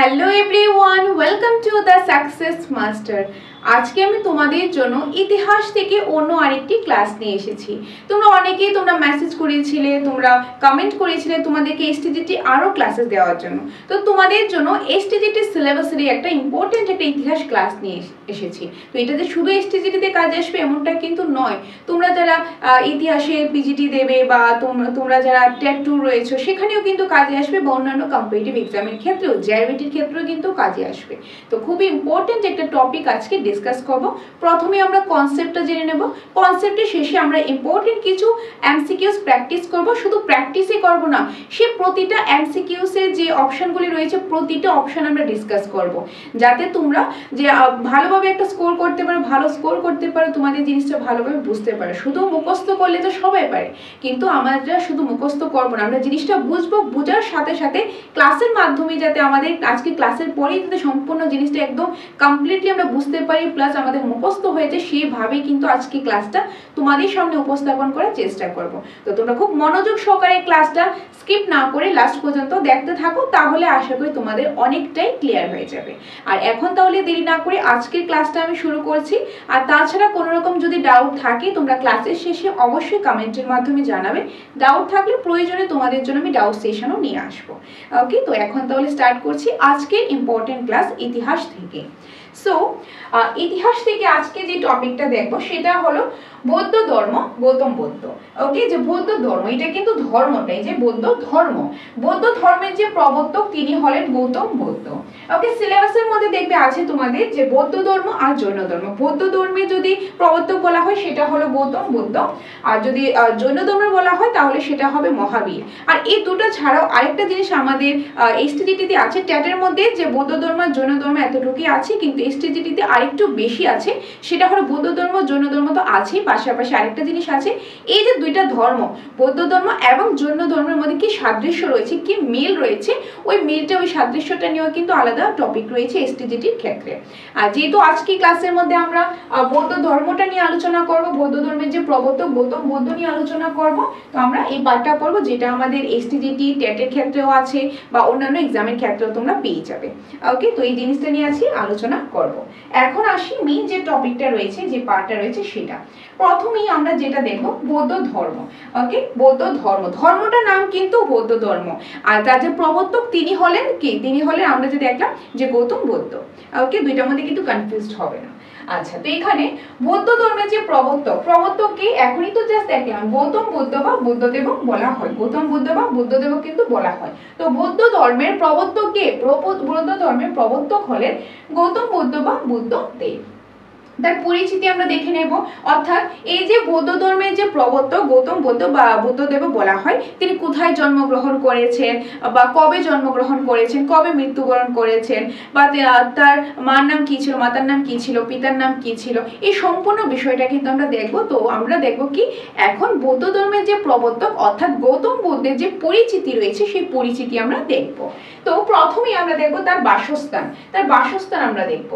Hello everyone, welcome to the success master. আজকে আমি তোমাদের জন্য ইতিহাস থেকে অন্য আরেকটি ক্লাস নিয়ে এসেছি। তোমরা অনেকেই মেসেজ করেছিলে, তোমরা কমেন্ট করেছিলে তোমাদেরকে এসটিজিটি আরও ক্লাসেস দেওয়ার জন্য। তো তোমাদের জন্য এসটিজিটি সিলেবাসেরই একটা ইম্পর্টেন্ট একটা ইতিহাস ক্লাস নিয়ে এসেছি। তো এটা যে শুধু এসটিজিটিতে কাজে আসবে এমনটা কিন্তু নয়। তোমরা যারা ইতিহাসে পিজিটি দেবে বা তোমরা যারা টেট 2 রয়েছে সেখানেও কিন্তু কাজে আসবে, বা অন্যান্য কম্পিটিটিভ এক্সামের ক্ষেত্রেও জেআরবিটির ক্ষেত্রেও কিন্তু কাজে আসবে। তো খুবই ইম্পর্টেন্ট একটা টপিক আজকে ডিসকাস করব। প্রথমে আমরা কনসেপ্টটা জেনে নেব, কনসেপ্টের শেষে আমরা ইম্পর্টেন্ট কিছু এমসিকিউস প্র্যাকটিস করব। শুধু প্র্যাকটিসই করব না, সে প্রতিটা এমসিকিউসের যে অপশনগুলি রয়েছে প্রতিটা অপশন আমরা ডিসকাস করব, যাতে তোমরা যে ভালোভাবে একটা স্কোর করতে পারো, ভালো স্কোর করতে পারো, তোমাদের জিনিসটা ভালোভাবে বুঝতে পারো। শুধু মুখস্থ করলে তো সবাই পারে, কিন্তু আমরা শুধু মুখস্থ করবো না, আমরা জিনিসটা বুঝবো, বোঝার সাথে সাথে ক্লাসের মাধ্যমে যাতে আমাদের আজকে ক্লাসের পরেই যাতে সম্পূর্ণ জিনিসটা একদম কমপ্লিটলি আমরা বুঝতে পারি, প্লাস আমাদের মুখস্থ হয়েছে, সেভাবেই কিন্তু আজকে ক্লাসটা তোমাদের সামনে উপস্থাপন করার চেষ্টা করব। তো তোমরা খুব মনোযোগ সহকারে ক্লাসটা স্কিপ না করে লাস্ট পর্যন্ত দেখতে থাকো, তাহলে আশা করি তোমাদের অনেকটাই ক্লিয়ার হয়ে যাবে। আর এখন তাহলে দেরি না করে আজকের ক্লাসটা আমি শুরু করছি। আর তাছাড়া কোনো রকম যদি ডাউট থাকে তোমরা ক্লাসের শেষে অবশ্যই কমেন্টের মাধ্যমে জানাবে। ডাউট থাকলে প্রয়োজনে তোমাদের জন্য আমি ডাউট সেশনও নিয়ে আসবো। ওকে, তো এখন তাহলে স্টার্ট করছি আজকের ইম্পর্টেন্ট ক্লাস ইতিহাস থেকে। সো ইতিহাস থেকে আজকে যে টপিকটা দেখবো সেটা হলো বৌদ্ধ ধর্ম, গৌতম বুদ্ধ। ওকে, যে বৌদ্ধ ধর্ম এটা কিন্তু ধর্মটাই, যে বৌদ্ধ ধর্ম, বৌদ্ধ ধর্মের যে প্রবর্তক তিনি হলেন গৌতম বুদ্ধ। ওকে, সিলেবাসের মধ্যে দেখবে আছে তোমাদের যে বৌদ্ধ ধর্ম আর জৈন ধর্ম। বৌদ্ধ ধর্মে যদি প্রবর্তক বলা হয় সেটা হলো গৌতম বুদ্ধ, আর যদি জৈন ধর্মে বলা হয় তাহলে সেটা হবে মহাবীর। আর এই দুটো ছাড়াও আরেকটা জিনিস আমাদের এসটিজিটিতে আছে, ট্যাটের মধ্যে যে বৌদ্ধ ধর্ম আর জৈন ধর্ম এতটুকুই আছে, কিন্তু এসটিজিটিতে আরেকটু বেশি আছে, সেটা হলো বৌদ্ধ ধর্ম জৈন ধর্ম তো আছেই, পাশাপাশি আরেকটা জিনিস আছে, এই যে দুইটা ধর্ম বৌদ্ধ ধর্ম এবং জৈন ধর্মের মধ্যে কি সাদৃশ্য রয়েছে, কি মিল রয়েছে, ওই মিলটা ওই সাদৃশ্যটা নিয়েও কিন্তু আলাদা টপিক রয়েছে এসটিজিটির ক্ষেত্রে। আর যেহেতু আজকে ক্লাসের মধ্যে আমরা বৌদ্ধ ধর্মটা নিয়ে আলোচনা করব, বৌদ্ধ ধর্মের যে প্রবর্তক গৌতম বুদ্ধ নিয়ে আলোচনা করব, তো আমরা এই পার্টটা পড়বো, যেটা আমাদের এসটিজিটি টেটের ক্ষেত্রেও আছে বা অন্যান্য এক্সামের ক্ষেত্রেও তোমরা পেয়ে যাবে। ওকে, তো এই জিনিসটা নিয়ে আজকে আলোচনা করব। এখন আসি মেইন যে টপিকটা রয়েছে, যে পার্টটা রয়েছে সেটা। প্রথমেই আমরা যেটা দেখব বৌদ্ধ ধর্ম। ওকে, বৌদ্ধ ধর্ম, ধর্মটার নাম কিন্তু বৌদ্ধ ধর্ম, আর তার যে প্রবর্তক তিনি হলেন কি, তিনি হলেন আমরা যে দেখলাম যে গৌতম বুদ্ধ। ওকে, দুইটার মধ্যে কিন্তু কনফিউজড হবে না। আচ্ছা, তো এখানে বৌদ্ধ ধর্মের যে প্রবর্তককে এখনই তো জাস্ট দেখলাম গৌতম বুদ্ধ বা বুদ্ধদেব বলা হয়, গৌতম বুদ্ধ বা বুদ্ধদেব কিন্তু বলা হয়। তো বৌদ্ধ ধর্মের প্রবর্তক কে, বৌদ্ধ ধর্মের প্রবর্তক হলেন গৌতম বুদ্ধ বা বুদ্ধদেব। তার পরিচিতি আমরা দেখে নেব। অর্থাৎ এই যে বৌদ্ধ ধর্মের যে প্রবর্তক গৌতম বুদ্ধ বা বুদ্ধদেব বলা হয়, তিনি কোথায় জন্মগ্রহণ করেছেন বা কবে জন্মগ্রহণ করেছেন, কবে মৃত্যুবরণ করেছেন, বা তার মার নাম কি ছিল, মাতার নাম কি ছিল, পিতার নাম কি ছিল, এই সম্পূর্ণ বিষয়টা কিন্তু আমরা দেখব। তো আমরা দেখব কি এখন বৌদ্ধ ধর্মের যে প্রবর্তক অর্থাৎ গৌতম বুদ্ধের যে পরিচিতি রয়েছে সেই পরিচিতি আমরা দেখব। তো প্রথমেই আমরা দেখব তার বাসস্থান। তার বাসস্থান আমরা দেখব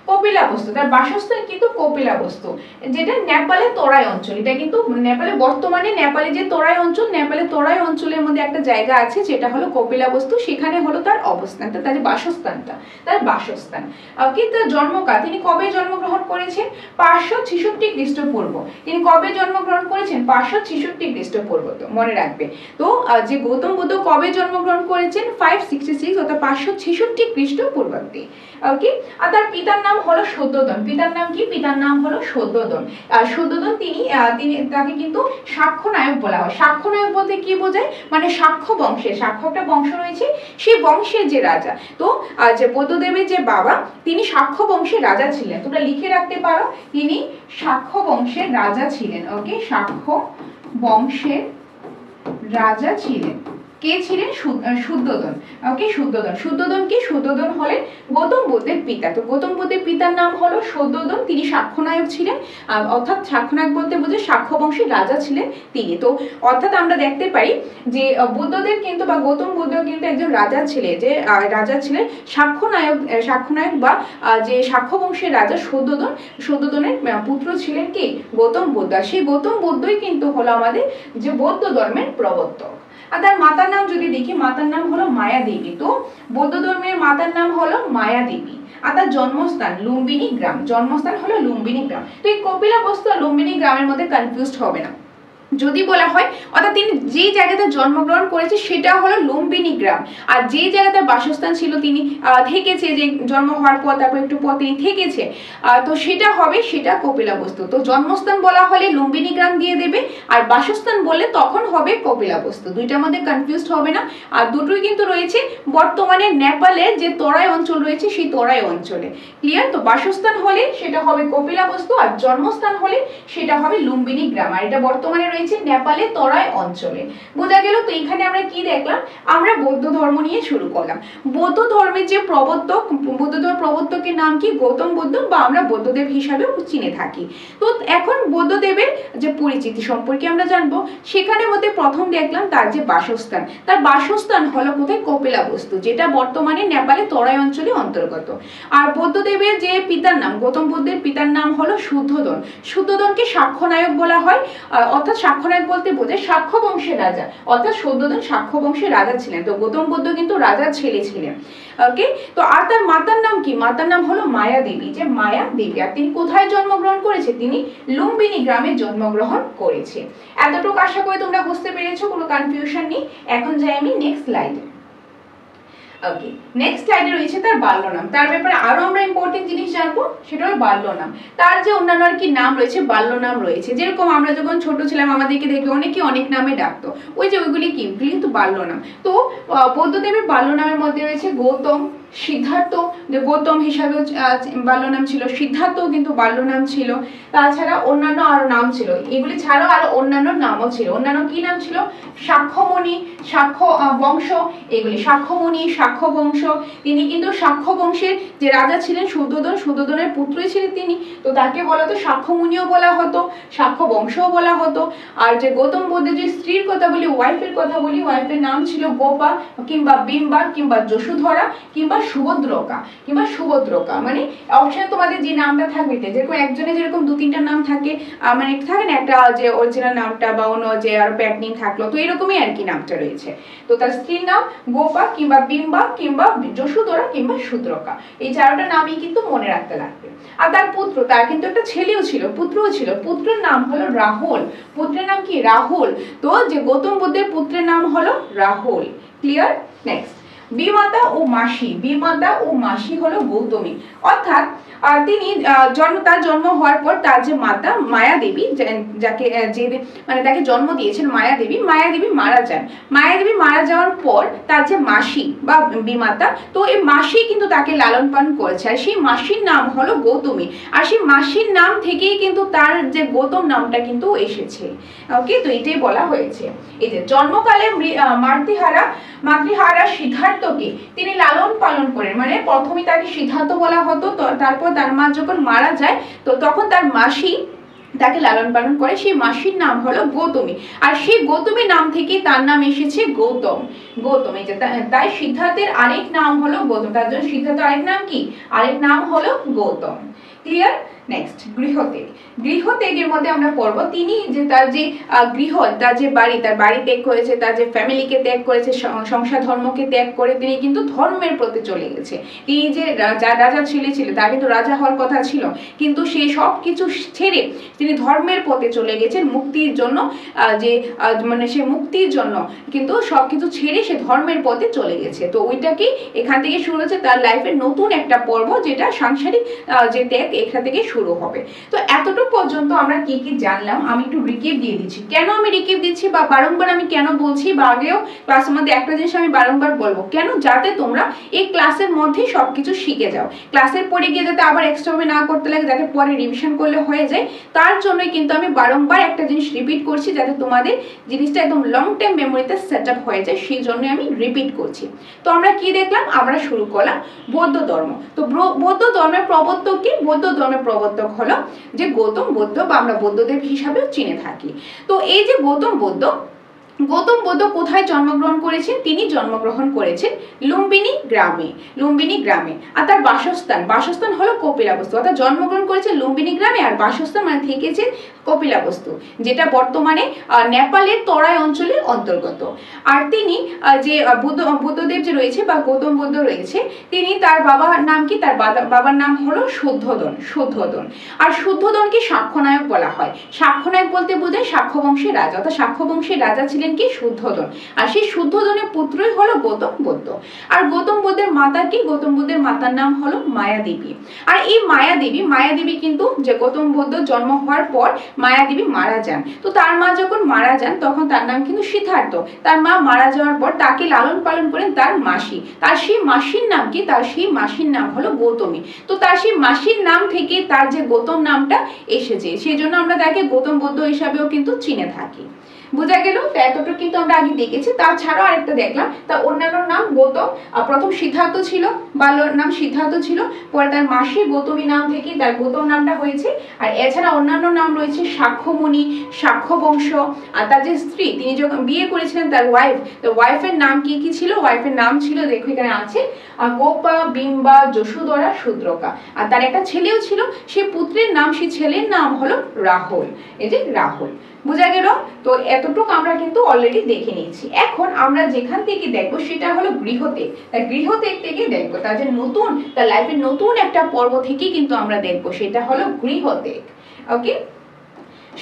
কপিলাবস্তু। তার বাসস্থান কিন্তু কপিলাবস্তু, যেটা নেপালের তরাই অঞ্চল। এটা কিন্তু নেপালে বর্তমানে নেপালে যে তরাই অঞ্চল, নেপালের তরাই অঞ্চলের মধ্যে একটা জায়গা আছে যেটা হলো কপিলাবস্তু, সেখানে হলো তার অবস্থানটা, তার বাসস্থানটা, তার বাসস্থান। ওকে, তার জন্মকাল, তিনি কবে জন্মগ্রহণ করেছেন, 566 খ্রিস্টপূর্ব। তিনি কবে জন্মগ্রহণ করেছেন, 566 খ্রিস্টপূর্ব, তো মনে রাখবে। তো যে গৌতম বুদ্ধ কবে জন্মগ্রহণ করেছেন, 566 অর্থাৎ 566 খ্রিস্টপূর্বাব্দে। ওকে, আর তার পিতার নাম হলো শুদ্ধোদন। পিতার নাম কি, পিতার নাম হলো শুদ্ধোদন। শুদ্ধোদন তিনি তাকে কিন্তু সাক্ষ্য নায়ক বলা হয়। সাক্ষ্য নায়ক বলতে কি বোঝায়, মানে সাক্ষ্য বংশের, সাক্ষ্য একটা বংশ রয়েছে, সেই বংশের যে রাজা। তো যে বুদ্ধদেবের যে বাবা তিনি সাক্ষ্য বংশের রাজা ছিলেন, তোমরা লিখে রাখতে পারো, তিনি সাক্ষ্য বংশের রাজা ছিলেন। ওকে, সাক্ষ্য বংশের রাজা ছিলেন। কে ছিলেন, শুদ্ধোদন। ওকে, শুদ্ধোদন। শুদ্ধোদন কি, শুদ্ধোদন হলেন গৌতম বুদ্ধের পিতা। তো গৌতম বুদ্ধের পিতার নাম হলো শুদ্ধোদন, তিনি সাক্ষ্যনায়ক ছিলেন। অর্থাৎ সাক্ষ্যনায়ক বলতে বোঝে সাক্ষ্য বংশের রাজা ছিলেন তিনি। তো অর্থাৎ আমরা দেখতে পাই যে বুদ্ধদেব কিন্তু বা গৌতম বুদ্ধ কিন্তু একজন রাজা ছিলেন, যে রাজা ছিলেন সাক্ষ্যনায়ক বা যে সাক্ষ্য বংশের রাজা শুদ্ধোদন। শুদ্ধোদনের পুত্র ছিলেন কি, গৌতম বুদ্ধ। সেই গৌতম বুদ্ধই কিন্তু হলো আমাদের যে বৌদ্ধ ধর্মের প্রবর্তক। আর তার মাতার নাম যদি দেখি, মাতার নাম হলো মায়া দেবী। তো বৌদ্ধ ধর্মের মাতার নাম হলো মায়া দেবী আর তার জন্মস্থান লুম্বিনী গ্রাম, জন্মস্থান হলো লুম্বিনী গ্রাম। তো এই কপিলাবস্তু আর লুম্বিনী গ্রামের মধ্যে কনফিউজড হবে না। যদি বলা হয় অর্থাৎ তিনি যে জায়গাতে জন্মগ্রহণ করেছে সেটা হলো লুম্বিনী গ্রাম, আর যে জায়গাতে বাসস্থান ছিল তিনি থেকেছে, যে জন্ম হওয়ার পর তারপর একটু পর তিনি থেকেছে, তো সেটা হবে সেটা কপিলাবস্তু। তো জন্মস্থান বলা হলে লুম্বিনী গ্রাম দিয়ে দেবে, আর বাসস্থান বললে তখন হবে কপিলাবস্তু। দুইটার মধ্যে কনফিউজড হবে না। আর দুটোই কিন্তু রয়েছে বর্তমানে নেপালের যে তরাই অঞ্চল রয়েছে সেই তরাই অঞ্চলে। ক্লিয়ার? তো বাসস্থান হলে সেটা হবে কপিলাবস্তু, আর জন্মস্থান হলে সেটা হবে লুম্বিনী গ্রাম, আর এটা বর্তমানে রয়েছে নেপালে তরাই অঞ্চলে। বোঝা গেল? তো এখানে আমরা কি দেখলাম? আমরা বৌদ্ধ ধর্ম নিয়ে শুরু করলাম। বৌদ্ধ ধর্মের যে প্রবর্তক, বৌদ্ধ ধর্মের প্রবর্তকের নাম কি? গৌতম বুদ্ধ, বা আমরা বৌদ্ধদেব হিসাবেও চিনে থাকি। তো এখন বৌদ্ধদেবের যে পরিচিতি সম্পর্কে আমরা জানবো। সেখানে মধ্যে প্রথম দেখলাম তার যে বাসস্থান, তার বাসস্থান হলো কোথায়? কপিলাবস্তু, যেটা বর্তমানে নেপালে তরাই অঞ্চলে অন্তর্গত। আর বৌদ্ধদেবের যে পিতার নাম, গৌতম বুদ্ধের পিতার নাম হলো শুদ্ধোদন। শুদ্ধোদনকে সাক্ষ্যনায়ক বলা হয়, অর্থাৎ সাক্ষ্যনায়ক বলতে বোঝায় সাক্ষ্য বংশের রাজা, অর্থাৎ শুদ্ধোদন সাক্ষ্য বংশের রাজা ছিলেন। তো গৌতম বুদ্ধ কিন্তু রাজার ছেলে ছিলেন। ওকে, তো আর তার মাতার নাম কি? মাতার নাম হলো মায়া দেবী, যে মায়া দেবী। আর তিনি কোথায় জন্মগ্রহণ করেছে? তিনি লুম্বিনী গ্রামে জন্মগ্রহণ করেছে। এতটুকু আশা করি তোমরা বুঝতে পেরেছো, কোনো কনফিউশন নেই। এখন যাই আমি নেক্সট স্লাইডে। ওকে, নেক্সট স্লাইডে রয়েছে তার বাল্য নাম। তার ব্যাপারে আরো আমরা ইম্পর্টেন্ট জিনিস জানবো, সেটা হলো বাল্য নাম। তার যে অন্যান্য আর কি নাম রয়েছে, বাল্য নাম রয়েছে। যেরকম আমরা যখন ছোট ছিলাম আমাদেরকে দেখে অনেকে অনেক নামে ডাকতো, ওই যে ওইগুলি কি? কিন্তু বাল্য নাম। তো বৌদ্ধদেবের বাল্য নামের মধ্যে রয়েছে গৌতম, সিদ্ধার্থ, যে গৌতম হিসাবে বাল্য নাম ছিল, সিদ্ধার্থ কিন্তু বাল্য নাম ছিল। তাছাড়া অন্যান্য আরো নাম ছিল, এগুলি ছাড়াও আরো অন্যান্য নামও ছিল। অন্যান্য কি নাম ছিল? সাক্ষ্যমণি, সাক্ষ্য বংশ, এগুলি সাক্ষ্যমণি, সাক্ষ্য বংশ। তিনি কিন্তু সাক্ষ্য বংশের যে রাজা ছিলেন শুদ্ধোদন, শুদ্ধোদনের পুত্রই ছিলেন তিনি, তো তাকে বলা হতো সাক্ষ্যমণিও বলা হতো, সাক্ষ্য বংশও বলা হতো। আর যে গৌতম বুদ্ধের যে স্ত্রীর কথা বলি, ওয়াইফের কথা বলি, ওয়াইফের নাম ছিল গোপা কিংবা বিম্বা কিংবা যশোধরা কিংবা সুভদ্রকা, কিংবা সুভদ্রকা। মানে অপশন তোমাদের যে নামটা থাকবে, যেরকম একজনে যেরকম দু তিনটা নাম থাকে, মানে থাকে না একটা যে অরিজিনাল নামটা বা অন্য যে আর প্যাট নেম থাকলো, তো এরকমই আর কি নামটা রয়েছে। তো তার স্ত্রীর নাম গোপা কিংবা বিম্বা কিংবা যশোধরা কিংবা শূদ্রকা, এই চারটা নামই কিন্তু মনে রাখতে লাগবে। আর তার পুত্র, তার কিন্তু একটা ছেলেও ছিল, পুত্রও ছিল। পুত্রের নাম হলো রাহুল। পুত্রের নাম কি? রাহুল। তো যে গৌতম বুদ্ধের পুত্রের নাম হলো রাহুল। ক্লিয়ার? নেক্সট, বিমাতা ও মাসি। বিমাতা ও মাসি হলো গৌতমী, অর্থাৎ তিনি তার জন্ম হওয়ার পর তার যে মাতা মায়া দেবী, যাকে যে মানে তাকে জন্ম দিয়েছেন মায়া দেবী, মায়া দেবী মারা যান। মায়া দেবী মারা যাওয়ার পর তার যে মাসি বা বিমাতা, তো এই মাসি কিন্তু তাকে লালন পালন করেছে, আর সেই মাসির নাম হলো গৌতমী। আর সেই মাসির নাম থেকেই কিন্তু তার যে গৌতম নামটা কিন্তু এসেছে। ওকে, তো এটাই বলা হয়েছে। এই যে জন্মকালে মাতৃহারা সিদ্ধার্থকে তিনি লালন পালন করেন, মানে প্রথমে তাকে সিদ্ধার্থ বলা হতো, তারপর তার মা যখন মারা যায় তো তখন তার মাসি তাকে লালন পালন করে, সেই মাসির নাম হলো গৌতমী। আর সেই গৌতমী নাম থেকে তার নাম এসেছে গৌতম। গৌতম, এই যে তাই সিদ্ধার্থের আরেক নাম হলো গৌতম। তার জন্য সিদ্ধার্থ আরেক নাম কি? আরেক নাম হলো গৌতম। ক্লিয়ার? নেক্সট, গৃহত্যাগ। গৃহত্যাগের মধ্যে আমরা পড়বো তিনি যে তার যে গৃহ, তার যে বাড়ি, তার বাড়ি ত্যাগ করেছে, তার যে ফ্যামিলিকে ত্যাগ করেছে, সংসার ধর্মকে ত্যাগ করে তিনি কিন্তু ধর্মের প্রতি চলে গেছে। তিনি যে রাজা ছেলে ছিল, তার কিন্তু রাজা হওয়ার কথা ছিল, কিন্তু সে সব কিছু ছেড়ে তিনি ধর্মের পথে চলে গেছেন মুক্তির জন্য। যে মানে সে মুক্তির জন্য কিন্তু সবকিছু ছেড়ে সে ধর্মের পথে চলে গেছে। তো ওইটাকে এখান থেকে শুরু হচ্ছে তার লাইফের নতুন একটা পর্ব, যেটা সাংসারিক যে ত্যাগ, এখান থেকে শুরু হবে। তো এতটুকু পর্যন্ত আমরা কি কি জানলাম আমি একটু রিকেপ দিয়ে দিচ্ছি। কেন আমি রিকেপ দিচ্ছি বা বারংবার আমি কেন বলছি, বা আগেও ক্লাসের মধ্যে একটা জিনিস আমি বারংবার বলবো কেন, যাতে তোমরা এই ক্লাসের মধ্যে সবকিছু শিখে যাও, ক্লাসের পরে গিয়ে যাতে আবার এক্সট্রা ভাবে না করতে লাগে, যাতে পরে রিভিশন করলে হয়ে যায়। তার জন্যই কিন্তু আমি বারংবার একটা জিনিস রিপিট করছি, যাতে তোমাদের জিনিসটা একদম লং টাইম মেমোরিতে সেট আপ হয়ে যায়, সেই জন্যই আমি রিপিট করছি। তো আমরা কি দেখলাম? আমরা শুরু করলাম বৌদ্ধ ধর্ম। তো বৌদ্ধ ধর্মের প্রবর্তক কি? বৌদ্ধ ধর্মের প্রবর্তক হলো যে গৌতম বুদ্ধ, বা আমরা বৌদ্ধদেব হিসাবেও চিনে থাকি। তো এই যে গৌতম বুদ্ধ, গৌতম বুদ্ধ কোথায় জন্মগ্রহণ করেছেন? তিনি জন্মগ্রহণ করেছেন লুম্বিনী গ্রামে, লুম্বিনী গ্রামে। আর তার বাসস্থান হলো কপিলাবস্তু, অর্থাৎ জন্মগ্রহণ করেছে লুম্বিনী গ্রামে আর বাসস্থান মানে থেকেছে কপিলাবস্তু, যেটা বর্তমানে নেপালের তরাই অঞ্চলের অন্তর্গত। আর তিনি যে বুদ্ধদেব যে রয়েছে বা গৌতম বুদ্ধ রয়েছে, তিনি তার বাবার নাম কি? তার বাবার নাম হলো শুদ্ধোদন, শুদ্ধোদন। আর শুদ্ধোদনকে সাক্ষ্যনায়ক বলা হয়। সাক্ষ্যনায়ক বলতে বোঝায় সাক্ষ্য বংশের রাজা, অর্থাৎ সাক্ষ্য বংশের রাজা ছিলেন কি? শুদ্ধোদন। আর সেই শুদ্ধোদনের পুত্রই হলো গৌতম বুদ্ধ। আর গৌতম বুদ্ধের মাতা কি? গৌতম বুদ্ধের মাতার নাম হলো মায়াদেবী। আর এই মায়াদেবী কিন্তু যে গৌতম বুদ্ধ জন্ম হওয়ার পর মায়াদেবী মারা যান। তো তার মা যখন মারা যান তখন তার নাম কিন্তু সিদ্ধার্থ। তার মা মারা যাওয়ার পর তাকে লালন পালন করেন তার মাসি। তার সেই মাসির নাম কি? তার সেই মাসির নাম হলো গৌতমী। তো তার সেই মাসির নাম থেকে তার যে গৌতম নামটা এসেছে, সেই জন্য আমরা তাকে গৌতম বুদ্ধ হিসাবেও কিন্তু চিনে থাকি। বোঝা গেল? তো এতটুকু কিন্তু আমরা আগে দেখেছি। তাছাড়াও আরেকটা দেখলাম, তার অন্যান্য নাম গৌতম। প্রথম সিদ্ধার্থ ছিল, বাল্যর নাম সিদ্ধার্থ ছিল, পরে তার মাসি গৌতমী নাম থেকে তার গৌতম নামটা হয়েছে। আর এছাড়া অন্যান্য নাম রয়েছে সাক্ষ্যমুনি, সাক্ষ্য বংশ। আর তার যে স্ত্রী, তিনি যখন বিয়ে করেছিলেন তার ওয়াইফের নাম কি কি ছিল? ওয়াইফের নাম ছিল, দেখো এখানে আছে, গোপা, বিম্বা, যশোধরা, শূদ্রকা। আর তার একটা ছেলেও ছিল, সে পুত্রের নাম, সেই ছেলের নাম হলো রাহুল। এই যে রাহুল। বোঝা গেল? তো এতটুকু আমরা কিন্তু অলরেডি দেখে নিয়েছি। এখন আমরা যেখান থেকে দেখবো সেটা হলো গৃহত্যাগ। গৃহত্যাগ থেকে দেখবো তার যে নতুন, তার লাইফের নতুন একটা পর্ব থেকে কিন্তু আমরা দেখবো, সেটা হলো গৃহত্যাগ। ওকে,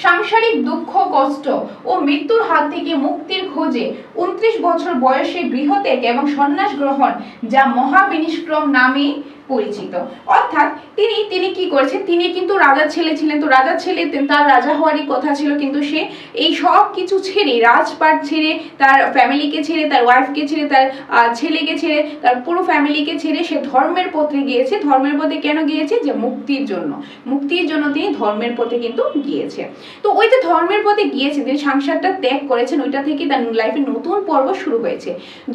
সাংসারিক দুঃখ, কষ্ট ও মৃত্যুর হাত থেকে মুক্তির খোঁজে 29 বছর বয়সে গৃহত্যাগ এবং সন্ন্যাস গ্রহণ, যা মহাবিনিষ্ক্রম নামে পরিচিত। অর্থাৎ তিনি কি করেছেন? তিনি কিন্তু রাজার ছেলে ছিলেন। তো রাজার ছেলে, তার রাজা হওয়ারই কথা ছিল, কিন্তু সে এই সব কিছু ছেড়ে, রাজপাট ছেড়ে, তার ফ্যামিলিকে ছেড়ে, তার ওয়াইফকে ছেড়ে, তার ছেলেকে ছেড়ে, তার পুরো ফ্যামিলিকে ছেড়ে সে ধর্মের পথে গিয়েছে। ধর্মের পথে কেন গিয়েছে? যে মুক্তির জন্য। মুক্তির জন্য তিনি ধর্মের পথে কিন্তু গিয়েছে। তো ওই যে ধর্মের পথে গিয়েছে, তিনি সংসারটা ত্যাগ করেছেন, ওইটা থেকে তার লাইফে নতুন পর্ব শুরু হয়েছে।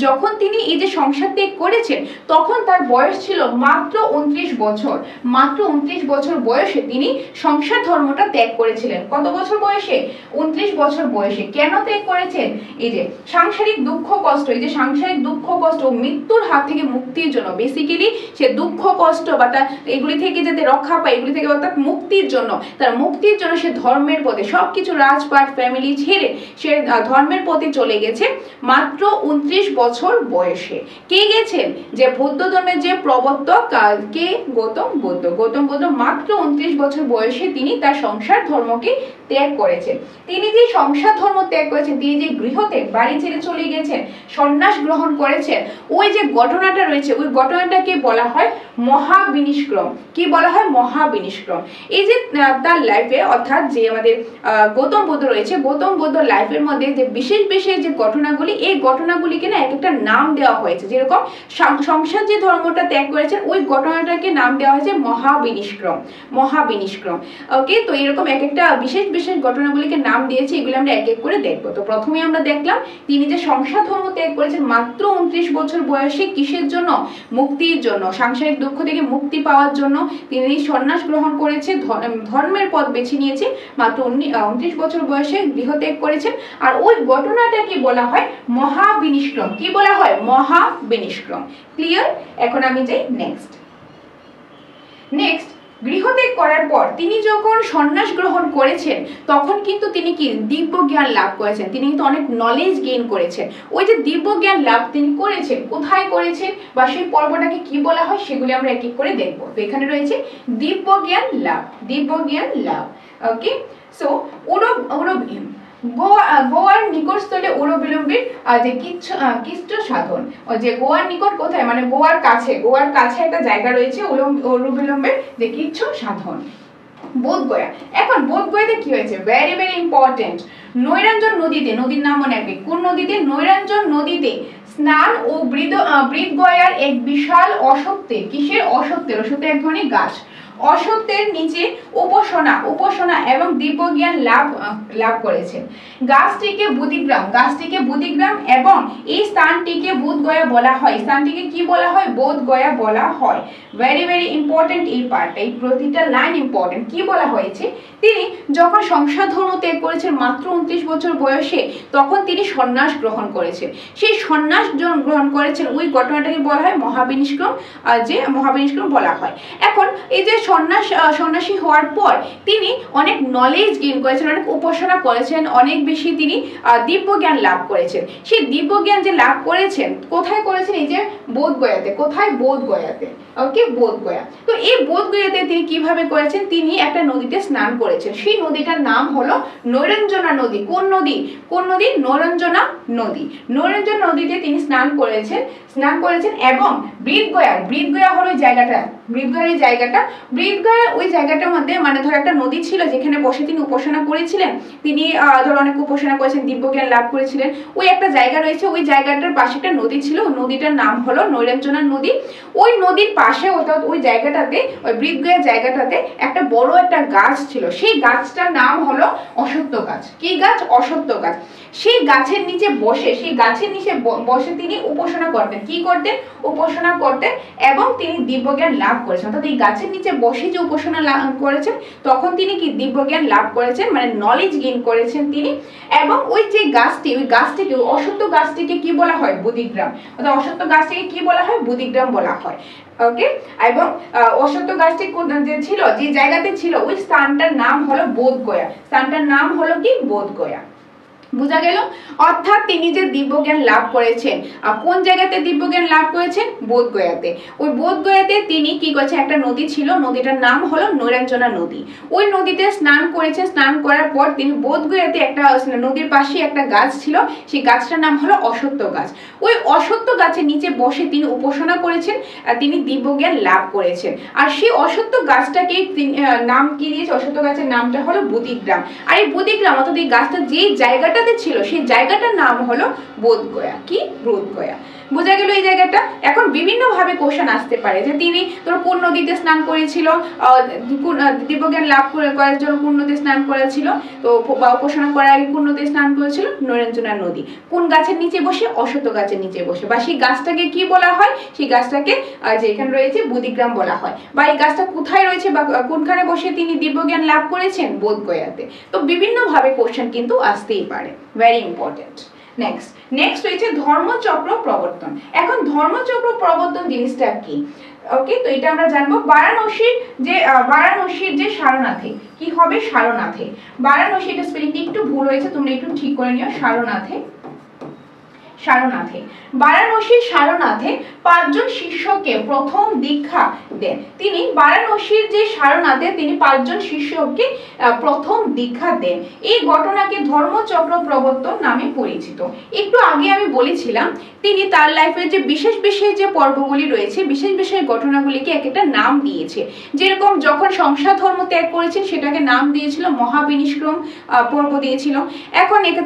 যখন তিনি এই যে সংসার ত্যাগ করেছেন, তখন তার বয়স ছিল মাত্র 29 বছর। মাত্র 29 বছর বয়সে তিনি সংসার ধর্মটা ত্যাগ করেছিলেন। কত বছর বয়সে? 29 বছর বয়সে। কেন ত্যাগ করেছেন? এই যে সাংসারিক দুঃখ কষ্ট, এই যে সাংসারিক দুঃখ কষ্ট ও মৃত্যুর হাত থেকে মুক্তির জন্য। বেসিক্যালি সে দুঃখ কষ্ট বা তার এগুলি থেকে যাতে রক্ষা পায়, এগুলি থেকে অর্থাৎ মুক্তির জন্য, তার মুক্তির জন্য সে ধর্মের পথে সবকিছু রাজপাট ফ্যামিলি ছেড়ে সে ধর্মের পথে চলে গেছে মাত্র 29 বছর বয়সে। কে গেছেন? যে বৌদ্ধ ধর্মের যে প্রবর্তক, কে? গৌতম বুদ্ধ। গৌতম বুদ্ধ মাত্র 29 বছর বয়সে তিনি তার সংসার ধর্মকে ত্যাগ করেছেন। তিনি যে সংসার ধর্ম ত্যাগ করেছেন, তিনি যে গৃহত্যাগ, বাড়ি ছেড়ে চলে গেছেন, সন্ন্যাস গ্রহণ করেছেন, ওই যে ঘটনাটা রয়েছে, ওই ঘটনাটাকে বলা হয় মহাবিনিষ্ক্রম। কি বলা হয়? মহাবিনিষ্ক্রম। এই যে তার লাইফে, অর্থাৎ যে আমাদের গৌতম বুদ্ধ রয়েছে, গৌতম বুদ্ধ লাইফের মধ্যে যে বিশেষ বিশেষ যে ঘটনাগুলি, এই ঘটনাগুলিকে না এক একটা নাম দেওয়া হয়েছে। যেরকম সংসার যে ধর্মটা ত্যাগ করেছেন, ওই ঘটনাটাকে নাম দেওয়া হয়েছে মহাবিনিষ্ক্রম। মহাবিনিষ্ক্রম। ওকে, তো এরকম এক একটা বিশেষ বিশেষ ঘটনাগুলিকে নাম দিয়েছে, এগুলো আমরা এক এক করে দেখবো। তো প্রথমে আমরা দেখলাম তিনি যে সংসার ধর্ম ত্যাগ করেছেন মাত্র 29 বছর বয়সে। কিসের জন্য? মুক্তির জন্য। সাংসারিক দুঃখ থেকে মুক্তি পাওয়ার জন্য তিনি সন্ন্যাস গ্রহণ করেছে, ধর্মের পথ বেছে নিয়েছে, মাত্র 29 বছর বয়সে গৃহত্যাগ করেছেন। আর ওই ঘটনাটাকে বলা হয় মহাবিনিষ্ক্রম। কি বলা হয়? মহাবিনিষ্ক্রম। ক্লিয়ার? এখন আমি যাই নেক্সট। গৃহত্যাগ করার পর তিনি যখন সন্ন্যাস গ্রহণ করেছেন, তখন কিন্তু তিনি কি দিব্য জ্ঞান লাভ করেছেন। তিনি কিন্তু অনেক নলেজ গেইন করেছেন। ওই যে দিব্য জ্ঞান লাভ তিনি করেছেন, কোথায় করেছেন বা সেই পর্বটাকে কি বলা হয়, সেগুলি আমরা এক এক করে দেখবো। তো এখানে রয়েছে দিব্য জ্ঞান লাভ। দিব্য জ্ঞান লাভ। ওকে, সো গোয়ার নিকটস্থলে উরবিলম্বের যে কিষ্ট সাধন, যে গোয়ার নিকট কোথায়, মানে গোয়ার কাছে একটা জায়গা রয়েছে উরবিলম্বের যে কিচ্ছু সাধন। বোধগয়া। এখন বোধগয়াতে কি হয়েছে? Very very important. নৈরঞ্জন নদীতে, নদীর নাম মনে রাখবে, কোন নদীতে? নৈরঞ্জন নদীতে স্নান ও বৃদ্ধগয়ার এক বিশাল অসত্যের, কিসের? অসত্যের। অসত্যের এক ধরনের গাছ। অসত্যের নিচে উপাসনা এবং দিব্যজ্ঞান লাভ করেছেন। গাছটিকে বুদ্ধিগ্রাম এবং এই স্থানটিকে বোধগয়া বলা হয়। স্থানটিকে কি বলা হয়? বোধগয়া বলা হয়। ভেরি ভেরি ইম্পর্টেন্ট এই পার্ট, এই প্রতিটা লাইন ইম্পর্টেন্ট। কি বলা হয়েছে? তিনি যখন সংসার ধর্ম ত্যাগ করেছেন মাত্র 29 বছর বয়সে, তখন তিনি সন্ন্যাস গ্রহণ করেছেন। সেই সন্ন্যাস গ্রহণ করেছেন ওই ঘটনাটাকে বলা হয় মহাবিনিষ্ক্রম বলা হয়। এখন এই যে সন্ন্যাসী হওয়ার পর তিনি অনেক নলেজ গেইন করেছেন, অনেক উপাসনা করেছেন, অনেক বেশি তিনি দিব্যজ্ঞান লাভ করেছেন। সেই দিব্যজ্ঞান যে লাভ করেছেন কোথায় করেছেন? এই যে বোধগয়াতে। কোথায়? বোধগয়াতে। ওকে, বোধগয়া। তো এই বোধগয়াতে তিনি কিভাবে করেছেন? তিনি একটা নদীতে স্নান করেছেন। সেই নদীটার নাম হলো নৈরঞ্জনা নদী। কোন নদী? নৈরঞ্জনা নদী। নৈরঞ্জনা নদীতে তিনি স্নান করেছেন এবং বৃদ্ধগয়া হলো বৃদ্ধগয়া ওই জায়গাটার মধ্যে, মানে ধর একটা নদী ছিল যেখানে বসে তিনি উপাসনা করেছিলেন, তিনি ধর অনেক উপাসনা করেছেন, দিব্যজ্ঞান লাভ করেছিলেন। ওই একটা জায়গা রয়েছে, ওই জায়গাটার পাশে একটা নদী ছিল, ওই নদীটার নাম হলো নৈরঞ্জনা নদী। ওই নদীর পাশে অর্থাৎ ওই জায়গাটাতে, ওই বৃদ্ধগয়া জায়গাটাতে একটা বড় একটা গাছ ছিল। সেই গাছটার নাম হলো অশ্বত্থ গাছ। কি গাছ? অশ্বত্থ গাছ। সেই গাছের নিচে বসে তিনি উপাসনা করতেন। কি করতেন? উপাসনা করতেন এবং তিনি দিব্যজ্ঞান লাভ করেছেন। অর্থাৎ এই গাছের নিচে বসে যে উপাসনা করেছেন, তখন তিনি কি দিব্যজ্ঞান লাভ করেছেন, মানে নলেজ গেইন করেছেন তিনি। এবং ওই যে গাছটিকে অশ্বত্থ গাছটিকে কি বলা হয়? বুদ্ধিগ্রাম। অর্থাৎ অশ্বত্থ গাছটিকে কি বলা হয়? বুদ্ধিগ্রাম বলা হয়। ওকে, এবং অশ্বত্থ গাছটি যে ছিল, যে জায়গাতে ছিল, ওই স্থানটার নাম হলো বোধগয়া। স্থানটার নাম হলো কি? বোধগয়া। বুঝা গেল? অর্থাৎ তিনি যে দিব্যজ্ঞান লাভ করেছেন, কোন জায়গাতে দিব্যজ্ঞান লাভ করেছেন? বোধগয়াতে। ওই বোধগয়াতে তিনি কি করেছেন? একটা নদী ছিল, নদীটার নাম হলো নৈরঞ্জনা নদী। ওই নদীতে স্নান করেছে। স্নান করার পর তিনি বোধগয়াতে একটা নদীর পাশে একটা গাছ ছিল, সেই গাছটার নাম হলো অশ্বত্থ গাছ। ওই অশ্বত্থ গাছের নিচে বসে তিনি উপাসনা করেছেন, তিনি দিব্যজ্ঞান লাভ করেছেন। আর সেই অশ্বত্থ গাছটাকে নাম কি দিয়েছে? অশ্বত্থ গাছের নামটা হলো বুদ্ধিগ্রাম। আর এই বুদ্ধিগ্রাম অর্থাৎ এই গাছটা যে জায়গাটা ছিল, সেই জায়গাটার নাম হলো বোধগয়া। কি? বোধগয়া। বোঝা গেল এই জায়গাটা? এখন বিভিন্ন ভাবে কোশ্চেন আসতে পারে যে তিনি কোন নদীতে স্নান করেছিল, দিব্যজ্ঞান লাভ করার জন্য কোন নদীতে স্নান করেছিল, তো উপাসনা করার আগে কোন নদীতে স্নান করেছিল? নৈরঞ্জনা নদী। কোন গাছের নিচে বসে? অশ্বত্থ গাছের নিচে বসে। বা সেই গাছটাকে কি বলা হয়? সেই গাছটাকে যে এখানে রয়েছে বুদ্ধিগ্রাম বলা হয়। বা এই গাছটা কোথায় রয়েছে বা কোনখানে বসে তিনি দিব্যজ্ঞান লাভ করেছেন? বোধগয়াতে। তো বিভিন্ন ভাবে কোশ্চেন কিন্তু আসতেই পারে। Very important. নেক্সট হচ্ছে ধর্মচক্র প্রবর্তন। এখন ধর্মচক্র প্রবর্তন জিনিসটা কি? ওকে, তো এটা আমরা জানবো। বারাণসীর যে সারনাথে, কি হবে? সারনাথে। বারাণসী, এটা স্পেলিংটা একটু ভুল হয়েছে, তোমরা একটু ঠিক করে নিও। বারাণসীর সারনাথে 5 জন শিষ্যকে প্রথম দীক্ষা দেন। তিনি বারাণসীর যে সারনাথে তিনি 5 জন শিষ্যকে প্রথম দীক্ষা দেন। এই ঘটনাকে ধর্মচক্র প্রবর্তন নামে পরিচিত। একটু আগে আমি বলেছিলাম তিনি তার লাইফের যে বিশেষ যে পর্বগুলি রয়েছে, বিশেষ ঘটনাগুলিকে এক একটা নাম দিয়েছে। যেরকম যখন সংসার ধর্ম ত্যাগ করেছেন সেটাকে নাম দিয়েছিল মহাবিনিষ্ক্রম পর্ব দিয়েছিল।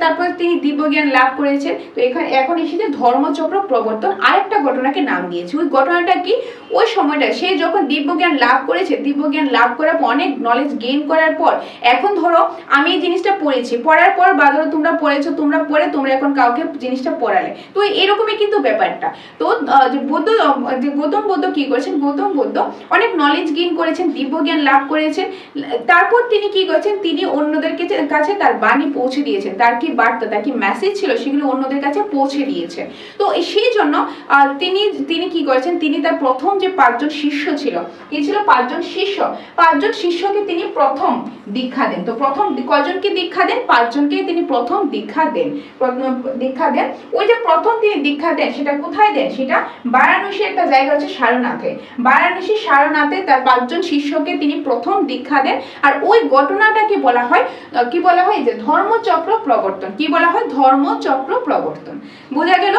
তারপর তিনি দিব্যজ্ঞান লাভ করেছেন। তো এখন এসেছে ধর্মচক্র প্রবর্তন, আরেকটা ঘটনাকে নাম দিয়েছে। ওই ঘটনাটা কি? ওই সময়টা সে যখন দিব্যজ্ঞান লাভ করেছে, দিব্যজ্ঞান লাভ করার পর অনেক নলেজ গেইন করার পর, এখন ধরো আমি এই জিনিসটা পড়েছি, পড়ার পর বা ধরো তোমরা পড়েছো, তোমরা এখন কাউকে জিনিসটা পড়ালে, তো এরকমই কিন্তু ব্যাপারটা। তো গৌতম বুদ্ধ কি করেছেন? গৌতম বুদ্ধ অনেক নলেজ গেইন করেছেন, দিব্যজ্ঞান লাভ করেছেন। তারপর তিনি কি করেছেন? তিনি অন্যদের কাছে তার বাণী পৌঁছে দিয়েছেন। তার কি বার্তা, তার কি মেসেজ ছিল, সেগুলো অন্যদের কাছে পৌঁছে দিয়েছে। তো সেই জন্য তিনি কি করেছেন? তিনি তার প্রথম যে 5 জন শিষ্য ছিল, কি ছিল? 5 জন শিষ্যকে তিনি প্রথম দীক্ষা দেন। তো প্রথম কয়জনকে দীক্ষা দেন? 5 জনকে তিনি প্রথম দীক্ষা দেন। ওই যে প্রথম তিনি দীক্ষা দেন, সেটা কোথায় দেন? সেটা বারাণসী একটা জায়গা হচ্ছে সারনাথে। বারাণসী সারনাথে তার 5 জন শিষ্যকে তিনি প্রথম দীক্ষা দেন। আর ওই ঘটনাটাকে বলা হয় যে ধর্মচক্র প্রবর্তন। কি বলা হয়? ধর্মচক্র প্রবর্তন। বোঝা গেল?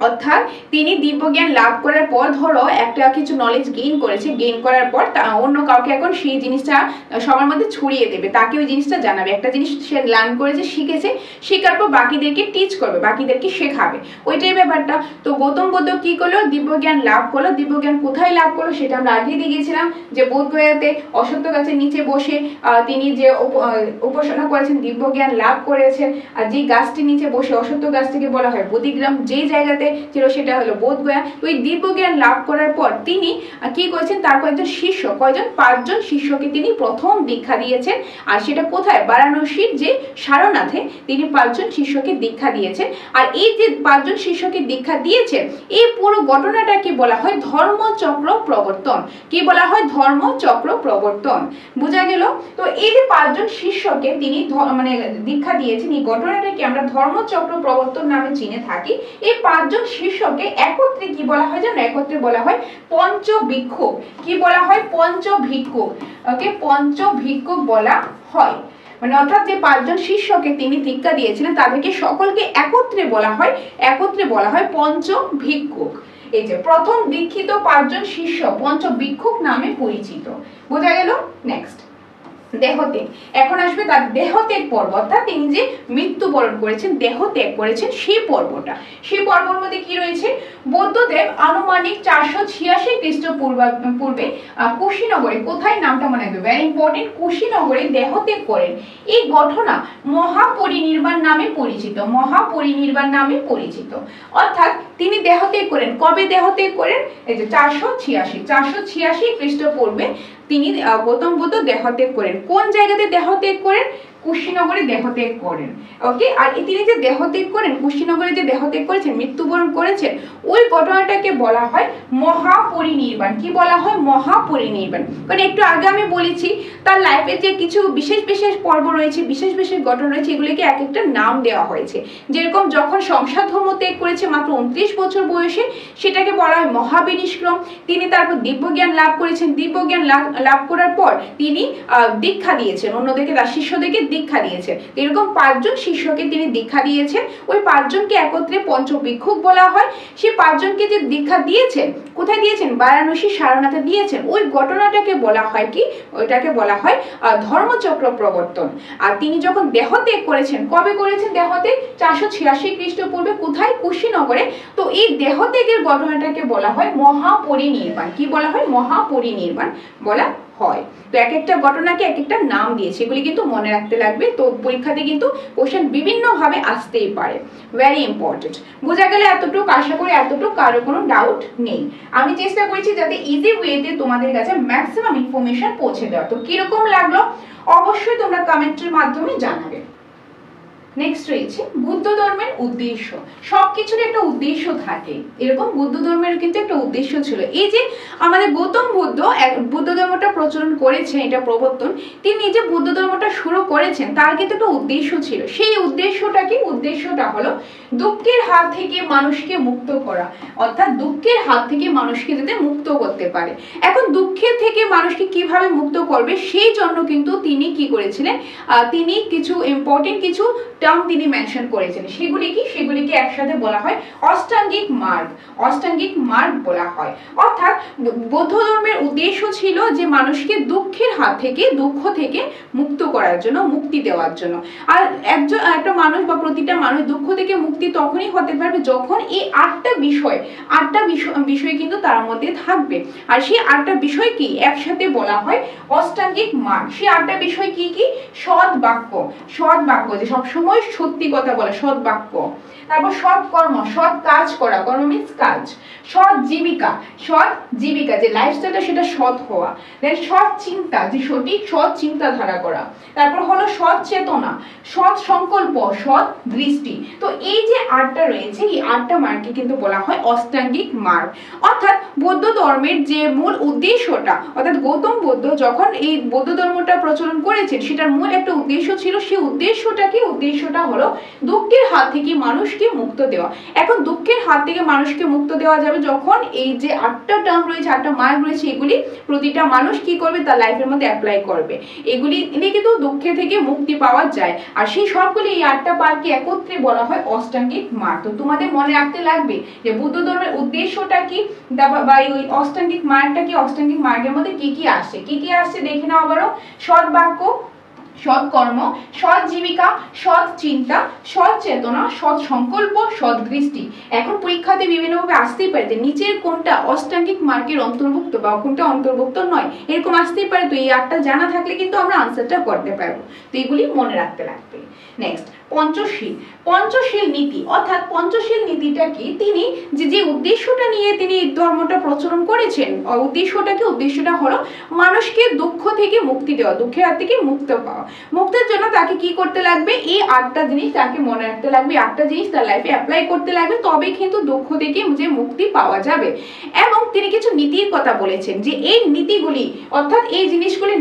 অর্থাৎ তিনি দিব্যজ্ঞান লাভ করার পর ধরো একটা কিছু নলেজ গেইন করেছে, গেইন করার পর অন্য কাউকে এখন সেই জিনিসটা সবার মধ্যে ছড়িয়ে দেবে, তাকে ওই জিনিসটা জানাবে। একটা জিনিস সে লার্ন করেছে, শিখেছে, শেখার পর বাকিদেরকে টিচ করবে, বাকিদেরকে শেখাবে, ওইটাই ব্যাপারটা। তো গৌতম বুদ্ধ কি করলো, দিব্যজ্ঞান লাভ করলো। দিব্যজ্ঞান কোথায় লাভ করলো সেটা আমরা আগে দিয়ে গিয়েছিলাম, যে বোধগয়াতে অশ্বত্থ গাছের নিচে বসে তিনি যে উপাসনা করেছেন, দিব্যজ্ঞান লাভ করেছেন। আর যে গাছটির নিচে বসে, অশ্বত্থ গাছটিকে বলা হয় বোধিগ্রাম, যেই জায়গাতে ছিল সেটা হলো বোধগয়া। তো এই দিব্যজ্ঞান লাভ করার পর তিনি কি করেছেন, তার কয়েকজন শিষ্য, কয়জন, 5 জন শিষ্যকে তিনি প্রথম দীক্ষা দিয়েছেন। আর সেটা কোথায়, বারাণসীর যে সারনাথে তিনি 5 জন শিষ্যকে দীক্ষা দিয়েছেন। আর এই যে 5 জন শিষ্যকে দীক্ষা দিয়েছেন, এই পুরো ঘটনাটাকে বলা হয় ধর্মচক্র প্রবর্তন। কি বলা হয়, ধর্মচক্র প্রবর্তন। বোঝা গেল? তো এই যে 5 জন শিষ্যকে তিনি মানে দীক্ষা দিয়েছেন, এই ঘটনাটাকে আমরা ধর্মচক্র প্রবর্তন নামে চিনে থাকি। এই 5 জন শিষ্যকে একত্রে কি বলা হয় জানো, একত্রে বলা হয় পঞ্চভিক্ষুক। কি বলা হয়, পঞ্চভিক্ষুক। ওকে, পঞ্চভিক্ষুক বলা হয়। মানে অর্থাৎ যে 5 জন শিষ্যকে তিনি দীক্ষা দিয়েছিলেন তাদেরকে সকলকে একত্রে বলা হয় পঞ্চভিক্ষুক। এই যে প্রথম দীক্ষিত 5 জন শিষ্য পঞ্চভিক্ষুক নামে পরিচিত। বোঝা গেল? নেক্সট, দেহত্যাগ। এখন আসবে তার দেহত্যাগ পর্ব, অর্থাৎ তিনি যে মৃত্যুবরণ করেছেন, দেহত্যাগ করেছেন, সেই পর্বটা। সেই পর্বের মধ্যে কি রয়েছে, বুদ্ধদেব আনুমানিক 486 খ্রিস্টপূর্বে কুশীনগরে, কোথায় নামটা মনে রাখবে, ভেরি ইম্পর্টেন্ট, কুশীনগরে দেহত্যাগ করেন। এই ঘটনা মহাপরিনির্বাণ নামে পরিচিত, মহাপরিনির্বাণ নামে পরিচিত। অর্থাৎ তিনি দেহত্যাগ করেন, কবে দেহত্যাগ করেন, এই যে 486 খ্রিস্টপূর্বে তিনি গৌতম বুদ্ধ দেহত্যাগ করেন। কোন জায়গাতে দেহত্যাগ করেন, কুশীনগরে দেহত্যাগ করেন। ওকে, আর তিনি যে দেহত্যাগ করেন, কুশীনগরে যে দেহত্যাগ করেছেন, মৃত্যুবরণ করেছেন, ওই ঘটনাটাকে বলা হয় মহাপরিনির্বাণ। কি বলা হয়, মহাপরিনির্বাণ। কারণ একটু আগে আমি বলেছি তার লাইফে যে কিছু বিশেষ বিশেষ পর্ব রয়েছে, বিশেষ বিশেষ ঘটনা রয়েছে, এগুলিকে এক একটা নাম দেওয়া হয়েছে। যেরকম যখন সংসার ধর্ম ত্যাগ করেছে মাত্র 29 বছর বয়সে, সেটাকে বলা হয় মহাবিনিষ্ক্রম। তিনি তারপর দিব্যজ্ঞান লাভ করেছেন, দিব্যজ্ঞান লাভ করার পর তিনি দীক্ষা দিয়েছেন, অন্যদেরকে, তার শিষ্যদেরকে দীক্ষা দিয়েছেন। এরকম 5 জন শিষ্যকে তিনি দীক্ষা দিয়েছেন। ওই 5 জনকে একত্রে পঞ্চভিক্ষুক বলা হয়। সেই 5 জনকে যে দীক্ষা দিয়েছেন, কোথায় দিয়েছেন, বারাণসী সারনাথে দিয়েছেন। ওই ঘটনাটাকে বলা হয় কি, ওইটাকে বলা হয় ধর্মচক্র প্রবর্তন। আর তিনি যখন দেহত্যাগ করেছেন, কবে করেছেন দেহত্যাগ, 486 খ্রিস্টপূর্বে, কোথায়, কুশীনগরে। তো এই দেহত্যাগের ঘটনাটাকে বলা হয় মহাপরিনির্বাণ। কি বলা হয়, মহাপরিনির্বাণ বলা হয়। তো এক একটা ঘটনাকে এক একটা নাম দিয়েছে, এগুলি কিন্তু মনে রাখতে লাগবে। তো পরীক্ষাতে কিন্তু কোশ্চেন বিভিন্ন ভাবে আসতেই পারে, ভেরি ইম্পর্টেন্ট। বোঝা গেলে এতটুকু, আশা করি এতটুকু কারো কোনো ডাউট নেই। আমি চেষ্টা করেছি যাতে ইজি ওয়েতে তোমাদের কাছে ম্যাক্সিমাম ইনফরমেশন পৌঁছে দেওয়া। তো কিরকম লাগলো অবশ্যই তোমরা কমেন্টের মাধ্যমে জানাবে। নেক্সট রয়েছে বুদ্ধ ধর্মের উদ্দেশ্য। সবকিছুর একটা উদ্দেশ্য থাকে, এরকম বুদ্ধ ধর্মের কিন্তু একটা উদ্দেশ্য ছিল। এই যে আমাদের গৌতম বুদ্ধ বুদ্ধ ধর্মটা প্রচলন করেছেন, এটা প্রবর্তন, তিনি নিজে বুদ্ধ ধর্মটা শুরু করেছেন, তার কিন্তু একটা উদ্দেশ্য ছিল। সেই উদ্দেশ্যটা কি, উদ্দেশ্যটা হলো দুঃখের হাত থেকে মানুষকে মুক্ত করা। অর্থাৎ দুঃখের হাত থেকে মানুষকে যাতে মুক্ত করতে পারে। এখন দুঃখের থেকে মানুষকে কিভাবে মুক্ত করবে, সেই জন্য কিন্তু তিনি কি করেছিলেন, তিনি কিছু ইম্পর্টেন্ট কিছু টার্ম তিনি মেনশন করেছেন। সেগুলি কি, সেগুলিকে একসাথে বলা হয় অষ্টাঙ্গিক মার্গ। অষ্টাঙ্গিক মার্গ বলা হয়। অর্থাৎ বৌদ্ধ ধর্মের উদ্দেশ্য ছিল যে মানুষকে দুঃখের হাত থেকে, দুঃখ থেকে মুক্ত করার জন্য, মুক্তি দেওয়ার জন্য। আর একটা মানুষ বা প্রতিটা মানুষ দুঃখ থেকে মুক্তি তখনই হতে পারবে যখন এই 8টা বিষয় কিন্তু তার মধ্যে থাকবে। আর সেই 8টা বিষয় কি, একসাথে বলা হয় অষ্টাঙ্গিক মার্গ। সেই 8টা বিষয় কি কি, সৎ বাক্য, সৎ বাক্য, যে সবসময় সত্যি কথা বলা, সৎ বাক্য। তারপর সৎ কর্ম, সৎ কাজ করা, কর্ম মিন্স কাজ। সৎ জীবিকা, সৎ জীবিকা, যে লাইফস্টাইলটা সেটা সৎ হওয়া। দেন সৎ চিন্তা, যে সঠিক সৎ চিন্তাধারা করা। তারপর হলো সৎ চেতনা, সৎ সংকল্প, সৎ দৃষ্টি। তো এই যে 8টা রয়েছে, এই 8টা মার্গকে কিন্তু বলা হয় অষ্টাঙ্গিক মার্গ। অর্থাৎ বৌদ্ধ ধর্মের যে মূল উদ্দেশ্যটা, অর্থাৎ গৌতম বুদ্ধ যখন এই বৌদ্ধ ধর্মটা প্রচলন করেছেন, সেটার মূল একটা উদ্দেশ্য ছিল। সেই উদ্দেশ্যটা কি, উদ্দেশ্য উদ্দেশ্যটা হলো দুঃখের হাত থেকে মানুষকে মুক্ত দেওয়া। এখন দুঃখের হাত থেকে মানুষকে মুক্ত দেওয়া যাবে যখন এই যে 8টা টার্ম রয়েছে, 8টা মার্ক রয়েছে, এগুলি প্রতিটা মানুষ কি করবে, তার লাইফের মধ্যে অ্যাপ্লাই করবে। এগুলি নিয়ে কিন্তু দুঃখের থেকে মুক্তি পাওয়া যায়। আর সেই সবগুলি এই 8টা পার্টকে একত্রে বলা হয় অষ্টাঙ্গিক মার্গ। তো তোমাদের মনে রাখতে লাগবে যে বুদ্ধ ধর্মের উদ্দেশ্যটা কি, বা ওই অষ্টাঙ্গিক মার্গটা কি, অষ্টাঙ্গিক মার্গের মধ্যে কি কি আসছে, দেখে নাও আবারও। সৎ বাক্য, সৎ কর্ম, সৎ জীবিকা, সৎ চিন্তা, সৎ চেতনা, সৎ সংকল্প, সৎ দৃষ্টি। এখন পরীক্ষাতে বিভিন্নভাবে আসতেই পারে যে নিচের কোনটা অষ্টাঙ্গিক মার্গের অন্তর্ভুক্ত বা কোনটা অন্তর্ভুক্ত নয়, এরকম আসতেই পারে। তো এই 8টা জানা থাকলে কিন্তু আমরা আনসারটা করতে পারবো। তো এগুলি মনে রাখতে লাগবে। নেক্সট, পঞ্চশীল। পঞ্চশীল নীতি অর্থাৎ পঞ্চশীল নীতিটা কি, তিনি যে উদ্দেশ্যটা নিয়ে তিনি ধর্মটা প্রচলন করেছেন, উদ্দেশ্যটা হলো মানুষকে দুঃখ থেকে মুক্তি দেওয়া, দুঃখের হাত থেকে মুক্ত পাওয়া। মুক্তির জন্য তাকে কি করতে লাগবে, এই 8টা জিনিস তাকে মনে রাখতে লাগবে, 8টা জিনিস তার লাইফে অ্যাপ্লাই করতে লাগবে, তবে কিন্তু দুঃখ থেকে যে মুক্তি পাওয়া যাবে। এবং তিনি কিছু নীতির কথা বলেছেন যে এই নীতিগুলি অর্থাৎ এই জিনিসগুলি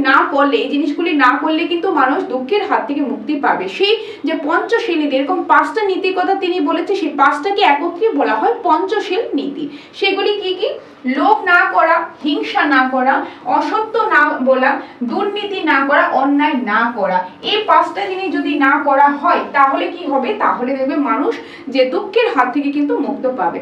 না করলে কিন্তু মানুষ দুঃখের হাত থেকে মুক্তি পাবে। সেই যে পঞ্চশীল নীতি, এরকম 5টা নীতির কথা তিনি বলেছে, সেই 5টাকে একত্রে বলা হয় পঞ্চশীল নীতি। সেগুলি কি কি, লোভ না করা, হিংসা না করা, অসত্য না বলা, দুর্নীতি না করা, অন্যায় না করা। এই 5টা জিনিস যদি না করা হয় তাহলে কি হবে, তাহলে দেখবে মানুষ যে দুঃখের হাত থেকে কিন্তু মুক্ত পাবে।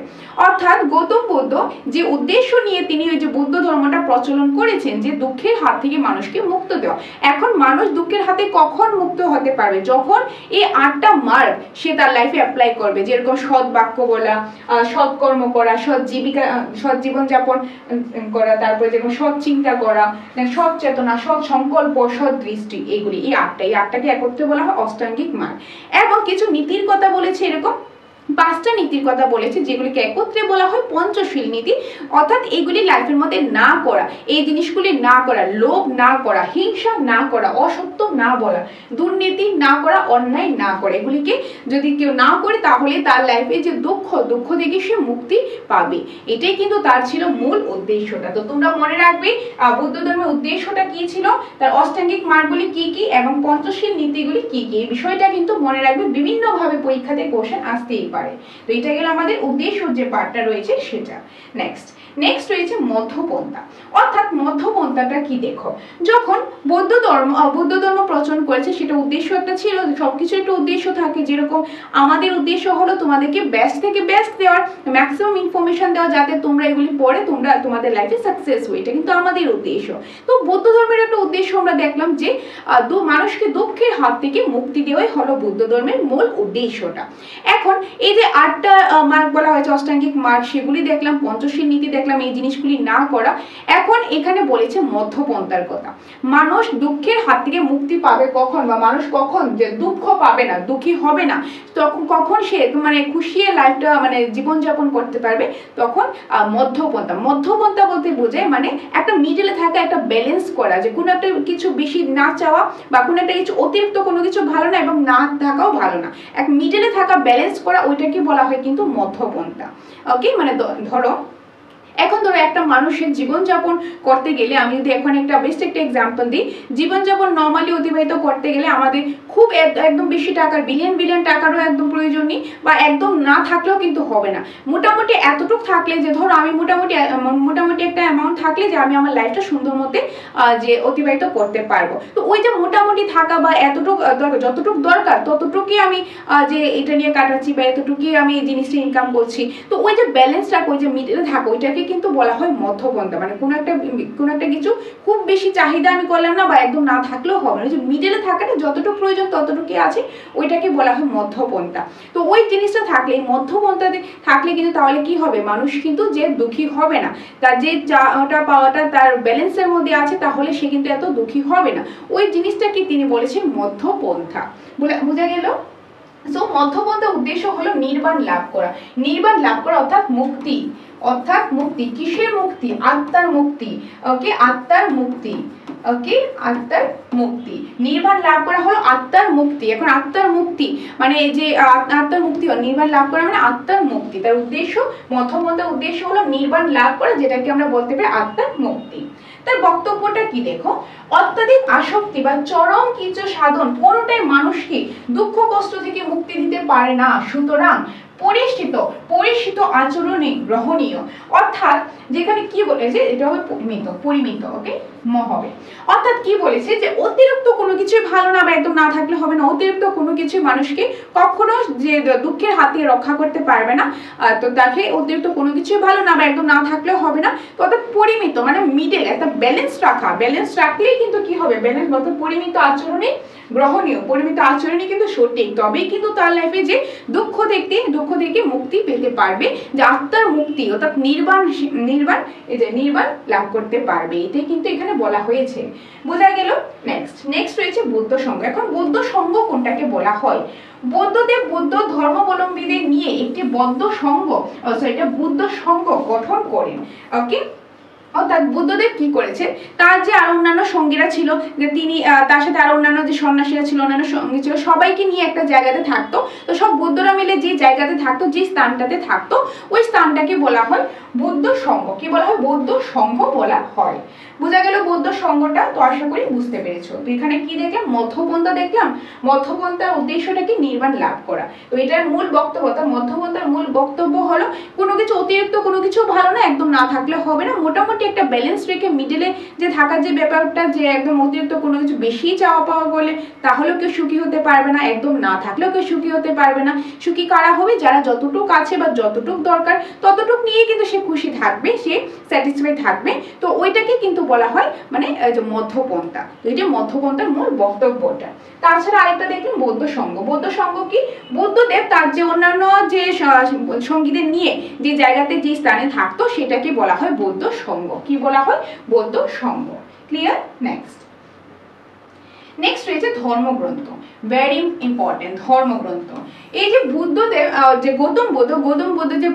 অর্থাৎ গৌতম বুদ্ধ যে উদ্দেশ্য নিয়ে তিনি ওই যে বুদ্ধ ধর্মটা প্রচলন করেছেন যে দুঃখের হাত থেকে মানুষকে মুক্ত দেওয়া। এখন মানুষ দুঃখের হাতে কখন মুক্ত হতে পারবে, যখন এই 8টা মার্গ সে তার লাইফে অ্যাপ্লাই করবে, যেরকম সৎ বাক্য বলা, সৎ কর্ম করা, সৎ জীবিকা, সৎ জীবন যাপন করা, তারপরে যেরকম সৎ চিন্তা করা, সৎ চেতনা, সৎ সংকল্প, সৎ দৃষ্টি। এই 8টাকে একত্রে বলা হয় অষ্টাঙ্গিক মার্গ। এবং কিছু নীতির কথা বলেছে, এরকম 5টা নীতির কথা বলেছে যেগুলিকে একত্রে বলা হয় পঞ্চশীল নীতি। অর্থাৎ এগুলি লাইফের মধ্যে না করা, এই জিনিসগুলি না করা, লোভ না করা, হিংসা না করা, অসত্য না বলা, দুর্নীতি না করা, অন্যায় না করা। এগুলিকে যদি কেউ না করে তাহলে তার লাইফে যে দুঃখ থেকে সে মুক্তি পাবে। এটাই কিন্তু তার ছিল মূল উদ্দেশ্যটা। তো তোমরা মনে রাখবে বুদ্ধ ধর্মের উদ্দেশ্যটা কি ছিল, তার অষ্টাঙ্গিক মার্গগুলি কি কি এবং পঞ্চশীল নীতিগুলি কি কি, এই বিষয়টা কিন্তু মনে রাখবে। বিভিন্নভাবে পরীক্ষাতে কোশ্চেন আসতেই পারে। তো এটা গেল আমাদের উদ্দেশ্য যে পার্টটা রয়েছে সেটা। নেক্সট রয়েছে মধ্যপন্থা। অর্থাৎ মধ্যপন্থাটা কি, দেখো যখন বৌদ্ধ ধর্ম প্রচলন করেছে, সেটা উদ্দেশ্য একটা ছিল, সবকিছু একটা উদ্দেশ্য থাকে। যেরকম আমাদের উদ্দেশ্য হলো তোমাদেরকে বেস্ট থেকে বেস্ট দেওয়ার, ম্যাক্সিমাম ইনফরমেশন দেওয়া, যাতে তোমরা এগুলি পড়ে তোমরা তোমাদের লাইফে সাকসেস হও। এটা কিন্তু আমাদের উদ্দেশ্য। তো বৌদ্ধ ধর্মের একটা উদ্দেশ্য আমরা দেখলাম যে মানুষকে দুঃখের হাত থেকে মুক্তি দেওয়াই হলো বুদ্ধ ধর্মের মূল উদ্দেশ্যটা। এখন এই যে 8টা মার্গ বলা হয়েছে অষ্টাঙ্গিক মার্গ, সেগুলি দেখলাম, পঞ্চশীল নীতি দেখলাম, এই জিনিসগুলি না করা। এখন এখানে বলেছে মধ্যপন্থার কথা। মানুষ দুঃখের হাত থেকে মুক্তি পাবে কখন, বা মানুষ কখন যে দুঃখ পাবে না, দুঃখী হবে না, তখন কখন সে মানে খুশিয়ে লাইফটা মানে জীবনযাপন করতে পারবে, তখন মধ্যপন্থা বলতে বোঝায় মানে একটা মিডলে থাকা, একটা ব্যালেন্স করা, যে কোনো একটা কিছু বেশি না চাওয়া বা কোনো একটা কিছু অতিরিক্ত কোনো কিছু ভালো না এবং না থাকাও ভালো না, এক মিডলে থাকা, ব্যালেন্স করা, ওইটাকে বলা হয় কিন্তু মধ্যপন্থা। ওকে, মানে ধরো এখন ধরো একটা মানুষের জীবনযাপন করতে গেলে, আমি যদি এখন একটা বেস্ট একটা এক্সাম্পল দিই, জীবনযাপন নর্মালি অতিবাহিত করতে গেলে আমাদের খুব একদম বেশি টাকার, বিলিয়ন টাকারও একদম প্রয়োজন নেই, বা একদম না থাকলেও কিন্তু হবে না। মোটামুটি এতটুকু থাকলে, যে ধরো আমি মোটামুটি একটা অ্যামাউন্ট থাকলে যে আমি আমার লাইফটা সুন্দর মতে যে অতিবাহিত করতে পারবো। তো ওই যে মোটামুটি থাকা বা এতটুকু যতটুকু দরকার ততটুকুই আমি যে এটা নিয়ে কাটাচ্ছি, বা এতটুকুই আমি এই জিনিসটা ইনকাম করছি। তো ওই যে ব্যালেন্সটা, ওই যে মিডলে থাকা, ওইটাকে কিন্তু বলা হয় মধ্যপন্থা। মানে কোনো একটা কিছু খুব বেশি চাহিদা আমি করলাম না, বা একদম না থাকলেও হবে না, যে মিডলে থাকাটা যতটুকু প্রয়োজন ততটুকুই আছে, ওইটাকে বলা হয় মধ্যপন্থা। তো ওই জিনিসটা থাকলে, মধ্যপন্থাতে থাকলে কিন্তু তাহলে কি হবে, মানুষ কিন্তু যে দুঃখী হবে না, তার যে চাওয়াটা পাওয়াটা তার ব্যালেন্সের মধ্যে আছে, তাহলে সে কিন্তু এত দুঃখী হবে না। ওই জিনিসটাকে তিনি বলেছেন মধ্যপন্থা। বোঝা গেল? সো মধ্যপন্থা উদ্দেশ্য হলো নির্বাণ লাভ করা, অর্থাৎ মুক্তি। কিসের মুক্তি? আত্মার মুক্তি। ওকে, আত্মার মুক্তি। ওকে, আত্মার মুক্তি, নির্বাণ লাভ করা হলো আত্মার মুক্তি। এখন আত্মার মুক্তি মানে যে আত্মার মুক্তি, নির্বাণ লাভ করা মানে আত্মার মুক্তি। তার উদ্দেশ্য, মধ্যপন্থার উদ্দেশ্য হলো নির্বাণ লাভ করা, যেটাকে আমরা বলতে পারি আত্মার মুক্তি। তার বক্তব্যটা কি দেখো, অত্যাধিক আসক্তি বা চরম কিছু সাধন কোনোটাই মানুষকে দুঃখ কষ্ট থেকে মুক্তি দিতে পারে না, সুতরাং পরিচিত আচরণে গ্রহণীয়। অর্থাৎ যেখানে কি বলেছে, এটা হবে পরিমিত, ওকে, হবে। অর্থাৎ কি বলেছে যে অতিরিক্ত কোনো কিছু ভালো না বা একদম না থাকলে হবে না, অতিরিক্ত কোনো কিছু মানুষকে কখনো যে দুঃখের হাত থেকে রক্ষা করতে পারবে না। তো তাকে অতিরিক্ত কোনো কিছু ভালো না বা একদম না থাকলেও হবে না। তো অর্থাৎ পরিমিত মানে মিডল, একটা ব্যালেন্স রাখলেই কিন্তু কি হবে, ব্যালেন্স অর্থাৎ পরিমিত আচরণে গ্রহণীয়, পরিমিত আচরণই কিন্তু সঠিক, তবেই কিন্তু তার লাইফে যে দুঃখ থেকে মুক্তি পেতে পারবে, যে আত্মার মুক্তি অর্থাৎ নির্বাণ লাভ করতে পারবে, এটাই কিন্তু এখানে বলা হয়েছে। বোঝা গেল? নেক্সট রয়েছে বৌদ্ধ সংঘ। এখন বৌদ্ধ সংঘ কোনটাকে বলা হয়? বৌদ্ধদেব বৌদ্ধ ধর্মাবলম্বীদের নিয়ে একটি বৌদ্ধ সংঘ গঠন করেন। ওকে, অর্থাৎ বুদ্ধদেব কি করেছে, তার যে আর অন্যান্য সঙ্গীরা ছিল, যে তিনি তার সাথে আর অন্যান্য যে সন্ন্যাসীরা ছিল, অন্যান্য সঙ্গী ছিল, সবাইকে নিয়ে একটা জায়গাতে থাকতো। তো সব বৌদ্ধরা মিলে যে জায়গাতে থাকতো, যে স্থানটাতে থাকতো, ওই স্থানটাকে বলা হয় বৌদ্ধ সংঘ। কি বলা হয়? বৌদ্ধ সংঘ বলা হয়। বোঝা গেল বৌদ্ধ সংঘটা? তো আশা করি বুঝতে পেরেছো। তো এখানে কি দেখলাম? মধ্যপন্থা দেখলাম। মধ্যপন্থার উদ্দেশ্যটা কি? নির্বাণ লাভ করা। তো এটার মূল বক্তব্য, অর্থাৎ মধ্যপন্থার মূল বক্তব্য হলো কোনো কিছু অতিরিক্ত কোনো কিছু ভালো না, একদম না থাকলে হবে না, মোটামুটি একটা ব্যালেন্স রেখে মিডলে যে থাকার যে ব্যাপারটা, যে একদম অতিরিক্ত কোনো কিছু বেশি চাওয়া পাওয়া বলে তাহলেও কেউ সুখী হতে পারবে না, একদম না থাকলেও কেউ সুখী হতে পারবে না। সুখী কারা হবে? যারা যতটুক আছে বা যতটুক দরকার ততটুক নিয়ে কিন্তু সে খুশি থাকবে, সে স্যাটিসফাই থাকবে। তো ওইটাকে কিন্তু বলা হয় মানে মধ্যপন্থা। এই যে মধ্যপন্থার মূল বক্তব্যটা। তাছাড়া আরেকটা দেখুন বৌদ্ধ সংঘ। বৌদ্ধ সংঘ কি? বুদ্ধদেব তার যে অন্যান্য যে সঙ্গীদের নিয়ে যে জায়গাতে যে স্থানে থাকতো সেটাকে বলা হয় বৌদ্ধ সংঘ। কি বলা হয়? বৌদ্ধ সংঘ। ক্লিয়ার? নেক্সট রয়েছে ধর্মগ্রন্থ। ভেরি ইম্পর্টেন্ট, ধর্মগ্রন্থ। এই যে বুদ্ধদেব যে গৌতম বুদ্ধ যে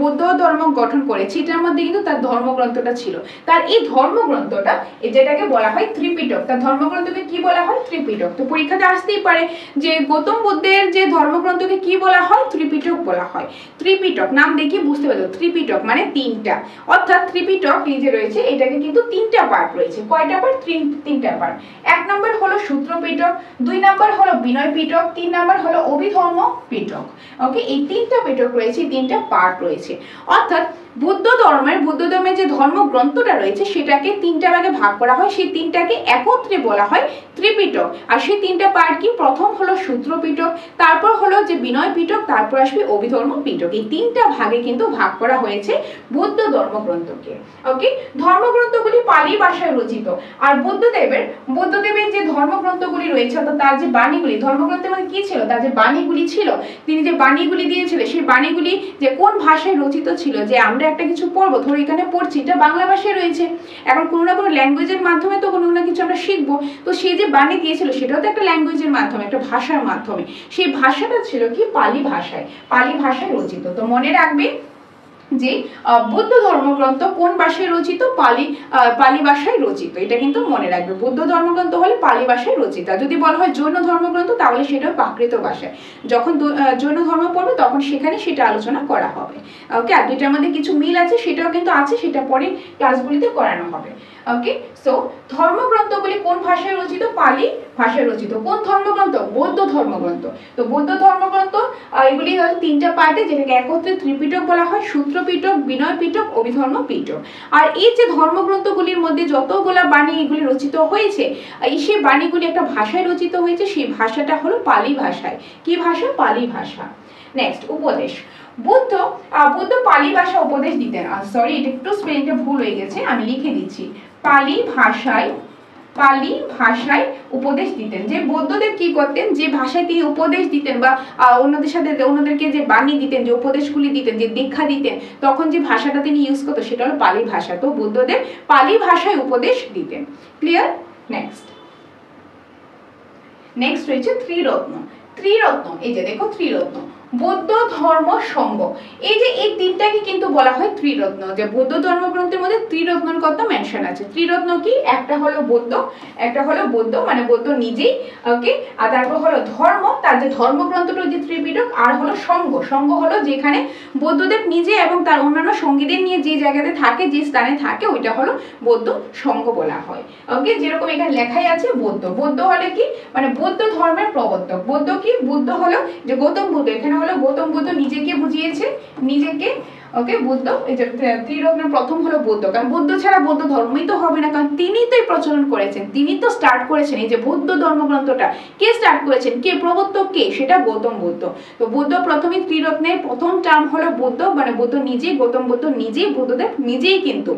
বৌদ্ধ ধর্ম গঠন করেছে, এটার মধ্যে কিন্তু তার ধর্মগ্রন্থটা ছিল। তার এই ধর্মগ্রন্থটা যেটাকে বলা হয় ত্রিপিটক। তার ধর্মগ্রন্থকে কি বলা হয়? ত্রিপিটক। তো পরীক্ষাতে আসতেই পারে যে গৌতম বুদ্ধের যে ধর্মগ্রন্থকে কি বলা হয়? ত্রিপিটক বলা হয়। ত্রিপিটক নাম দেখে বুঝতে পারছো, ত্রিপিটক মানে তিনটা। অর্থাৎ ত্রিপিটক এই যে রয়েছে, এটাকে কিন্তু তিনটা পার্ট রয়েছে। কয়টা পার্ট? তিনটা পার্ট। এক নম্বর হলো সূত্র পিটক, 2 নম্বর হলো বিনয় পিটক, 3 নম্বর হলো অভিধর্ম পিটক। ওকে, এই তিনটা পিটক রয়েছে, তিনটা পার্ট রয়েছে। অর্থাৎ বুদ্ধ ধর্মের যে ধর্মগ্রন্থটা রয়েছে সেটাকে তিনটা ভাগে ভাগ করা হয়, সেই তিনটাকে একত্রে বলা হয় ত্রিপিটক। আর সেই তিনটা পার্ট কি? প্রথম হলো সূত্র পিটক, তারপর হলো যে বিনয় পিটক, তারপর আসবে অভিধর্ম পিটক। এই তিনটা ভাগে কিন্তু ভাগ করা হয়েছে বৌদ্ধ ধর্মগ্রন্থকে। ওকে, ধর্মগ্রন্থগুলি পালি ভাষায় রচিত। আর বুদ্ধদেবের যে ধর্মগ্রন্থগুলি রয়েছে, অর্থাৎ তার যে বাণীগুলি, ধর্মগ্রন্থের মধ্যে কি ছিল? তার যে বাণীগুলি ছিল, তিনি যে বাণীগুলি দিয়েছিলেন, সেই বাণীগুলি যে কোন ভাষায় রচিত ছিল, যে আমরা একটা কিছু পড়বো, ধরো এখানে পড়ছি, এটা বাংলা ভাষায় রয়েছে। এখন কোনো না কোনো ল্যাঙ্গুয়েজের মাধ্যমে তো কোনো না কিছু আমরা শিখবো। তো সেই যে বাণী দিয়েছিল সেটাও তো একটা ল্যাঙ্গুয়েজের মাধ্যমে, একটা ভাষার মাধ্যমে। সেই ভাষাটা ছিল কি? পালি ভাষায় রচিত। তো মনে রাখবে যে বৌদ্ধ ধর্মগ্রন্থ কোন ভাষায় রচিত? পালি ভাষায় রচিত। এটা কিন্তু মনে রাখবে, বৌদ্ধ ধর্মগ্রন্থ হলে পালি ভাষায় রচিত। যদি বলা হয় জৈন ধর্মগ্রন্থ, তাহলে সেটা প্রাকৃত ভাষায়। যখন জৈন ধর্ম পড়বে তখন সেখানে সেটা আলোচনা করা হবে। ওকে, আর দুইটার মধ্যে কিছু মিল আছে, সেটাও কিন্তু আছে, সেটা পরে ক্লাসগুলিতে করানো হবে। ওকে, সো ধর্মগ্রন্থগুলি কোন ভাষায় রচিত? পালি ভাষায় রচিত। কোন ধর্মগ্রন্থ? বৌদ্ধ ধর্মগ্রন্থ। তো বৌদ্ধ ধর্মগ্রন্থ এগুলি হলো তিনটা পার্টে, যেটাকে একত্রে ত্রিপিটক বলা হয়, সূত্র পিটক, বিনয় পিটক, অভিধর্ম পিটক। আর এই যে ধর্মগ্রন্থগুলির মধ্যে যতগুলা বাণী এগুলি রচিত হয়েছে, সেই বাণীগুলি একটা ভাষায় রচিত হয়েছে, সেই ভাষাটা হলো পালি ভাষায়। কি ভাষা? পালি ভাষা। নেক্সট, উপদেশ। বুদ্ধ পালি ভাষা উপদেশ দিতেন। সরি, এটা একটু স্পেলিংটা ভুল হয়ে গেছে, আমি লিখে দিচ্ছি। পালি ভাষায় উপদেশ দিতেন। যে বুদ্ধদেব কি করতেন, যে ভাষায় তিনি উপদেশ দিতেন বা অন্যদেরকে যে বাণী দিতেন, যে উপদেশগুলি দিতেন, যে দীক্ষা দিতেন, তখন যে ভাষাটা তিনি ইউজ করতেন সেটা হলো পালি ভাষা। তো বুদ্ধদেব পালি ভাষায় উপদেশ দিতেন। ক্লিয়ার? নেক্সট রয়েছে ত্রিরত্ন। এই যে দেখো ত্রিরত্ন। বৌদ্ধ ধর্ম সংঘ। এই যে এই তিনটাকে কিন্তু বলা হয় ত্রিরত্ন, যে বৌদ্ধ ধর্মগ্রন্থের মধ্যে ত্রিরত্নের কথা মেনশন আছে। ত্রিরত্ন কি? একটা হলো বৌদ্ধ, একটা হলো বৌদ্ধ মানে বৌদ্ধ নিজেই, ওকে, আর তারপর হলো ধর্ম, তার যে ধর্মগ্রন্থটা যে ত্রিপিটক, আর হলো সংঘ। সংঘ হলো যেখানে বৌদ্ধদেব নিজে এবং তার অন্যান্য সঙ্গীদের নিয়ে যে জায়গাতে থাকে, যে স্থানে থাকে, ওইটা হলো বৌদ্ধ সংঘ বলা হয়। ওকে, যেরকম এখানে লেখাই আছে বৌদ্ধ। বৌদ্ধ হলে কি? মানে বৌদ্ধ ধর্মের প্রবর্তক। বৌদ্ধ কি? বুদ্ধ হলো যে গৌতম বুদ্ধ, এখানে হলো গৌতম বুদ্ধ নিজেকে বুঝিয়েছে, নিজেকে, ওকে, বুদ্ধ। এই যে ত্রিরত্নের প্রথম হলো বুদ্ধ, কারণ বুদ্ধ ছাড়া বৌদ্ধ ধর্মই তো হবে না, কারণ তিনি তো প্রচলন করেছেন, তিনি তো স্টার্ট করেছেন। এই যে বৌদ্ধ ধর্মগ্রন্থটা কে স্টার্ট করেছেন, কে প্রবর্তক, কে? সেটা গৌতম বুদ্ধ। তো বুদ্ধ প্রথমে ত্রিরত্নের প্রথম টার্ম হলো বুদ্ধ, মানে বুদ্ধ নিজেই, গৌতম বুদ্ধ নিজেই, বুদ্ধদেব নিজেই কিন্তু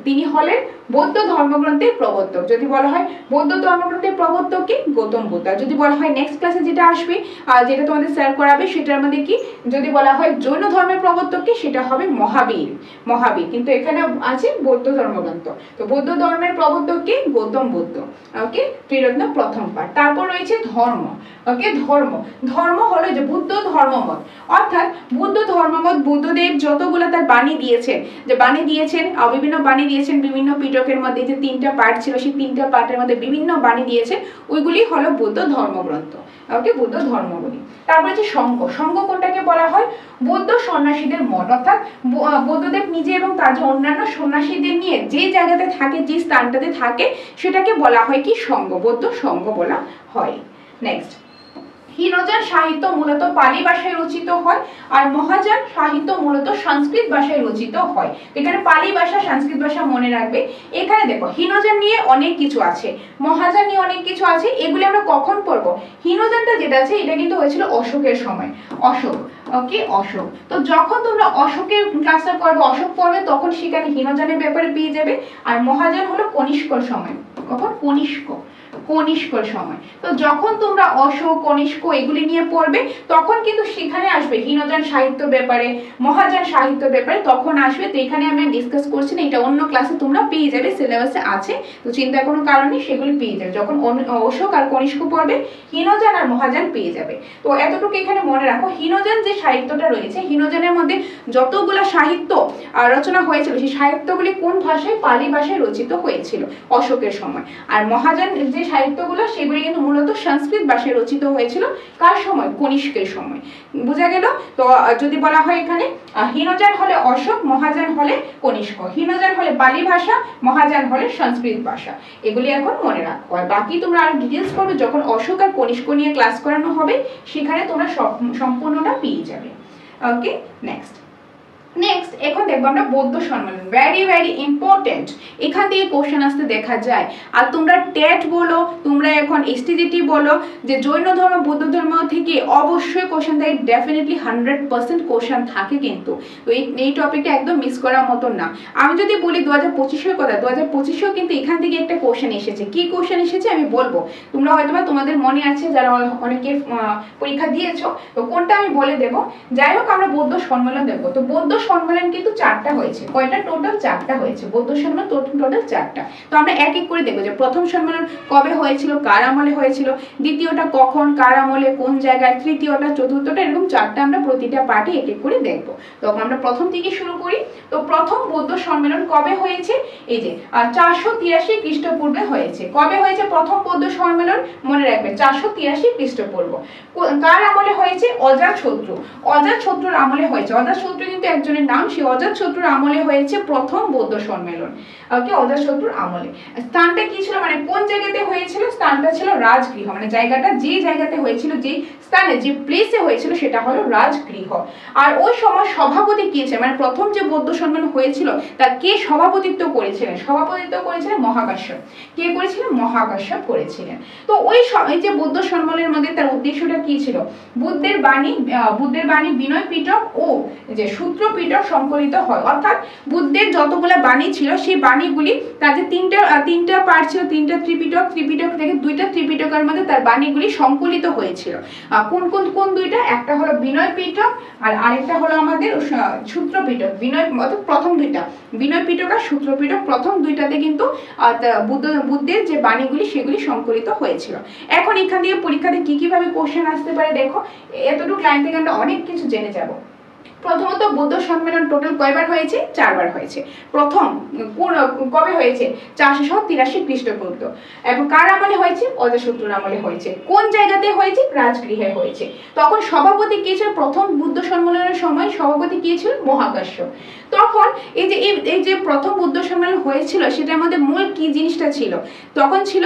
তিনি হলেন বৌদ্ধ ধর্মগ্রন্থের প্রবর্তক। যদি বলা হয় বৌদ্ধ ধর্মগ্রন্থের প্রবর্তক কি? গৌতম বুদ্ধ। যদি বলা হয় নেক্সট ক্লাসে যেটা আসবে, যেটা তোমাদের শেয়ার করাবে, সেটার মধ্যে কি যদি বলা হয় জৈন ধর্মের প্রবর্তক কি, সেটা হবে মহাবীর। মহাবীর, কিন্তু এখানে আছে বৌদ্ধ ধর্মগ্রন্থ। তো বৌদ্ধ ধর্মের প্রবর্তক কি? গৌতম বুদ্ধ। ওকে, ত্রিরত্ন প্রথম পার্ট। তারপর রয়েছে ধর্ম। ওকে, ধর্ম। ধর্ম হলো যে বুদ্ধ ধর্মমত, অর্থাৎ বুদ্ধ ধর্মমত, বুদ্ধদেব যতগুলো তার বাণী দিয়েছেন, যে বাণী দিয়েছেন, বিভিন্ন বাণী দিয়েছেন বিভিন্ন পিটকের মধ্যে, যে তিনটা পার্ট ছিল, সেই তিনটা পার্টের মধ্যে বিভিন্ন বাণী দিয়েছেন, ওইগুলি হলো বৌদ্ধ ধর্মগ্রন্থ। ওকে, বৌদ্ধ ধর্মগুলি। তারপর হচ্ছে সংঘ। সংঘ কোনটাকে বলা হয়? বৌদ্ধ সন্ন্যাসীদের মঠ, অর্থাৎ বৌদ্ধদেব নিজে এবং তার যে অন্যান্য সন্ন্যাসীদের নিয়ে যে জায়গাতে থাকে, যে স্থানটাতে থাকে, সেটাকে বলা হয় কি? সংঘ। বৌদ্ধ সংঘ বলা হয়। নেক্সট, হীনযান সাহিত্য মূলত পালি ভাষায় রচিত হয়, আর মহাযান সাহিত্য মূলত সংস্কৃত ভাষায় রচিত হয়। এখানে পালি ভাষা, সংস্কৃত ভাষা মনে রাখবে। এখানে দেখো হীনযান নিয়ে অনেক কিছু আছে, মহাযান নিয়ে অনেক কিছু আছে, এগুলি আমরা কখন পড়বো? হীনযানটা যেটা আছে, এটা কিন্তু হয়েছিল অশোকের সময়। অশোক, ওকে, অশোক। তো যখন তোমরা অশোকের ক্লাসটা করবে, অশোক পড়বে, তখন সেখানে হীনযানের ব্যাপারে পেয়ে যাবে। আর মহাযান হলো কনিষ্কর সময়। কখন? কনিষ্কর সময়। তো যখন তোমরা অশোক, কনিষ্ক এগুলি নিয়ে পড়বে, তখন কিন্তু সেখানে আসবে হীনযান সাহিত্যের ব্যাপারে, মহাযান সাহিত্যের ব্যাপারে, তখন আসবে। তো এখানে আমি ডিসকাস করছি না, এটা অন্য ক্লাসে তোমরা পেয়ে যাবে, সিলেবাসে আছে, তো চিন্তার কোনো কারণ নেই, সেগুলি পেয়ে যাবে। যখন অশোক আর কনিষ্ক পড়বে, হীনযান আর মহাযান পেয়ে যাবে। তো এতটুকু এখানে মনে রাখো, হীনযান যে সাহিত্যটা রয়েছে, হীনযানের মধ্যে যতগুলা সাহিত্য রচনা হয়েছিল, সেই সাহিত্যগুলি কোন ভাষায়? পালি ভাষায় রচিত হয়েছিল অশোকের সময়। আর মহাযান যে সাহিত্যগুলো, সেগুলি কিন্তু মূলত সংস্কৃত ভাষায় রচিত হয়েছিল। কার সময়? কনিষ্কের সময়। বোঝা গেল? তো যদি বলা হয় এখানে হীনযান হলে অশোক, মহাযান হলে কনিষ্ক। হীনযান হলে পালি ভাষা, মহাযান হলে সংস্কৃত ভাষা। এগুলি এখন মনে রাখো। আর বাকি তোমরা আরো ডিটেলস করবে যখন অশোক আর কনিষ্ক নিয়ে ক্লাস করানো হবে, সেখানে তোমরা সম্পূর্ণটা পেয়ে যাবে। ওকে, নেক্সট এখন দেখবো আমরা বৌদ্ধ সম্মেলন। ভেরি ভেরি ইম্পর্টেন্ট, এখান থেকে কোশ্চেন আসতে দেখা যায়। আর তোমরা টেট বলো, তোমরা এখন এসটিজিটি বলো, যে জৈন ধর্ম, বৌদ্ধ ধর্ম থেকে অবশ্যই কোশ্চেন থাকে, ডেফিনেটলি 100% কোশ্চেন থাকে কিন্তু। তো এই টপিকটা একদম মিস করার মতো না। আমি যদি বলি 2025-এর কথা, 2025-এও কিন্তু এখান থেকে একটা কোশ্চেন এসেছে। কি কোশ্চেন এসেছে আমি বলবো, তোমরা হয়তো বা তোমাদের মনে আছে যারা অনেকে পরীক্ষা দিয়েছো, তো কোনটা আমি বলে দেবো। যাই হোক, আমরা বৌদ্ধ সম্মেলন দেখবো। তো বৌদ্ধ সম্মেলন কিন্তু 4টা হয়েছে। কয়টা? টোটাল 4টা হয়েছে। বৌদ্ধ সম্মেলন টোটাল 4টা। তো আমরা এক এক করে দেখবো যে প্রথম সম্মেলন কবে হয়েছিল, কার আমলে হয়েছিল, দ্বিতীয়টা কখন, কার আমলে, কোন জায়গায়, তৃতীয়টা, চতুর্থটা, এরকম 4টা আমরা প্রতিটা পার্টে এক এক করে দেখবো। তো আমরা প্রথম থেকে শুরু করি। তো প্রথম বৌদ্ধ সম্মেলন কবে হয়েছে? এই যে 483 খ্রিস্টপূর্বে হয়েছে। কবে হয়েছে প্রথম বৌদ্ধ সম্মেলন? মনে রাখবে 483 খ্রিস্টপূর্ব। কার আমলে হয়েছে? অজাতশত্রু। অজাতশত্রুর আমলে হয়েছে। অজাতশত্রু কিন্তু একজনের নাম, সেই অজাতশত্রুর আমলে হয়েছে প্রথম বৌদ্ধ সম্মেলন। ওকে, অজাতশত্রুর আমলে। স্থানটা কি ছিল, মানে কোন জায়গাতে হয়েছিল? স্থানটা ছিল রাজগৃহ, মানে জায়গাটা, যে জায়গাতে হয়েছিল, যে স্থানে, যে প্লেসে হয়েছিল, সেটা হলো রাজগৃহ। আর ওই সময় সভাপতি কে ছিল, মানে প্রথম যে বৌদ্ধ সম্মেলন হয়েছিল, তা কে সভাপতিত্ব করেছিলেন? সভাপতিত্ব করেছিলেন মহাকাশ্যপ। কে করেছিলেন? মহাকাশ্যপ করেছিলেন। তো ওই যে বৌদ্ধ সম্মেলনের মধ্যে তার উদ্দেশ্যটা কি ছিল? বুদ্ধের বাণী বিনয় পিটক ও যে সূত্র পিটক সংকলিত হয়, অর্থাৎ বুদ্ধের যতগুলো বাণী ছিল সেই বাণীগুলি তার যে তিনটা পার্ট ছিল, তিনটা ত্রিপিটক থেকে দুইটা ত্রিপিটকের মধ্যে তার বাণীগুলি সংকলিত হয়েছিল। কোন দুইটা? একটা হলো বিনয় পিটক আর আরেকটা হলো আমাদের সূত্র পিটক। বিনয় প্রথম দুইটা বিনয় পিটক আর সূত্র পিটক, প্রথম দুইটাতে কিন্তু বুদ্ধের যে বাণীগুলি সেগুলি সংকলিত হয়েছিল। এখন এখান থেকে পরীক্ষাতে কিভাবে কোশ্চেন আসতে পারে দেখো, এতটুকু লাইন থেকে আমরা অনেক কিছু জেনে যাব। প্রথমত বৌদ্ধ সম্মেলন টোটাল কয়বার হয়েছে? 4 বার হয়েছে। প্রথম কবে হয়েছে? 483 খ্রিস্টপূর্ব। এবং কার আমলে হয়েছে? অজাতশত্রুর আমলে হয়েছে। কোন জায়গাতে হয়েছে? রাজগৃহে হয়েছে। তখন সভাপতি কে ছিল? প্রথম বুদ্ধ সম্মেলনের সময় সভাপতি কে ছিল? মহাকাশ্য। তখন এই যে প্রথম বুদ্ধ সম্মেলন হয়েছিল সেটার মধ্যে মূল কি জিনিসটা ছিল? তখন ছিল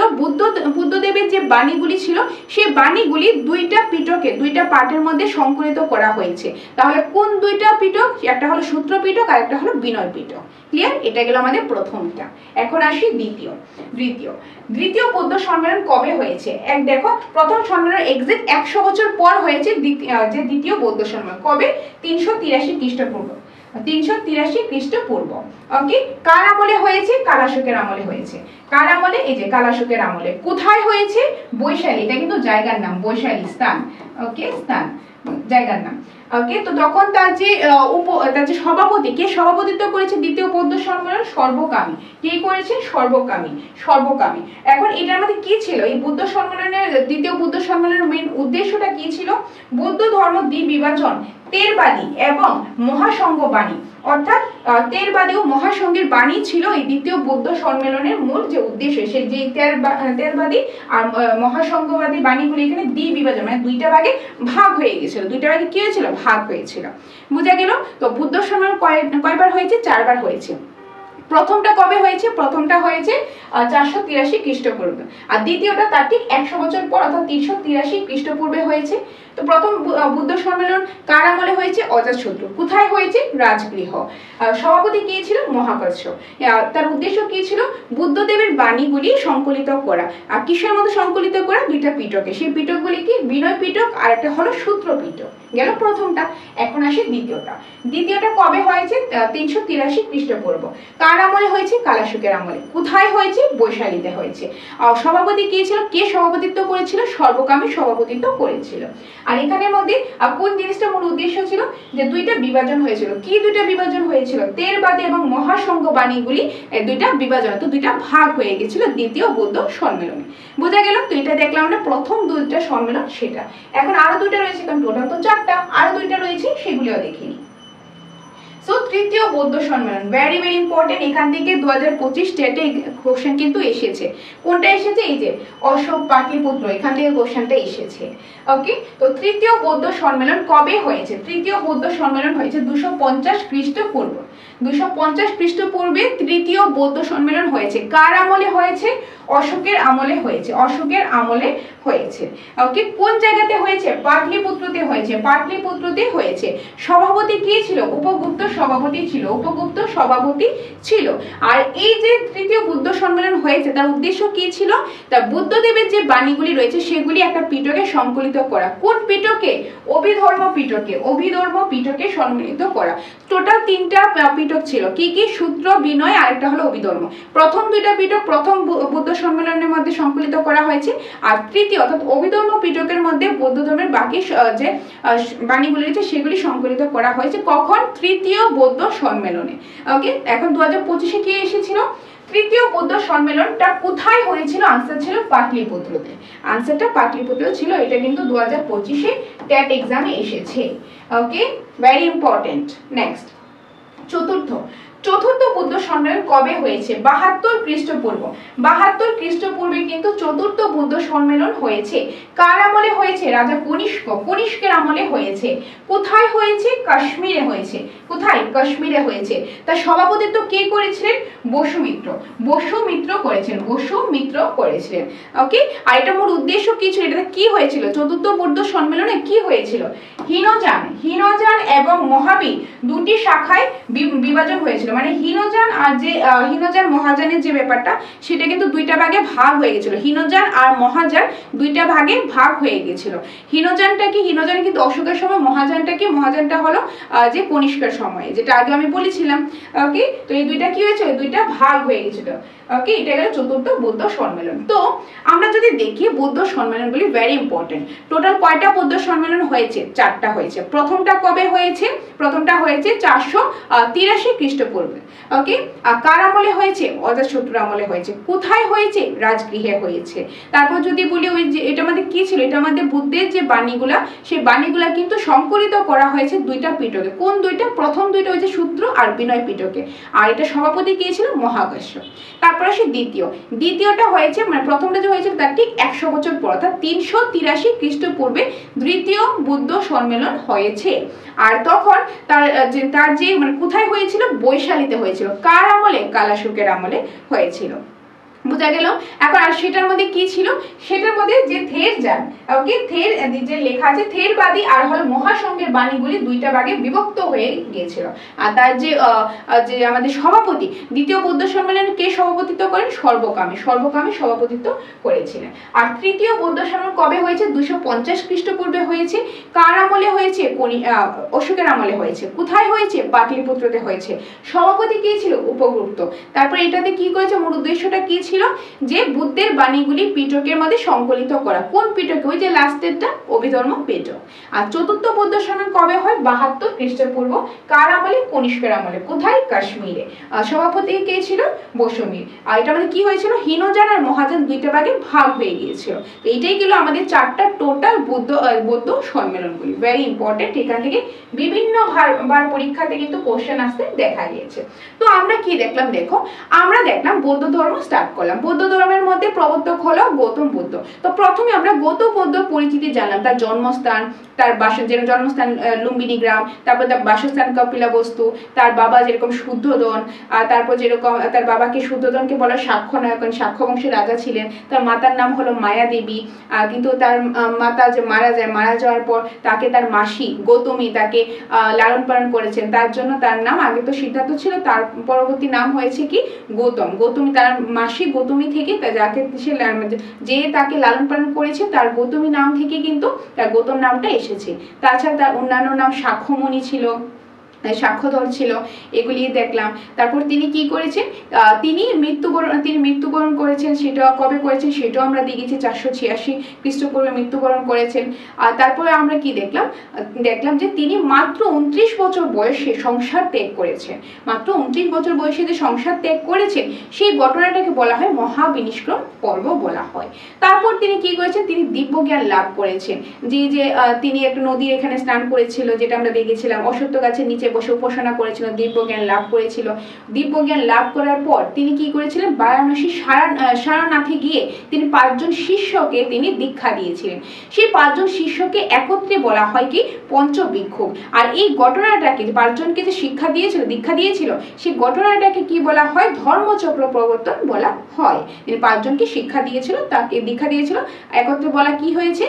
বুদ্ধদেবের যে বাণীগুলি ছিল সেই বাণীগুলি দুইটা পিটকে, দুইটা পাঠের মধ্যে সংকলিত করা হয়েছে। তাহলে কোন দুইটা পিটক? একটা হলো সূত্র পিটক আর একটা হলো বিনয় পিটক। ক্লিয়ার? এটা গেল আমাদের প্রথমটা। এখন আসি দ্বিতীয় বৌদ্ধ সম্মেলন কবে হয়েছে? দেখো, প্রথম সম্মেলন এক্সাক্ট 100 বছর পর হয়েছে যে দ্বিতীয় বৌদ্ধ সম্মেলন। কবে? 383 খ্রিস্টপূর্ব। 383 খ্রিস্টপূর্ব। ওকে, কার আমলে হয়েছে? কালাশোকের আমলে হয়েছে। কার আমলে? এই যে কালাশোকের আমলে। কোথায় হয়েছে? বৈশালী। এটা কিন্তু জায়গার নাম, বৈশালী স্থান। ওকে, স্থান জায়গার নাম। ওকে, তো তখন তার যে সভাপতি, কে সভাপতিত্ব করেছে দ্বিতীয় বৌদ্ধ সম্মেলন? সর্বকামী। কে করেছে? সর্বকামী। এখন এটার মধ্যে কি ছিল? এই বুদ্ধ সম্মেলনের, দ্বিতীয় বুদ্ধ সম্মেলনের মেইন উদ্দেশ্যটা কি ছিল? বৌদ্ধ ধর্ম দ্বিবিভাজন, তেরবাদী এবং মহাসংঘ বাণী, অর্থাৎ তেরবাদী ও মহাসংঘের বাণী ছিল এই দ্বিতীয় বৌদ্ধ সম্মেলনের মূল যে উদ্দেশ্য। সে যে তেরবাদী আর মহাসংঘবাদী বাণীগুলি এখানে দ্বিবিভাজন, মানে দুইটা ভাগে ভাগ হয়ে গেছিল। দুইটা ভাগে কি হয়েছিল? ভাগ হয়েছিল। বুঝা গেল? তো বুদ্ধ সম্মেলন কয়বার হয়েছে? 4 বার হয়েছে। প্রথমটা কবে হয়েছে? প্রথমটা হয়েছে 483 খ্রিস্টপূর্বে, আর দ্বিতীয়টা তার ঠিক 100 বছর পর অর্থাৎ 383 খ্রিস্টপূর্বে হয়েছে। তো প্রথম বুদ্ধ সম্মেলন কার আমলে হয়েছে? অজাতশত্রু। কোথায় হয়েছে? রাজগৃহ। সভাপতি কে ছিল? মহাকাশ্য। তার উদ্দেশ্য কি ছিল? বুদ্ধদেবের বাণীগুলি সংকলিত করা। আর কিসের মধ্যে সংকলিত করা? দুইটা পিটকে। সেই পিটকগুলি কি? বিনয় পিটক আর একটা হলো সূত্র পিটক। গেল প্রথমটা। এখন আসে দ্বিতীয়টা কবে হয়েছে? 383 খ্রিস্টপূর্ব। কার আমলে হয়েছে? কালাশোকের আমলে। কোথায় হয়েছে? বৈশালীতে হয়েছে। সভাপতি কে ছিল? কে সভাপতিত্ব করেছিল? সর্বকামী সভাপতিত্ব করেছিল। আর এখানের মধ্যে কোন জিনিসটা মূল উদ্দেশ্য ছিল? যে দুইটা বিভাজন হয়েছিল। কি দুইটা বিভাজন হয়েছিল? তেরবাদী এবং মহাসংঘ বাণীগুলি দুইটা বিভাজন, তো দুইটা ভাগ হয়ে গেছিল দ্বিতীয় বৌদ্ধ সম্মেলনে। বোঝা গেল? তো এটা দেখলাম আমরা প্রথম দুইটা সম্মেলন সেটা। এখন আরো দুইটা রয়েছে, কারণ টোটাল তো 4টা, আরো দুইটা রয়েছে, সেগুলিও দেখিনি। সো তৃতীয় বৌদ্ধ সম্মেলন ভেরি ইম্পর্টেন্ট। এখান থেকে 2025 স্টেটে কোশ্চেন কিন্তু এসেছে। কোনটা এসেছে? এই যে অশোক পাটলিপুত্র, এখান থেকে কোশ্চেনটা এসেছে। ওকে, তো তৃতীয় বৌদ্ধ সম্মেলন কবে হয়েছে? তৃতীয় বৌদ্ধ সম্মেলন হয়েছে 250 খ্রিস্টপূর্ব। 250 খ্রিস্টপূর্বে তৃতীয় বৌদ্ধ সম্মেলন হয়েছে। কার আমলে হয়েছে? অশোকের আমলে হয়েছে। অশোকের আমলে হয়েছে। ওকে, কোন জায়গাতে হয়েছে? পাটলিপুত্রতে হয়েছে। পাটলিপুত্রতে হয়েছে। সভাপতি কে ছিল? উপগুপ্ত সভাপতি ছিল। উপগুপ্ত সভাপতি ছিল। আর এই যে তৃতীয় বুদ্ধ সম্মেলন হয়েছে তার উদ্দেশ্য কি ছিল? তা বুদ্ধদেবের যে বাণীগুলি রয়েছে সেগুলি একটা পিটকে সংকলিত করা। কোন পিটকে? অভিধর্ম পিটকে। অভিধর্ম পিটকে সম্মিলিত করা। টোটাল 3টা পিটক ছিল। কি কি? সূত্র, বিনয় আর একটা হলো অভিধর্ম। প্রথম দুইটা পিটক প্রথম বুদ্ধ সম্মেলনের মধ্যে সংকলিত করা হয়েছে, আর তৃতীয় অর্থাৎ অভিধর্ম পিটকের মধ্যে বৌদ্ধ ধর্মের বাকি যে বাণীগুলি রয়েছে সেগুলি সংকলিত করা হয়েছে। কখন? তৃতীয় বৌদ্ধ সম্মেলনে। ওকে, এখন 2025-এ কি এসেছিল? তৃতীয় বৌদ্ধ সম্মেলনটা কোথায় হয়েছিল? আনসার ছিল পাটলিপুত্রতে। আনসারটা পাটলিপুত্র ছিল। এটা কিন্তু 2025-এ টেট এক্সামে এসেছে। ওকে, ভেরি ইম্পর্টেন্ট। নেক্সট, চতুর্থ বুদ্ধ সম্মেলন কবে হয়েছে? 72 খ্রিস্টপূর্ব। 72 খ্রিস্টপূর্বে কিন্তু চতুর্থ বুদ্ধ সম্মেলন হয়েছে। কার আমলে হয়েছে? রাজা কনিষ্কের আমলে হয়েছে। কোথায় হয়েছে? কাশ্মীরে হয়েছে। কোথায়? কাশ্মীরে হয়েছে। তার সভাপতিত্ব কে করেছিলেন? বসুমিত্র করেছিলেন। ওকে, আর এটা মূল উদ্দেশ্য কি ছিল? এটা কি হয়েছিল? চতুর্থ বৌদ্ধ সম্মেলনে কি হয়েছিল? হীনযান এবং মহাবীর দুটি শাখায় বিভাজন হয়েছিল। মানে হীনযান আর যে হীনযান মহাযানের যে ব্যাপারটা সেটা কিন্তু দুইটা ভাগে ভাগ হয়ে গেছিল। হীনযান আর মহাযান দুইটা ভাগে ভাগ হয়ে গেছিল। হীনযানটা কি, হীনযান কিন্তু অশোকের সময়, মহাযানটা কি, মহাযানটা হলো যে কনিষ্কের সময়, যেটা আগে আমি বলেছিলাম। ওকে, তো এই দুইটা কি হয়েছে, দুইটা ভাগ হয়ে গেছিল। ওকে, এটা গেল চতুর্থ বৌদ্ধ সম্মেলন। তো আমরা যদি দেখি বৌদ্ধ সম্মেলনগুলি ভেরি ইম্পর্টেন্ট। টোটাল কয়টা বৌদ্ধ সম্মেলন হয়েছে? 4টা হয়েছে। প্রথমটা কবে হয়েছে? প্রথমটা হয়েছে 483 খ্রিস্টপূর্বে। ওকে, কার আমলে হয়েছে? অজাতশত্রুর আমলে হয়েছে। কোথায় হয়েছে? রাজগৃহে হয়েছে। তারপর যদি বলি ওই যে এটা আমাদের কি ছিল, এটা আমাদের বুদ্ধের যে বাণীগুলা, সেই বাণীগুলা কিন্তু সংকলিত করা হয়েছে দুইটা পিটকে। কোন দুইটা? প্রথম দুইটা হয়েছে সূত্র আর বিনয় পিটকে, আর এটা সভাপতি কে ছিল? মহাকাশ্য। তারপরে আসে দ্বিতীয়টা হয়েছে, মানে প্রথমটা যে হয়েছিল তার ঠিক 100 বছর পর, অর্থাৎ 383 খ্রিস্টপূর্বে দ্বিতীয় বুদ্ধ সম্মেলন হয়েছে। আর তখন তার যে মানে কোথায় হয়েছিল? বৈশালীতে হয়েছিল। কার আমলে? কালাশোকের আমলে হয়েছিল। বোঝা গেল? এখন আর সেটার মধ্যে কি ছিল? সেটার মধ্যে যে থেরযান, ওকে, থের যে লেখা আছে থেরবাদী আর হলো মহাসংঘের বাণীগুলি দুইটা ভাগে বিভক্ত হয়ে গিয়েছিল। আর তার যে আমাদের সভাপতি, দ্বিতীয় বৌদ্ধ সম্মেলনে কে সভাপতিত্ব করেন? সর্বকামী সভাপতিত্ব করেছিলেন। আর তৃতীয় বৌদ্ধ সম্মেলন কবে হয়েছে? 250 খ্রিস্টপূর্বে হয়েছে। কার আমলে হয়েছে? অশোকের আমলে হয়েছে। কোথায় হয়েছে? পাটলিপুত্রতে হয়েছে। সভাপতি কে ছিল? উপগুপ্ত। তারপর এটাতে কি করেছে? মূল উদ্দেশ্যটা কি ছিল? যে বুদ্ধের বাণীগুলি পিটকের মধ্যে সংকলিত করা। কোন পিটকে? ওই যে লাস্টেরটা, অভিধর্ম পিটক। আর চতুর্থ বৌদ্ধ সম্মেলন কবে হয়? 72 খ্রিস্টপূর্ব। কার আমলে? কনিষ্কের আমলে। কোথায়? কাশ্মীরে। সভাপতি কে ছিল? বসুমীর। আর এটা আমাদের কি হয়েছিল? হীনযান আর মহাযান দুইটা ভাগে ভাগ হয়ে গিয়েছিল। তো এইটাই গেল আমাদের 4টা টোটাল বৌদ্ধ সম্মেলনগুলি। Very important. এখান থেকে বিভিন্ন বার পরীক্ষাতে কিন্তু কোশ্চেন আসতে দেখা গিয়েছে। তো আমরা কি দেখলাম? দেখো, আমরা দেখলাম বৌদ্ধ ধর্ম স্টার্ট করলাম। বৌদ্ধ ধর্মের মধ্যে প্রবর্তক হলো গৌতম বুদ্ধ। তো প্রথমে আমরা গৌতম বুদ্ধর পরিচিতি জানলাম, তার জন্মস্থান, তার জন্মস্থান লুম্বিনী গ্রাম, তারপর তার বাসস্থান কপিলাবস্তু, তার বাবা যেরকম শুদ্ধোদন, তারপর যেরকম তার বাবাকে শুদ্ধোদনকে বলা সাক্ষ্য নায়কন, সাক্ষ্য বংশের রাজা ছিলেন। তার মাতার নাম হলো মায়া দেবী। কিন্তু তার মাতা যে মারা যায়, মারা যাওয়ার পর তাকে তার মাসি গৌতমী তাকে লালন পালন করেছেন। তার জন্য তার নাম, আগে তো সিদ্ধার্থ ছিল, তার পরবর্তী নাম হয়েছে কি? গৌতম। গৌতমী তার মাসি গৌতমী থেকে যাকে যে তাকে লালন পালন করেছে তার গৌতমী নাম থেকে কিন্তু তার গৌতম নামটা এসেছে। তাছাড়া তার অন্যান্য নাম সাক্ষ্যমণি ছিল, সাক্ষ্যধর ছিল, এগুলি দেখলাম। তারপর তিনি কি করেছেন? তিনি মৃত্যুবরণ করেছেন। সেটা কবে করেছেন সেটাও আমরা দেখেছি। 486 খ্রিস্টপূর্বে মৃত্যুবরণ করেছেন। আর তারপরে আমরা কি দেখলাম যে তিনি মাত্র 29 বছর বয়সে সংসার ত্যাগ করেছেন। মাত্র 29 বছর বয়সে যে সংসার ত্যাগ করেছেন, সেই ঘটনাটাকে বলা হয় মহাবিনিষ্ক্রম পর্ব বলা হয়। তারপর তিনি কি করেছেন? তিনি দিব্য জ্ঞান লাভ করেছেন। যে তিনি একটা নদীর এখানে স্নান করেছিল, যেটা আমরা দেখেছিলাম। অশ্বত্থ গাছের নিচে বসে উপাসনা করেছিল, দিব্য জ্ঞান লাভ করেছিল। দিব্য জ্ঞান লাভ করার পর তিনি কি করেছিলেন? বারাণসী সারনাথে গিয়ে তিনি 5 জন শিষ্যকে তিনি দীক্ষা দিয়েছিলেন। সেই 5 জন শিষ্যকে একত্রে বলা হয় কি? পঞ্চভিক্ষুক। আর এই ঘটনাটাকে, 5 জনকে যে দীক্ষা দিয়েছিল, সেই ঘটনাটাকে কি বলা হয়? ধর্মচক্র প্রবর্তন বলা হয়। তিনি 5 জনকে দীক্ষা দিয়েছিল, একত্রে বলা কি হয়েছে?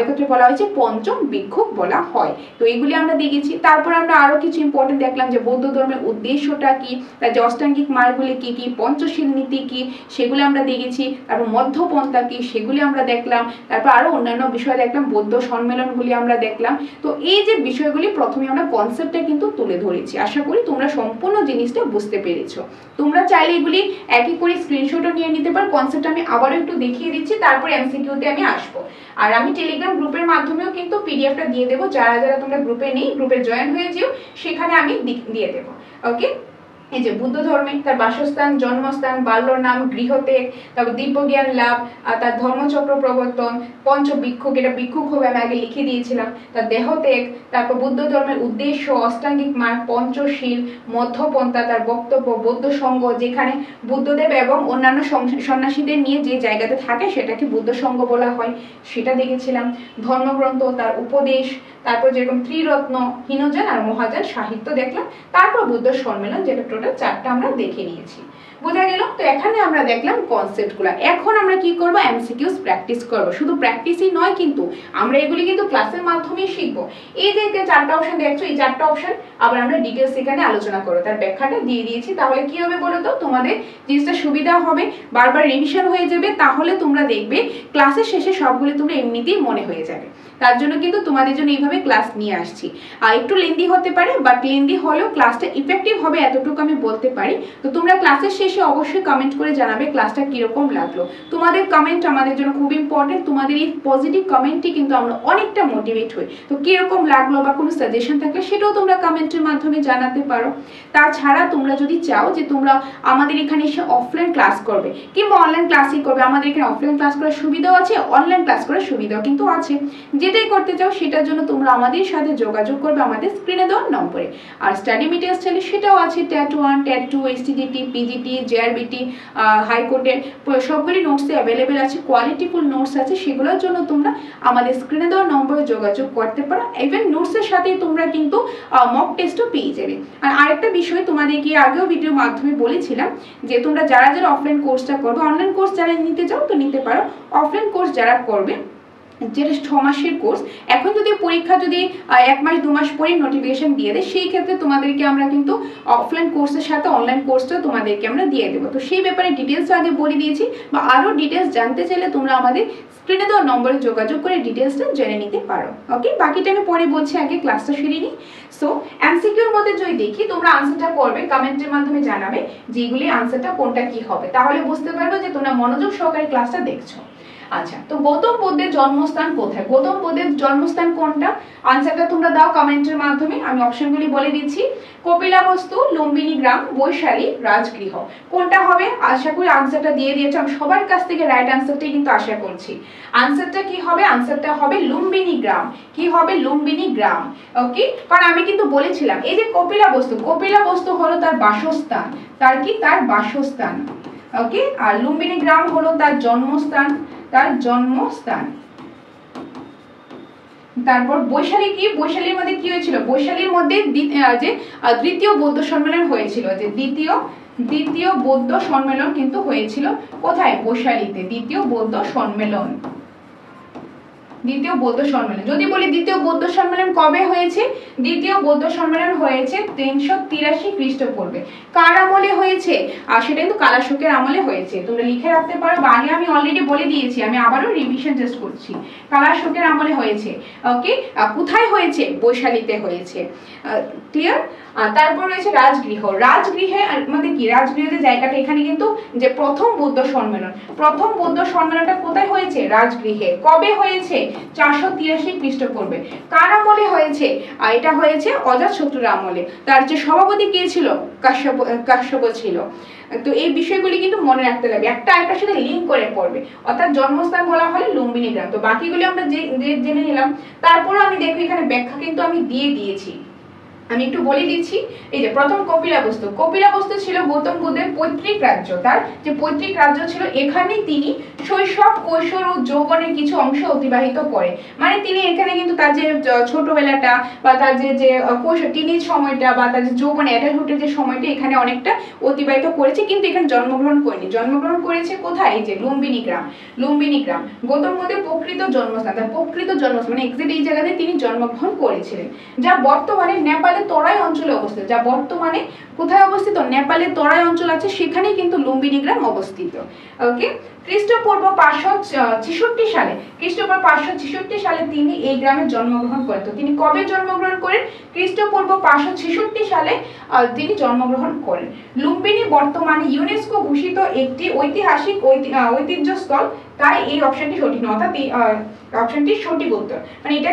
একত্রে বলা হয়েছে পঞ্চভিক্ষুক বলা হয়। তো এগুলি আমরা দেখেছি। তারপর আমরা আরো কিছু ইম্পর্টেন্ট দেখলাম যে বৌদ্ধ ধর্মের উদ্দেশ্যটা কি, তার যে অষ্টাঙ্গিক মার্গগুলি কি কি, পঞ্চশীল নীতি কি, সেগুলো আমরা দেখেছি। তারপর মধ্যপন্থা কি, সেগুলি আমরা দেখলাম। তারপর আরো অন্যান্য বিষয় দেখলাম, বৌদ্ধ সম্মেলনগুলি আমরা দেখলাম। তো এই যে বিষয়গুলি প্রথমে আমরা কনসেপ্টটা কিন্তু তুলে ধরেছি। আশা করি তোমরা সম্পূর্ণ জিনিসটা বুঝতে পেরেছো। তোমরা চাইলে এগুলি একই করে স্ক্রিনশটও নিয়ে নিতে পারো। কনসেপ্ট আমি আবারও একটু দেখিয়ে দিচ্ছি, তারপর এমসিকিউতে আমি আসবো। আর আমি টেলিগ্রাম গ্রুপের মাধ্যমেও কিন্তু পিডিএফটা দিয়ে দেবো। যারা যারা তোমরা গ্রুপে নেই, গ্রুপে জয়েন হয়ে যেও, সেখানে আমি দিয়ে দেবো। ওকে, এই যে বুদ্ধ ধর্মে তার বাসস্থান, জন্মস্থান, বাল্যর নাম, গৃহত্যাগ, তারপর দিব্য জ্ঞান লাভ, তার ধর্মচক্র প্রবর্তন, পঞ্চভিক্ষুক, এটা ভিক্ষুক হবে আমি আগে লিখে দিয়েছিলাম, তার দেহত্যাগ, তারপর বুদ্ধ ধর্মের উদ্দেশ্য, অষ্টাঙ্গিক মার্গ, পঞ্চশীল, মধ্যপন্থা, তার বক্তব্য, বৌদ্ধ সংঘ, যেখানে বুদ্ধদেব এবং অন্যান্য সন্ন্যাসীদের নিয়ে যে জায়গাতে থাকে সেটাকে বুদ্ধ সংঘ বলা হয়, সেটা দেখেছিলাম। ধর্মগ্রন্থ, তার উপদেশ, তারপর যেরকম ত্রিরত্ন, হীনযান আর মহাযান সাহিত্য দেখলাম। তারপর বুদ্ধ সম্মেলন, যেটা টোটাল 4টা আমরা দেখে নিয়েছি। বোঝা গেল? তো এখানে আমরা দেখলাম কনসেপ্টগুলো। এখন আমরা কি করব, এমসিকিউস প্র্যাকটিস করব। শুধু প্র্যাকটিসই নয় কিন্তু আমরা এগুলি কিন্তু ক্লাসের মাধ্যমে শিখবো। এই যে চারটা অপশন দেখছো, এই চারটা অপশন আবার আমরা ডিটেইলস এখানে আলোচনা করব, তার ব্যাখ্যাটা দিয়ে দিয়েছি। তাহলে কি হবে বলো তো, তোমাদের জিনিসটা সুবিধা হবে, বারবার রিভিশন হয়ে যাবে। তাহলে তোমরা দেখবে ক্লাসের শেষে সবগুলো তোমরা এমনিতেই মনে হয়ে যাবে। তার জন্য কিন্তু তোমাদের জন্য এইভাবে ক্লাস নিয়ে আসছি। একটু লেন্দি হতে পারে, বাট লেন্দি হলেও ক্লাসটা ইফেক্টিভ হবে এতটুকু আমি বলতে পারি। তো তোমরা ক্লাসের শেষে অবশ্যই কমেন্ট করে জানাবে ক্লাসটা কিরকম লাগলো। তোমাদের কমেন্ট আমাদের জন্য খুব ইম্পর্টেন্ট। তোমাদের এই পজিটিভ কমেন্টই কিন্তু আমরা অনেকটা মোটিভেট হই। তো কিরকম লাগলো বা কোনো সাজেশন থাকলে সেটাও তোমরা কমেন্টের মাধ্যমে জানাতে পারো। তাছাড়া তোমরা যদি চাও যে তোমরা আমাদের এখানে এসে অফলাইন ক্লাস করবে কিংবা অনলাইন ক্লাসই করবে, আমাদের এখানে অফলাইন ক্লাস করার সুবিধাও আছে, অনলাইন ক্লাস করার সুবিধাও কিন্তু আছে। যেটাই করতে চাও সেটার জন্য তোমরা আমাদের সাথে যোগাযোগ করবে আমাদের স্ক্রিনে দেওয়া নম্বরে। আর স্টাডি মেটেরিয়ালস চাইলে সেটাও আছে, ট্যাট 1, ট্যাট 2, এসটিডিটি, পিজিটি, জেআরবিটি, হাইকোর্টের সবগুলি নোটসে অ্যাভেলেবেল আছে, কোয়ালিটিফুল নোটস আছে। সেগুলোর জন্য তোমরা আমাদের স্ক্রিনে দেওয়া নম্বরে যোগাযোগ করতে পারো। ইভেন নোটসের সাথে তোমরা কিন্তু মক টেস্টও পেয়ে যাবে। আর আরেকটা বিষয় তোমাদেরকে আগেও ভিডিওর মাধ্যমে বলেছিলাম যে তোমরা যারা যারা অফলাইন কোর্সটা করবে, অনলাইন কোর্স যারা নিতে চাও তো নিতে পারো, অফলাইন কোর্স যারা করবে যেটা 6 মাসের কোর্স, এখন যদি পরীক্ষা যদি 1 মাস 2 মাস পরে নোটিফিকেশন দিয়ে দেয়, সেই ক্ষেত্রে তোমাদেরকে আমরা কিন্তু অফলাইন কোর্সের সাথে অনলাইন কোর্সটা তোমাদেরকে আমরা দিয়ে দেবো। তো সেই ব্যাপারে ডিটেলস আগে বলে দিয়েছি, বা আরও ডিটেলস জানতে চাইলে তোমরা আমাদের স্ক্রিনে দেওয়া নম্বরে যোগাযোগ করে ডিটেলসটা জেনে নিতে পারো। ওকে, বাকিটা আমি পরে বলছি, আগে ক্লাসটা সেরে নিই। সো এমসিকিউর মধ্যে যদি দেখি, তোমরা আনসারটা করবে, কমেন্টের মাধ্যমে জানাবে যে এগুলি আনসারটা কোনটা কি হবে, তাহলে বুঝতে পারবে যে তোমরা মনোযোগ সহকারে ক্লাসটা দেখছো। আচ্ছা, তো গৌতম বুদ্ধের জন্মস্থান কোথায়? গৌতম বুদ্ধের জন্মস্থান কোনটা? আনসারটা তোমরা দাও কমেন্টের মাধ্যমে, আমি অপশনগুলি বলে দিচ্ছি। কপিলাবস্তু, লুম্বিনী গ্রাম, বৈশালী, রাজগৃহ। কোনটা হবে? আশা করি আনসারটা দিয়ে দিয়েছে। আমি সবার কাছ থেকে রাইট আনসারটাই কিন্তু আশা করছি। আনসারটা কি হবে? আনসারটা হবে লুম্বিনী গ্রাম। কি হবে? লুম্বিনী গ্রাম। ওকে, কারণ আমি কিন্তু বলেছিলাম এই যে কপিলাবস্তু, কপিলাবস্তু হলো তার বাসস্থান। তার কি? তার বাসস্থান। ওকে, আর লুম্বিনী গ্রাম হলো তার জন্মস্থান, তার জন্মস্থান। তারপর বৈশালী কি? বৈশালীর মধ্যে কি হয়েছিল? বৈশালীর মধ্যে যে দ্বিতীয় বৌদ্ধ সম্মেলন হয়েছিল, যে দ্বিতীয় বৌদ্ধ সম্মেলন কিন্তু হয়েছিল কোথায়? বৈশালীতে। দ্বিতীয় বৌদ্ধ সম্মেলন, দ্বিতীয় বৌদ্ধ সম্মেলন। যদি বলি দ্বিতীয় বৌদ্ধ সম্মেলন কবে হয়েছে? দ্বিতীয় বৌদ্ধ সম্মেলন হয়েছে 383 খ্রিস্টপূর্বে। কার আমলে হয়েছে? আর সেটা কিন্তু কালাশোকের আমলে হয়েছে। তোমরা লিখে রাখতে পারো, আগে আমি অলরেডি বলে দিয়েছি, আমি আবারও রিভিশন জাস্ট করছি। কালাশোকের আমলে হয়েছে। ওকে, কোথায় হয়েছে? বৈশালীতে হয়েছে। ক্লিয়ার? তারপর রয়েছে রাজগৃহ। রাজগৃহে আমাদের কি? রাজগৃহের জায়গাটা এখানে কিন্তু যে প্রথম বৌদ্ধ সম্মেলন, প্রথম বৌদ্ধ সম্মেলনটা কোথায় হয়েছে? রাজগৃহে। কবে হয়েছে? 483 খ্রিস্টপূর্বে। কার আমলে হয়েছে? এটা হয়েছে অজাতশত্রুর আমলে। তার যে সভাপতি কে ছিল? কাশ্যপ ছিল। তো এই বিষয়গুলি কিন্তু মনে রাখতে লাগবে, একটা আরেকটার সাথে লিঙ্ক করে পড়বে। অর্থাৎ জন্মস্থান বলা হলে লুম্বিনী গ্রাম। তো বাকিগুলি আমরা জেনে নিলাম। তারপরে আমি দেখো এখানে ব্যাখ্যা কিন্তু আমি দিয়ে দিয়েছি, আমি একটু বলে দিচ্ছি। এই যে প্রথম কপিলাবস্তু, কপিলাবস্তু ছিল গৌতম বুদ্ধের পৈতৃক রাজ্য। তার যে পৈতৃক রাজ্য ছিল, এখানেই তিনি শৈশব, কৈশোর ও যৌবনের কিছু অংশ অতিবাহিত করে। মানে তিনি এখানে কিন্তু তার যে ছোটবেলাটা বা তার যে কৈশোর টিনেজ সময়টা বা তার যে যৌবনে অ্যাডাল্টহুডের যে সময়টা এখানে অনেকটা অতিবাহিত করেছে, কিন্তু এখানে জন্মগ্রহণ করেনি। জন্মগ্রহণ করেছে কোথায়? এই যে লুম্বিনী গ্রাম। লুম্বিনী গ্রাম গৌতম বুদ্ধের প্রকৃত জন্মস্থান, তার প্রকৃত জন্মস্থান মানে এক্সাক্ট এই জায়গাতে তিনি জন্মগ্রহণ করেছিলেন, যা বর্তমানে নেপাল তরাই অঞ্চলে অবস্থিত। যা বর্তমানে কোথায় অবস্থিত? নেপালের তরাই অঞ্চল আছে, সেখানেই কিন্তু লুম্বিনী গ্রাম অবস্থিত। ওকে, খ্রিস্টপূর্ব 566 সালে, খ্রিস্টপূর্ব 566 সালে তিনি এই গ্রামে জন্মগ্রহণ করেন। তো তিনি কবে জন্মগ্রহণ করেন? খ্রিস্টপূর্ব 566 সালে তিনি জন্মগ্রহণ করেন। লুম্বিনী বর্তমানে ইউনেস্কো ঘোষিত একটি ঐতিহাসিক ঐতিহ্যস্থল, তাই এই অপশনটি সঠিক নয়। অর্থাৎ অপশনটি সঠিক উত্তর, মানে এটা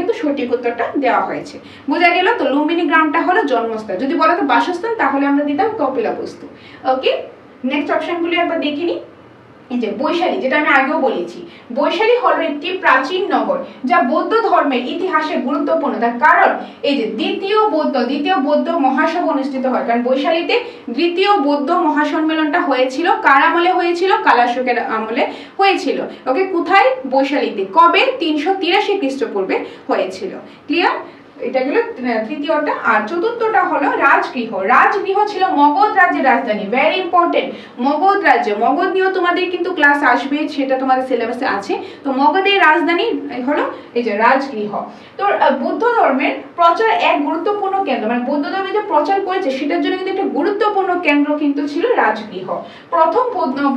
কিন্তু সঠিক উত্তরটা দেওয়া হয়েছে। বোঝা গেল? তো লুম্বিনী গ্রামটা হলো জন্মস্থান। যদি বলা তো বাসস্থান, তাহলে আমরা দিতাম কপিলাবস্তু। ওকে, নেক্সট অপশনগুলি একবার দেখে নিই। এই যে বৈশালী, যেটা আমি আগেও বলেছি, বৈশালী হলো একটি প্রাচীন নগর যা বৌদ্ধ ধর্মের ইতিহাসে গুরুত্বপূর্ণ। তার কারণ এই যে দ্বিতীয় বৌদ্ধ মহাসভা অনুষ্ঠিত হয়, কারণ বৈশালীতে দ্বিতীয় বৌদ্ধ মহাসম্মেলনটা হয়েছিল। কার আমলে হয়েছিল? কালাশোকের আমলে হয়েছিল। ওকে, কোথায়? বৈশালীতে। কবে? 383 খ্রিস্টপূর্বে হয়েছিল। ক্লিয়ার? এটা গেল তৃতীয়টা। আর চতুর্থটা হলো রাজগৃহ। রাজগৃহ ছিল মগধ রাজ্যের রাজধানী, ভেরি ইম্পর্টেন্ট। মগধ রাজ্য, মগধ নিয়েও তোমাদের কিন্তু ক্লাস আসবে, সেটা তোমাদের সিলেবাসে আছে। তো মগধের রাজধানী হলো এই যে রাজগৃহ। তো বৌদ্ধ ধর্মের প্রচার এক গুরুত্বপূর্ণ কেন্দ্র, মানে বৌদ্ধ ধর্মে যে প্রচার করেছে সেটার জন্য কিন্তু একটা গুরুত্বপূর্ণ কেন্দ্র কিন্তু ছিল রাজগৃহ। প্রথম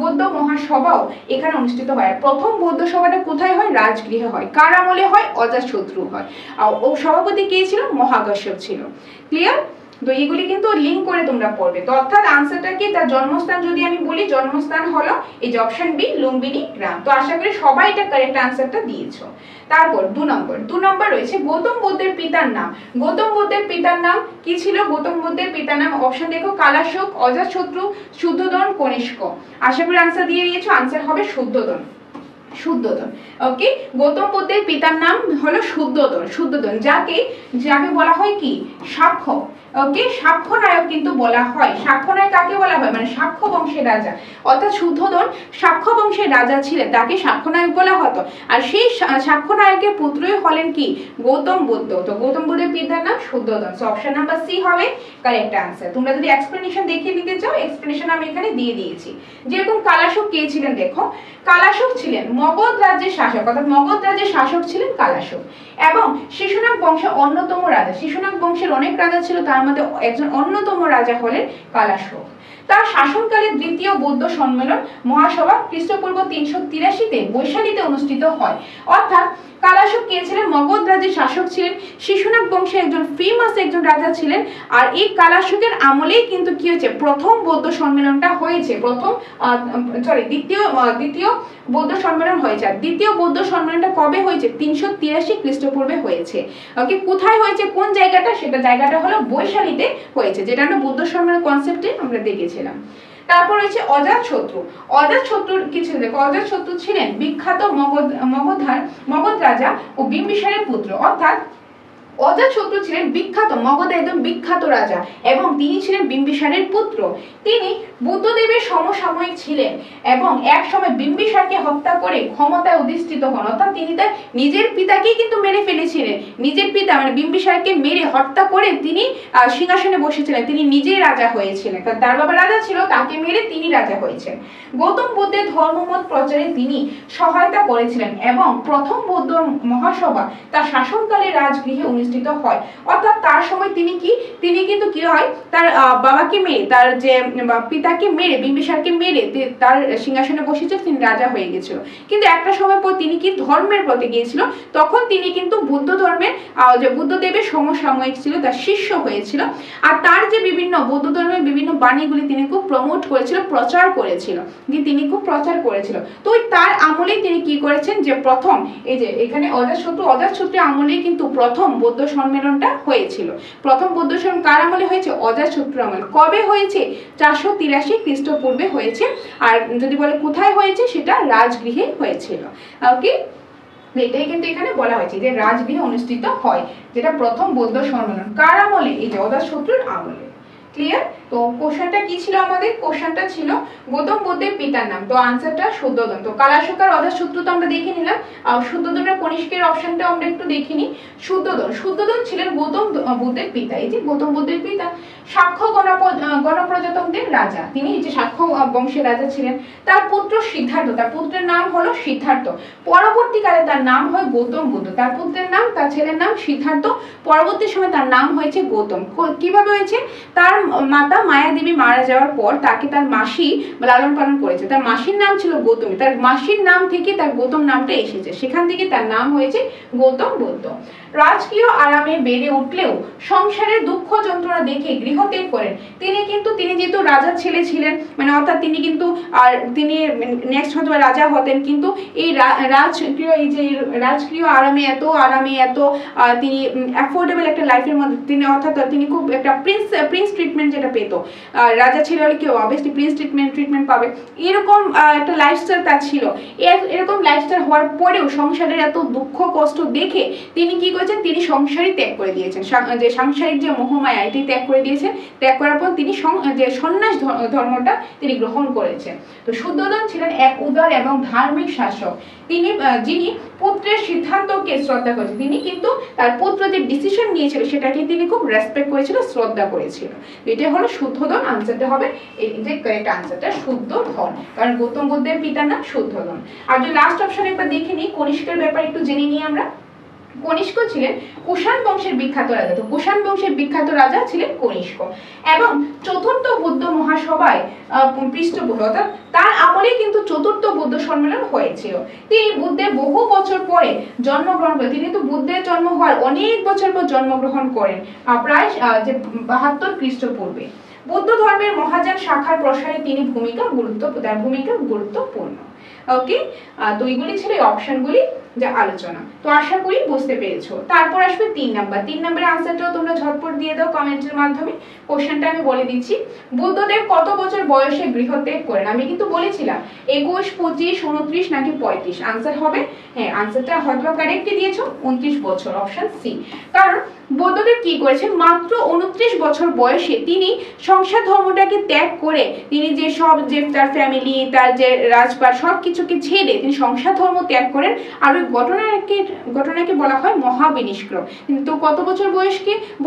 বৌদ্ধ মহাসভাও এখানে অনুষ্ঠিত হয়। প্রথম বৌদ্ধ সভাটা কোথায় হয়? রাজগৃহে হয়। কার আমলে হয়? অজাতশত্রু হয়। আর ও সভাপতি কে ছিল? মহাকাশ্যপ ছিল। ক্লিয়ার? তো এগুলি কিন্তু লিংক করে তোমরা পড়বে। তো অর্থাৎ আনসারটা কি? তার জন্মস্থান যদি আমি বলি, জন্মস্থান হলো এই যে অপশন বি, লুম্বিনী গ্রাম। তো আশা করি সবাই এটা কারেক্ট আনসারটা দিয়েছো। তারপর 2 নম্বর রয়েছে গৌতম বুদ্ধের পিতার নাম। গৌতম বুদ্ধের পিতার নাম কি ছিল? গৌতম বুদ্ধের পিতার নাম অপশন দেখো, কালাশোক, অজাতশত্রু, শুদ্ধোদন, কনিষ্ক। আশা করি আনসার দিয়ে দিয়েছো। আনসার হবে শুদ্ধোদন। শুদ্ধোদন। ওকে, গৌতম বুদ্ধের পিতার নাম হলো শুদ্ধোদন। শুদ্ধোদন যাকে বলা হয় কি? সাক্ষ্য। ওকে, সাক্ষ্য নায়ক কিন্তু বলা হয়। সাক্ষ্য নায়ক কাকে বলা হয়? মানে সাক্ষ্য বংশের রাজা। অর্থাৎ শুদ্ধোদন সাক্ষ্য বংশের রাজা ছিলেন, তাকে সাক্ষ্য নায়ক বলা হতো। আর সেই সাক্ষ্য নায়কের পুত্রই হলেন কি? গৌতম বুদ্ধ। তো গৌতম বুদ্ধের পিতার নাম শুদ্ধোদন। সো অপশন নাম্বার সি হবে কারেক্ট আনসার। তোমরা যদি এক্সপ্লেনেশন দেখিয়ে দিতে চাও, এক্সপ্লেনেশন আমি এখানে দিয়ে দিয়েছি। যেরকম কালাশোক কে ছিলেন দেখো, কালাশোক ছিলেন মগধ রাজ্যের শাসক, অর্থাৎ মগধ রাজ্যের শাসক ছিলেন কালাশোক। এবং শিশুনাগ বংশের অন্যতম রাজা, শিশুনাগ বংশের অনেক রাজা ছিল, তার মধ্যে একজন অন্যতম রাজা হলেন কালাশোক। তার শাসনকালে দ্বিতীয় বৌদ্ধ সম্মেলন মহাসভা খ্রিস্টপূর্ব 383-তে বৈশালীতে অনুষ্ঠিত হয়। অর্থাৎ কালাশোক কে ছিলেন? মগধ রাজ্যের শাসক ছিলেন, শিশুনাগ বংশের একজন ফেমাস একজন রাজা ছিলেন। আর এই কালাশোকের আমলেই কিন্তু কি হয়েছে? প্রথম বৌদ্ধ সম্মেলনটা হয়েছে। দ্বিতীয় বৌদ্ধ সম্মেলন হয়েছে। আর দ্বিতীয় বৌদ্ধ সম্মেলনটা কবে হয়েছে? 383 খ্রিস্টপূর্বে হয়েছে। ওকে, কোথায় হয়েছে? কোন জায়গাটা? সেটা জায়গাটা হলো বৈশালীতে হয়েছে, যেটা আমরা বৌদ্ধ সম্মেলন কনসেপ্টে আমরা দেখেছিলাম। তারপর হচ্ছে অজাতশত্রু। অজাতশত্রুর কি ছিল দেখো, অজাতশত্রু ছিলেন বিখ্যাত মগধ রাজা ও বিম্বিসারের পুত্র। অর্থাৎ অজাতশত্রু ছিলেন বিখ্যাত মগধের একদম বিখ্যাত রাজা এবং তিনি ছিলেন বিম্বিসারের পুত্র। তিনি বুদ্ধদেবের সমসাময়িক ছিলেন এবং এক সময় বিম্বিসারকে হত্যা করে ক্ষমতায় অধিষ্ঠিত হন। অর্থাৎ তিনি তার নিজের পিতাকেই কিন্তু মেরে ফেলেছিলেন। নিজের পিতা মানে বিম্বিসারকে মেরে হত্যা করে তিনি সিংহাসনে বসেছিলেন, তিনি নিজেই রাজা হয়েছিলেন। তার বাবা রাজা ছিল, তাকে মেরে তিনি রাজা হয়েছেন। গৌতম বুদ্ধের ধর্মমত প্রচারে তিনি সহায়তা করেছিলেন এবং প্রথম বৌদ্ধ মহাসভা তার শাসনকালে রাজগৃহে অনুষ্ঠিত হয়। অর্থাৎ তার সময় তিনি কিন্তু কি হয়, তার বাবাকে মেরে, তার যে পিতাকে মেরে, বিম্বিসারকে মেরে তার সিংহাসনে বসেছে, তিনি রাজা হয়ে গেছিল। কিন্তু একটা সময় পর তিনি কি ধর্মের পথে গিয়েছিল, তখন তিনি কিন্তু বুদ্ধ ধর্মের যে বুদ্ধদেবের সমসাময়িক ছিল, তার শিষ্য হয়েছিল। আর তার যে বিভিন্ন বৌদ্ধ ধর্মের বিভিন্ন বাণীগুলি তিনি খুব প্রমোট করেছিল, প্রচার করেছিল। তো তার আমলেই তিনি কি করেছেন, যে প্রথম এই যে এখানে অজাতশত্রু আমলেই কিন্তু প্রথম বৌদ্ধ সম্মেলনটা হয়েছিল। প্রথম বৌদ্ধ সম্মেলন কার আমলে হয়েছে? অজাতশত্রুর আমলে। কবে হয়েছে? 483 খ্রিস্টপূর্বে হয়েছে। আর যদি বলে কোথায় হয়েছে, সেটা রাজগৃহে হয়েছিল। ওকে, এটাই কিন্তু এখানে বলা হয়েছে যে রাজগৃহে অনুষ্ঠিত হয়, যেটা প্রথম বৌদ্ধ সম্মেলন। কার আমলে? এই যে অজাতশত্রুর আমলে। ক্লিয়ার? তো কোশ্চেনটা কি ছিল আমাদের? কোশ্চেনটা ছিল গৌতম বুদ্ধের পিতার নাম। তো আনসারটা শুদ্ধোদন। তো কালাশোক আর অজাতশত্রু তো আমরা দেখে নিলাম। শুদ্ধোদনের কনিষ্কের অপশনটা আমরা একটু দেখে নিই। শুদ্ধোদন ছিলেন গৌতম বুদ্ধের পিতা। এই যে গৌতম বুদ্ধের পিতা সাক্ষ্য গণপ্রজাতন্ত্রের রাজা, তিনি এই যে সাক্ষ্য বংশের রাজা ছিলেন। তার পুত্র সিদ্ধার্থ, তার পুত্রের নাম হলো সিদ্ধার্থ। পরবর্তীকালে তার নাম হয় গৌতম বুদ্ধ। তার পুত্রের নাম, তার ছেলের নাম সিদ্ধার্থ, পরবর্তী সময় তার নাম হয়েছে গৌতম। কিভাবে হয়েছে? তার মাতা মায়া দেবী মারা যাওয়ার পর তাকে তার মাসি লালন পালন করেছে। তার মাসির নাম ছিল গৌতমী, তার মাসির নাম থেকে তার গৌতম নামটা এসেছে, সেখান থেকে তার নাম হয়েছে গৌতম বুদ্ধ। রাজকীয় আরামে বেড়ে উঠলেও সংসারের দুঃখ যন্ত্রণা দেখে গৃহত্যাগ করেন। তিনি যেহেতু রাজার ছেলে ছিলেন, মানে অর্থাৎ তিনি কিন্তু তিনি নেক্সট হয়তো রাজা হতেন, কিন্তু এই রাজকীয় আরামে এত তিনি অ্যাফোর্ডেবল একটা লাইফের মধ্যে তিনি, অর্থাৎ তিনি খুব একটা প্রিন্স ট্রিটমেন্ট যেটা পেতো, রাজা ছেলে হলে কেউ অবভিয়াসলি প্রিন্স ট্রিটমেন্ট পাবে, এরকম একটা লাইফস্টাইল তার ছিল। এরকম লাইফস্টাইল হওয়ার পরেও সংসারের এত দুঃখ কষ্ট দেখে তিনি কি করেছেন, তিনি সংসারই ত্যাগ করে দিয়েছেন, যে সাংসারিক যে মোহমায়া এটি ত্যাগ করে দিয়েছেন। ত্যাগ করার পর তিনি যে সন্ন্যাস ধর্মটা তিনি গ্রহণ করেছেন। তো শুদ্ধোধন ছিলেন এক উদার এবং ধার্মিক শাসক, তিনি যিনি পুত্রের সিদ্ধান্তকে শ্রদ্ধা করেছেন। তিনি কিন্তু তার পুত্র যে ডিসিশন নিয়েছিল সেটাকে তিনি খুব রেসপেক্ট করেছিল, শ্রদ্ধা করেছিল। এটা হলো শুদ্ধোধন। আনসারটা হবে এই যে কারেক্ট আনসারটা শুদ্ধোধন, কারণ গৌতম বুদ্ধের পিতার নাম শুদ্ধোধন। আর যদি লাস্ট অপশন একবার দেখে নিই, কনিষ্কের ব্যাপারে একটু জেনে নিই আমরা। কনিষ্ক ছিলেন কুষাণ বংশের বিখ্যাত রাজা। তো কুষাণ বংশের বিখ্যাত রাজা ছিলেন কনিষ্ক, এবং চতুর্থ বুদ্ধ মহাসভায় পৃষ্ঠপোষক, অর্থাৎ তার আমলেই কিন্তু চতুর্থ বুদ্ধ সম্মেলন হয়েছিল। তিনি বুদ্ধের বহু বছর পরে জন্মগ্রহণ করেন। তিনি তো বুদ্ধের জন্ম হওয়ার অনেক বছর পর জন্মগ্রহণ করেন, প্রায় যে 72 খ্রিস্টপূর্বে। বৌদ্ধ ধর্মের মহাযান শাখার প্রসারে তিনি ভূমিকা গুরুত্বপূর্ণ। ওকে, তো এইগুলি ছিল এই অপশনগুলি যা আলোচনা। তো আশা করি বুঝতে পেরেছো। তারপর আসবে 3 নাম্বার। 3 নম্বরের আনসারটাও তোমরা ঝটপট দিয়ে দাও কমেন্টের মাধ্যমে। কোশ্চেনটা আমি বলে দিচ্ছি, বুদ্ধদেব কত বছর বয়সে গৃহত্যাগ করেন? আমি কিন্তু বলেছিলাম 21, 25, 29 নাকি 35। আনসার হবে, হ্যাঁ আনসারটা হয়তো কারেক্টই দিয়েছো, 29 বছর, অপশন সি। কারণ বুদ্ধদেব কি করেছেন, মাত্র 29 বছর বয়সে তিনি সংসার ধর্মটাকে ত্যাগ করে তিনি যে তার ফ্যামিলি, তার যে রাজপাট সবকিছুকে ছেড়ে তিনি সংসার ধর্ম ত্যাগ করেন। আর ওই ঘটনাকে বলা হয় মহাবিনিষ্ক্রম। কিন্তু কত বছর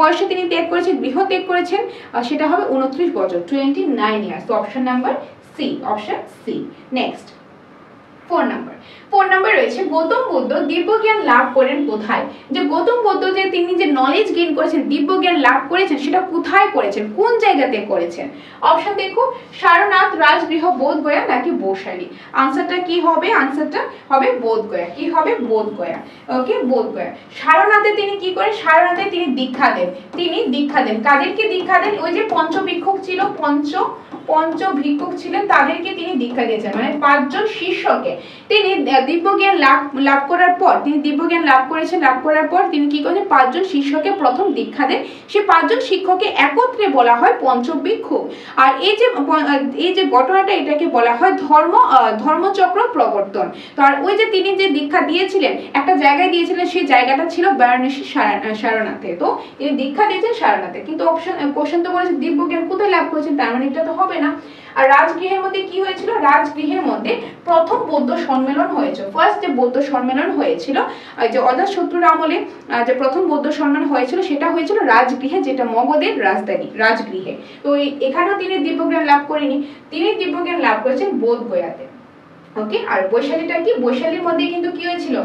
বয়সে তিনি ত্যাগ করেছেন, গৃহ ত্যাগ করেছেন? সেটা হবে 29 বছর, 29 ইয়ার্স। তো option number C, option C. Next 4 number রয়েছে, গৌতম বুদ্ধ দিব্যজ্ঞান লাভ করেন কোথায়? যে গৌতম বুদ্ধ যে তিনি যে নলেজ গেইন করেছেন, দিব্যজ্ঞান লাভ করেছেন, সেটা কোথায় করেছেন, কোন জায়গাতে করেছেন? অপশন দেখো, সারনাথ, রাজগৃহ, বোধগয়া নাকি বৈশালী। আনসারটা কি হবে? আনসারটা হবে বোধগয়া। কি হবে? বোধগয়া। ওকে, বোধগয়া। সারনাথে তিনি কি করেন? সারনাথে তিনি দীক্ষা দেন। কাদেরকে দীক্ষা দেন? ওই যে পঞ্চভিক্ষুক ছিল, পঞ্চভিক্ষুক ছিলেন, তাদেরকে তিনি দীক্ষা দিয়েছেন, মানে 5 জন শিষ্যকে। তিনি দিব্যজ্ঞান লাভ করার পর লাভ করার পর তিনি কি করেন? 5 জন শিষ্যকে প্রথম দীক্ষা দেন। সেই 5 জন শিক্ষককে একত্রে বলা হয় পঞ্চভিক্ষু। আর এই যে ঘটনাটা, এটাকে বলা হয় ধর্মচক্র প্রবর্তন। তো আর ওই যে তিনি যে দীক্ষা দিয়েছিলেন, একটা জায়গায় দিয়েছিলেন, সেই জায়গাটা ছিল বারাণসী সারনাথে। তো তিনি দীক্ষা দিয়েছেন সারনাথে, কিন্তু কোশ্চেন তো বলেছে দিব্যজ্ঞান কোথায় লাভ করেছেন, তার মানে এটা তো হবে না। আর রাজগৃহের মধ্যে কি হয়েছিল? রাজগৃহের মধ্যে প্রথম বৌদ্ধ সম্মেলন হয়েছিল। ফার্স্ট যে বৌদ্ধ সম্মেলন হয়েছিল, যে অজাতশত্রুর আমলে যে প্রথম বৌদ্ধ সম্মেলন হয়েছিল, সেটা হয়েছিল রাজগৃহে, যেটা মগধের রাজধানী রাজগৃহে। তো এখানেও তিনি দিব্যজ্ঞান লাভ করেনি, তিনি দিব্যজ্ঞান লাভ করেছেন বোধগয়াতে। ওকে, আর বৈশালীটা কি? বৈশালীর মধ্যে কিন্তু কি হয়েছিল?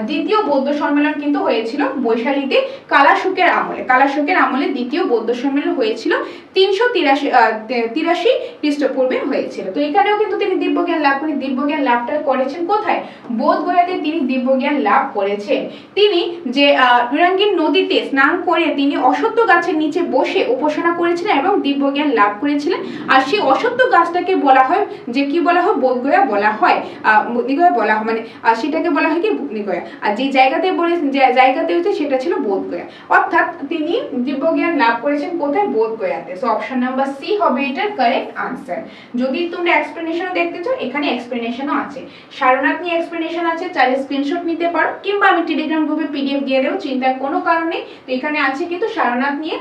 দ্বিতীয় বৌদ্ধ সম্মেলন কিন্তু হয়েছিল বৈশালীতে কালাশুকের আমলে দ্বিতীয় বৌদ্ধ সম্মেলন হয়েছিল 383 খ্রিস্টপূর্বে হয়েছিল। তো এখানেও কিন্তু তিনি দিব্যজ্ঞান লাভ করেন। দিব্যজ্ঞান লাভটা করেছেন কোথায়? বোধগয়াতে তিনি দিব্যজ্ঞান লাভ করেছেন। তিনি যে নুরাঙ্গিন নদীতে স্নান করে তিনি অশ্বত্থ গাছের নিচে বসে উপাসনা করেছিলেন এবং দিব্যজ্ঞান লাভ করেছিলেন। আর সেই অশ্বত্থ গাছটাকে বলা হয়, যে কি বলা হয়? বোধগয়া বলা হয়, মানে সেটাকে বলা হয় কি? বুদ্ধগয়া। আর যে জায়গাতে হচ্ছে সেটা ছিল বোধগয়া। অর্থাৎ তিনি দিব্যজ্ঞান লাভ করেছেন কোথায়? বোধগয়াতে। সো অপশন নাম্বার সি হবে এটার কারেক্ট আনসার। যদি তোমরা এক্সপ্লেনেশন দেখতে চাও, এখানে এক্সপ্লেনেশনও আছে, সারনাথ নিয়ে এক্সপ্লেনেশন আছে, চাইলে স্ক্রিনশট নিতে পারো, কিংবা আমি টেলিগ্রাম গ্রুপে পিডিএফ দিয়ে দেবো, চিন্তার কোনো কারণ নেই। তো এখানে আছে কিন্তু সারনাথ নিয়ে,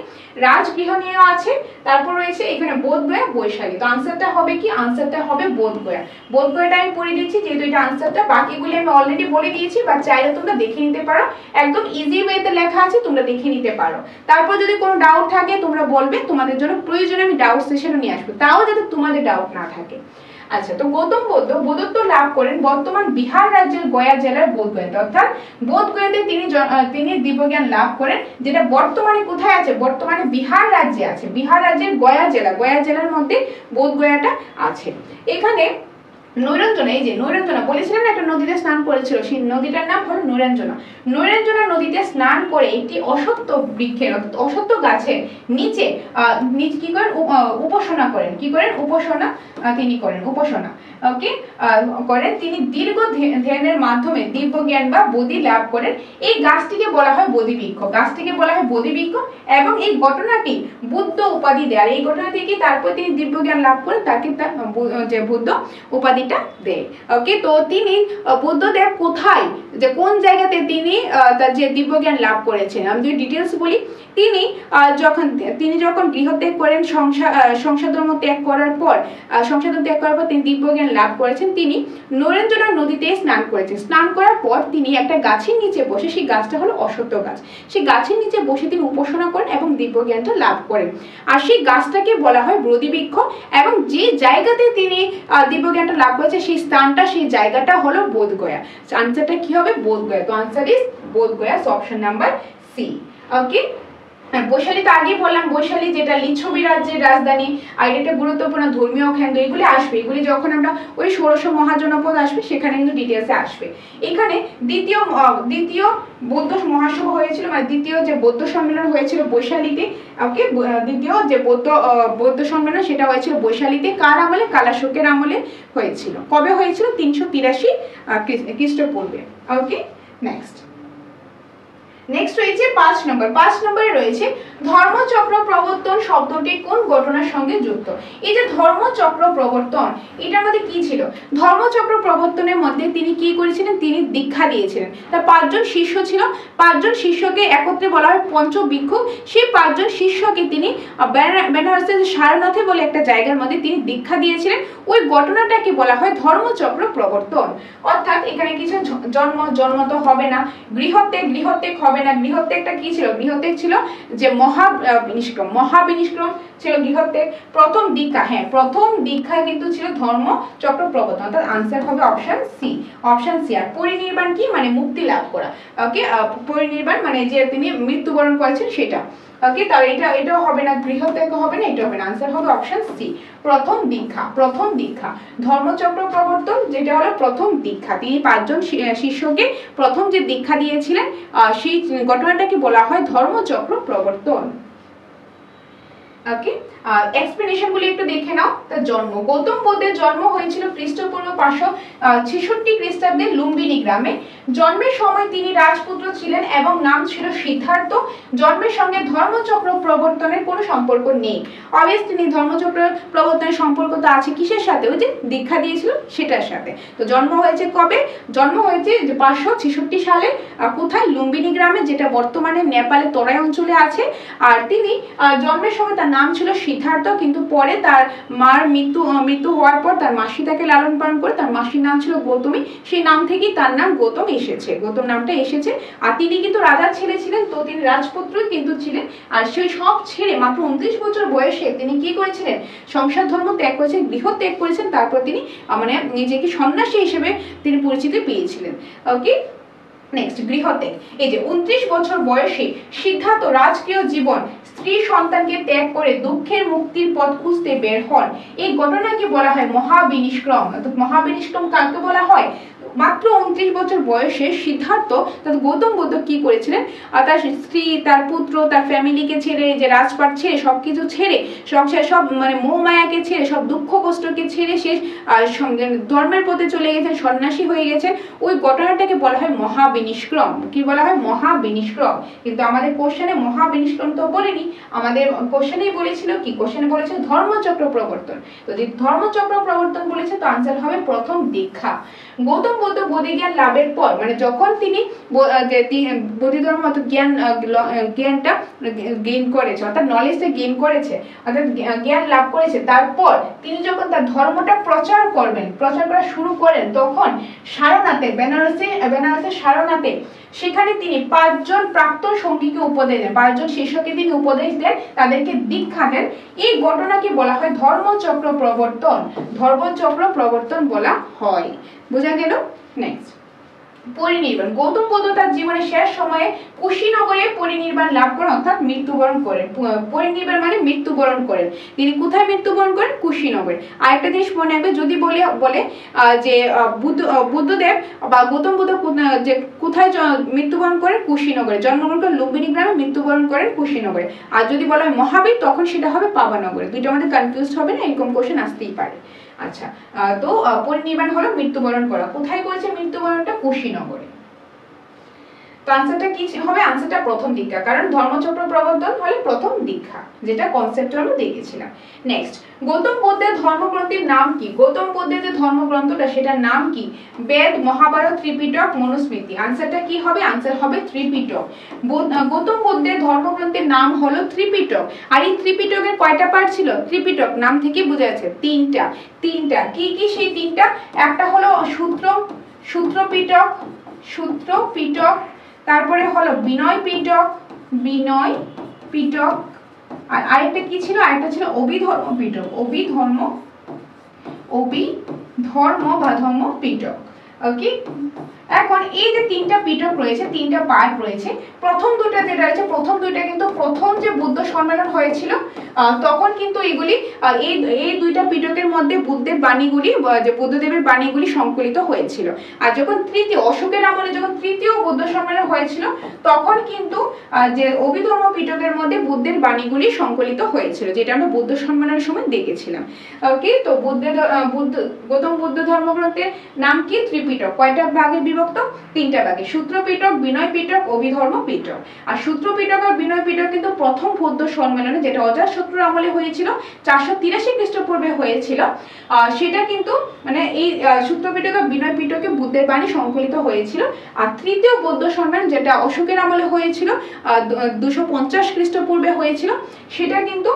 রাজগৃহ নিয়েও আছে, তারপর রয়েছে এখানে বোধগয়া, বৈশালী। তো আনসারটা হবে কি? আনসারটা হবে বোধগয়া। বোধগয়াটা আমি পড়ে দিচ্ছি, যেহেতু এটা আনসারটা, বাকিগুলি আমি অলরেডি বলে দিয়েছি, বা চাইলে তোমরা দেখে নিতে পারো, একদম ইজি ওয়েতে লেখা আছে, তোমরা দেখে নিতে পারো। তারপর যদি কোনো ডাউট থাকে তোমরা বলবে, তোমাদের জন্য প্রয়োজনে আমি ডাউট সেশনও নিয়ে আসবো, তাও যাতে তোমাদের ডাউট না থাকে। আচ্ছা, তো গৌতম বুদ্ধ বুদ্ধত্ব লাভ করেন বর্তমান বিহার রাজ্যের গয়া জেলার বোধগয়াতে। অর্থাৎ বোধগয়াতে তিনি দিব্যজ্ঞান লাভ করেন, যেটা বর্তমানে কোথায় আছে? বর্তমানে বিহার রাজ্যে আছে, বিহার রাজ্যের গয়া জেলার মধ্যে বোধগয়াটা আছে। এখানে নৈরঞ্জনা, এই যে নৈরঞ্জনা বলেছিলাম না একটা নদীতে স্নান করেছিল, সেই নদীটার নাম হলো নৈরঞ্জনা। নৈরঞ্জনা নদীতে স্নান করে একটি অশ্বত্থ বৃক্ষের অর্থাৎ অশ্বত্থ গাছের নিচে কি করেন, উপাসনা করেন। কি করেন? উপাসনা তিনি করেন, উপাসনা ওকে করেন। তিনি দীর্ঘ ধ্যানের মাধ্যমে দিব্য জ্ঞান বা বোধি লাভ করেন। এই গাছটিকে বলা হয় বোধিবৃক্ষ, গাছটিকে বলা হয় বোধিবৃক্ষ। এবং এই ঘটনাটি বুদ্ধ উপাধি দেয়। আর এই ঘটনা থেকে তারপর তিনি দিব্য জ্ঞান লাভ করেন, তাকে যে বুদ্ধ উপাধিটা দেয়। ওকে, তো তিনি বুদ্ধদেব কোথায়, যে কোন জায়গাতে তিনি তার যে দিব্য জ্ঞান লাভ করেছেন, আমি যদি ডিটেলস বলি, তিনি যখন গৃহত্যাগ করেন, সংসার ধর্ম ত্যাগ করার পর তিনি দিব্য জ্ঞান লাভ করেছেন। তিনি নৈরঞ্জনা নদীতে স্নান করেছেন। স্নান করার পর তিনি একটা গাছের নিচে বসে, সেই গাছটা হলো অশ্বত্থ গাছ, সেই গাছের নিচে বসে তিনি উপাসনা করেন এবং দিব্য জ্ঞানটা লাভ করেন। আর সেই গাছটাকে বলা হয় বোধিবৃক্ষ। এবং যে জায়গাতে তিনি দিব্য জ্ঞানটা লাভ করেছে সেই স্থানটা, সেই জায়গাটা হলো বোধগয়া। আনসারটা কি হবে? বোধগয়া। তো answer is Bodhgaya, option number C. Okay, Vaishali তো আগেই বললাম, বৈশালী যেটা লিচ্ছবি রাজ্যের রাজধানী, আর এটা গুরুত্বপূর্ণ ধর্মীয় কেন্দ্র। এগুলি আসবে, এগুলি যখন আমরা ওই ষোড়শ মহাজনপদ আসবে সেখানে কিন্তু ডিটেলসে আসবে। এখানে দ্বিতীয় বৌদ্ধ মহাসভা হয়েছিল, মানে দ্বিতীয় যে বৌদ্ধ সম্মেলন হয়েছিল বৈশালীতে। ওকে, দ্বিতীয় যে বৌদ্ধ সম্মেলন সেটা হয়েছিল বৈশালীতে। কার আমলে? কালাশোকের আমলে হয়েছিল। কবে হয়েছিল? 383 খ্রিস্টপূর্বে। ওকে, নেক্সট রয়েছে 5 নম্বর। 5 নম্বরে রয়েছে ধর্মচক্র প্রবর্তন শব্দটি কোন ঘটনার সঙ্গে যুক্ত? এই যে ধর্মচক্র প্রবর্তন, এটার মধ্যে কি ছিল? ধর্মচক্র প্রবর্তনের মধ্যে তিনি কি করেছিলেন? তিনি দীক্ষা দিয়েছিলেন। তার 5 জন শিষ্য ছিল, 5 জন শিষ্যকে একত্রে বলা হয় পঞ্চভিক্ষু। সেই 5 জন শিষ্যকে তিনি বেনারসের সারনাথে বলে একটা জায়গার মধ্যে তিনি দীক্ষা দিয়েছিলেন। ওই ঘটনাটাকে বলা হয় ধর্মচক্র প্রবর্তন। অর্থাৎ এখানে কিছু জন্ম তো হবে না, গৃহত্যাগ হবে না। গৃহত্যাগটা কি ছিল? গৃহত্যাগ ছিল যে মহাবিনিষ্ক্রম ছিল গৃহত্যাগ। প্রথম দীক্ষা, হ্যাঁ প্রথম দীক্ষা কিন্তু ছিল ধর্মচক্র প্রবর্তন। অর্থাৎ আনসার হবে অপশন সি। আর পরিনির্বাণ কি? মানে মুক্তি লাভ করা। ওকে, পরিনির্বাণ মানে যে তিনি মৃত্যুবরণ করেছেন সেটা। ওকে, তাহলে এটাও হবে না, গৃহত্যাগ হবে না, এটা হবে না। আনসার হবে অপশন সি, প্রথম দীক্ষা। ধর্মচক্র প্রবর্তন যেটা হলো প্রথম দীক্ষা, তিনি 5 জন শিষ্যকে প্রথম যে দীক্ষা দিয়েছিলেন সেই ঘটনাটাকে বলা হয় ধর্মচক্র প্রবর্তন। ওকে, এক্সপ্লেনেশন গুলি একটু দেখে নাও। তার জন্ম, গৌতম বুদ্ধের জন্ম হয়েছিল খ্রিস্টপূর্ব 566 খ্রিস্টাব্দে লুম্বিনী গ্রামে। জন্মের সময় তিনি রাজপুত্র ছিলেন এবং নাম ছিল সিদ্ধার্থ। জন্মের সঙ্গে ধর্মচক্র প্রবর্তনের কোনো সম্পর্ক নেই। অবভিয়াসলি তিনি ধর্মচক্র প্রবর্তনের সম্পর্ক তো আছে কিসের সাথে? ওই যে দীক্ষা দিয়েছিল সেটার সাথে। তো জন্ম হয়েছে কবে? জন্ম হয়েছে 566 সালে। কোথায়? লুম্বিনী গ্রামে, যেটা বর্তমানে নেপালে তরাই অঞ্চলে আছে। আর তিনি জন্মের সময় তার নাম ছিল সিদ্ধার্থ, কিন্তু পরে তার মার মৃত্যু হওয়ার পর তার মাসি তাকে লালন পালন করে। তার মাসির নাম ছিল গৌতমী, সেই নাম থেকেই তার নাম গৌতম এসেছে, গৌতম নামটা এসেছে। আর তিনি কিন্তু রাজার ছেলে ছিলেন, তো তিনি রাজপুত্রই কিন্তু ছিলেন। আর সেই সব ছেড়ে মাত্র 29 বছর বয়সে তিনি কি করেছিলেন? সংসার ধর্ম ত্যাগ করেছেন, গৃহ ত্যাগ করেছেন। তারপর তিনি মানে নিজেকে সন্ন্যাসী হিসেবে তিনি পরিচিতি পেয়েছিলেন। ওকে, নেক্সট গৃহত্যাগ। এই যে 29 বছর বয়সে সিদ্ধার্থ রাজকীয় জীবন, স্ত্রী সন্তানকে ত্যাগ করে দুঃখের মুক্তির পথ খুঁজতে বের হন। এই ঘটনাকে বলা হয় মহাবিনিষ্ক্রম। মহাবিনিষ্ক্রম কাকে বলা হয়? মাত্র 29 বছর বয়সে সিদ্ধার্থ গৌতম বুদ্ধ কি করেছিলেন? তার স্ত্রী, তার পুত্র, তার ফ্যামিলিকে ছেড়ে, যে রাজপাট ছেড়ে, সবকিছু ছেড়ে, সংসার সব মানে মোহ মায়াকে ছেড়ে, সব দুঃখ কষ্টকে ছেড়ে সে ধর্মের পথে চলে গেছেন, সন্ন্যাসী হয়ে গেছেন। ওই ঘটনাটাকে বলা হয় মহাবিনিষ্ক্রম। কি বলা হয়? মহাবিনিষ্ক্রম। কিন্তু আমাদের কোশ্চেনে মহাবিনিষ্ক্রম তো বলেনি, আমাদের কোশ্চেনেই বলেছিল কি? কোশ্চেনে বলেছিল ধর্মচক্র প্রবর্তন। তো যে ধর্মচক্র প্রবর্তন বলেছে, তো আনসার হবে প্রথম দীক্ষা। গৌতম বুদ্ধ বোধিজ্ঞান লাভের পর, মানে যখন তিনি বোধিধর্ম অর্থাৎ জ্ঞানটা গেইন করেছে, অর্থাৎ নলেজটা গেইন করেছে, অর্থাৎ জ্ঞান লাভ করেছে, তারপর তিনি যখন তার ধর্মটা প্রচার করা শুরু করেন, তখন সারনাথে, বেনারসের সারনাথে, সেখানে তিনি 5 জন প্রাক্তন সঙ্গীকে উপদেশ দেন, 5 জন শিষ্যকে তিনি উপদেশ দেন, তাদেরকে দীক্ষা দেন। এই ঘটনাকে বলা হয় ধর্মচক্র প্রবর্তন। ধর্মচক্র প্রবর্তন বলা হয়। বোঝা গেল? নেক্সট পরিনির্বাণ, গৌতম বুদ্ধ তার জীবনের শেষ সময়ে কুশীনগরে পরিনির্বাণ লাভ করেন, অর্থাৎ মৃত্যুবরণ করেন। পরিনির্বাণ মানে মৃত্যুবরণ করেন। তিনি কোথায় মৃত্যুবরণ করেন? কুশীনগরে। আরেকটা জিনিস মনে রাখবে, যদি বলে যে বুদ্ধদেব বা গৌতম বুদ্ধ যে কোথায় মৃত্যুবরণ করেন? কুশীনগরে। জন্মগ্রহণ করেন লুম্বিনী গ্রামে, মৃত্যুবরণ করেন কুশীনগরে। আর যদি বলা হয় মহাবীর, তখন সেটা হবে পাবানগরে। দুইটা আমাদের কনফিউজ হবে না, এরকম কোশ্চেন আসতেই পারে। আচ্ছা, তো পরিনির্বাণ হলো মৃত্যুবরণ করা। কোথায় করেছে মৃত্যুবরণটা? কুশীনগরে। তো আনসারটা কি হবে? আনসারটা প্রথম দীক্ষা, কারণ ধর্মচক্র প্রবর্তন হলে প্রথম দীক্ষা, যেটা কনসেপ্ট আমরা দেখেছিলাম। নেক্সট, গৌতম বুদ্ধের ধর্মগ্রন্থের নাম কি? গৌতম বুদ্ধের যে ধর্মগ্রন্থটা সেটার নাম কি? বেদ, মহাভারত, ত্রিপিটক, মনুস্মৃতি। আনসারটা কি হবে? আনসার হবে ত্রিপিটক। গৌতম বুদ্ধের ধর্মগ্রন্থের নাম হলো ত্রিপিটক। আর এই ত্রিপিটকের কয়টা পার্ট ছিল? ত্রিপিটক নাম থেকে বোঝা যাচ্ছে তিনটা। কি কি সেই তিনটা? একটা হলো সূত্রপিটক, তারপরে হলো বিনয় পিটক, আর আরেকটা কি ছিল? আরেকটা ছিল অভিধর্ম পিটক। ওকে, এখন এই যে তিনটা পিটক রয়েছে, তিনটা পার্ট রয়েছে, প্রথম দুটো যেটা রয়েছে, প্রথম দুইটা কিন্তু প্রথম যে বুদ্ধ সম্মেলন হয়েছিল তখন কিন্তু এগুলি এই দুইটা পিটকের মধ্যে বুদ্ধের বাণীগুলি, যে বুদ্ধদেবের বাণীগুলি সংকলিত হয়েছিল। আর যখন তৃতীয় অশোকের আমলে যখন তৃতীয় বুদ্ধ সম্মেলন হয়েছিল, তখন কিন্তু যে অভিধর্ম পিটকের মধ্যে বুদ্ধের বাণীগুলি সংকলিত হয়েছিল, যেটা আমরা বুদ্ধ সম্মেলনের সময় দেখেছিলাম। ওকে, তো গৌতম বুদ্ধ ধর্মগ্রন্থের নাম কি? ত্রিপিটক। কয়টা ভাগে বিভক্ত? তিনটা ভাগে। সূত্রপিটক, বিনয় পিটক, অভিধর্ম পিটক। আর সূত্রপিটক আর বিনয় পিটক কিন্তু প্রথম বৌদ্ধ সম্মেলনে, যেটা অজাতশত্রুর আমলে হয়েছিল 483 খ্রিস্টপূর্বে হয়েছিল, সেটা কিন্তু মানে এই সূত্রপিটক আর বিনয় পিটকে বুদ্ধের বাণী সংকলিত হয়েছিল। আর তৃতীয় বৌদ্ধ সম্মেলন, যেটা অশোকের আমলে হয়েছিল 250 খ্রিস্টপূর্বে হয়েছিল, সেটা কিন্তু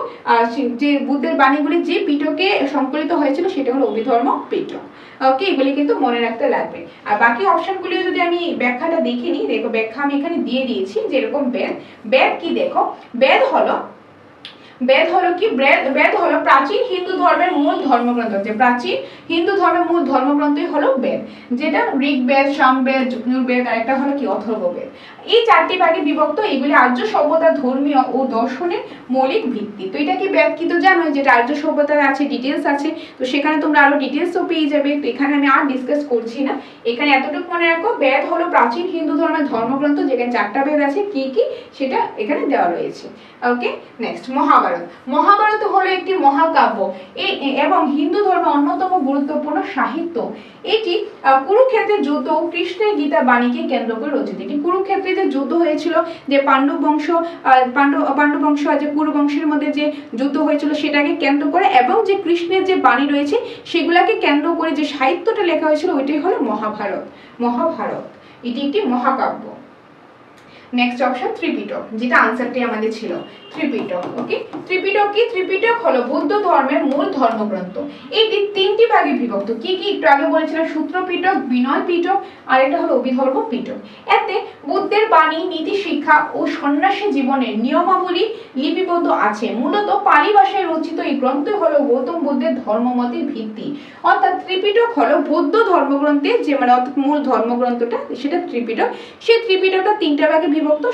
যে বুদ্ধের বাণীগুলি যে পিটকে সংকলিত হয়েছিল সেটা হলো অভিধর্ম পিটক। ওকে, এগুলি কিন্তু মনে রাখতে লাগবে। আর বাকি অপশনগুলি যদি আমি ব্যাখ্যাটা দেখে নিই, দেখো ব্যাখ্যা আমি এখানে দিয়ে দিয়েছি। যেরকম বেদ কি? দেখো, বেদ হলো কি? বেদ হলো প্রাচীন হিন্দু ধর্মের মূল ধর্মগ্রন্থ। যে প্রাচীন হিন্দু ধর্মের মূল ধর্মগ্রন্থই হলো বেদ, যেটা ঋগ্বেদ, সামবেদ, যজুর্বেদ, আর একটা হলো কি? অথর্ববেদ। এই চারটি ভাগে বিভক্ত। এগুলি আর্য সভ্যতা, ধর্মীয় ও দর্শনের মৌলিক ভিত্তি। তো এটা কি বেদ কি? তো জানো যেটা আর্য সভ্যতার আছে, ডিটেলস আছে, তো সেখানে তোমরা আরো ডিটেলসও পেয়ে যাবে। তো এখানে আমি আর ডিসকাস করছি না, এখানে এতটুকু মনে রাখো, বেদ হলো প্রাচীন হিন্দু ধর্মের ধর্মগ্রন্থ, যেখানে চারটা বেদ আছে। কি কি সেটা এখানে দেওয়া রয়েছে। ওকে, নেক্সট, মহাভারত হলো একটি মহাকাব্য এবং হিন্দু ধর্মের অন্যতম গুরুত্বপূর্ণ সাহিত্য। এটি কুরুক্ষেত্রের যুদ্ধ ও কৃষ্ণের গীতা বাণীকে কেন্দ্র করে রচিত। এটি কুরুক্ষেত্রে যে যুদ্ধ হয়েছিল, যে পাণ্ডু বংশ আর যে কুরু বংশের মধ্যে যে যুদ্ধ হয়েছিল, সেটাকে কেন্দ্র করে, এবং যে কৃষ্ণের যে বাণী রয়েছে সেগুলাকে কেন্দ্র করে যে সাহিত্যটা লেখা হয়েছিল, ওইটাই হলো মহাভারত। এটি একটি মহাকাব্য। নেক্সট অপশন ত্রিপিটক, যেটা আনসারটি আমাদের ছিল ত্রিপিটক। ওকে, ত্রিপিটক কি? ত্রিপিটক হলো বৌদ্ধ ধর্মের মূল ধর্মগ্রন্থ। এটি তিনটি ভাগে বিভক্ত। কি কি? একটু আগে বলেছিলাম, সূত্রপিটক, বিনয় পিটক, আর এটা হলো অভিধর্ম পিটক। এতে বুদ্ধের বাণী, নীতি শিক্ষা ও সন্ন্যাসী জীবনের নিয়মাবলী লিপিবদ্ধ আছে। মূলত পালি ভাষায় রচিত এই গ্রন্থ হলো গৌতম বুদ্ধের ধর্মমতের ভিত্তি। অর্থাৎ ত্রিপিটক হলো বৌদ্ধ ধর্মগ্রন্থের যে মানে অর্থাৎ মূল ধর্মগ্রন্থটা, সেটা ত্রিপিটক। সেই ত্রিপিটকটা তিনটা ভাগে বিভক্ত: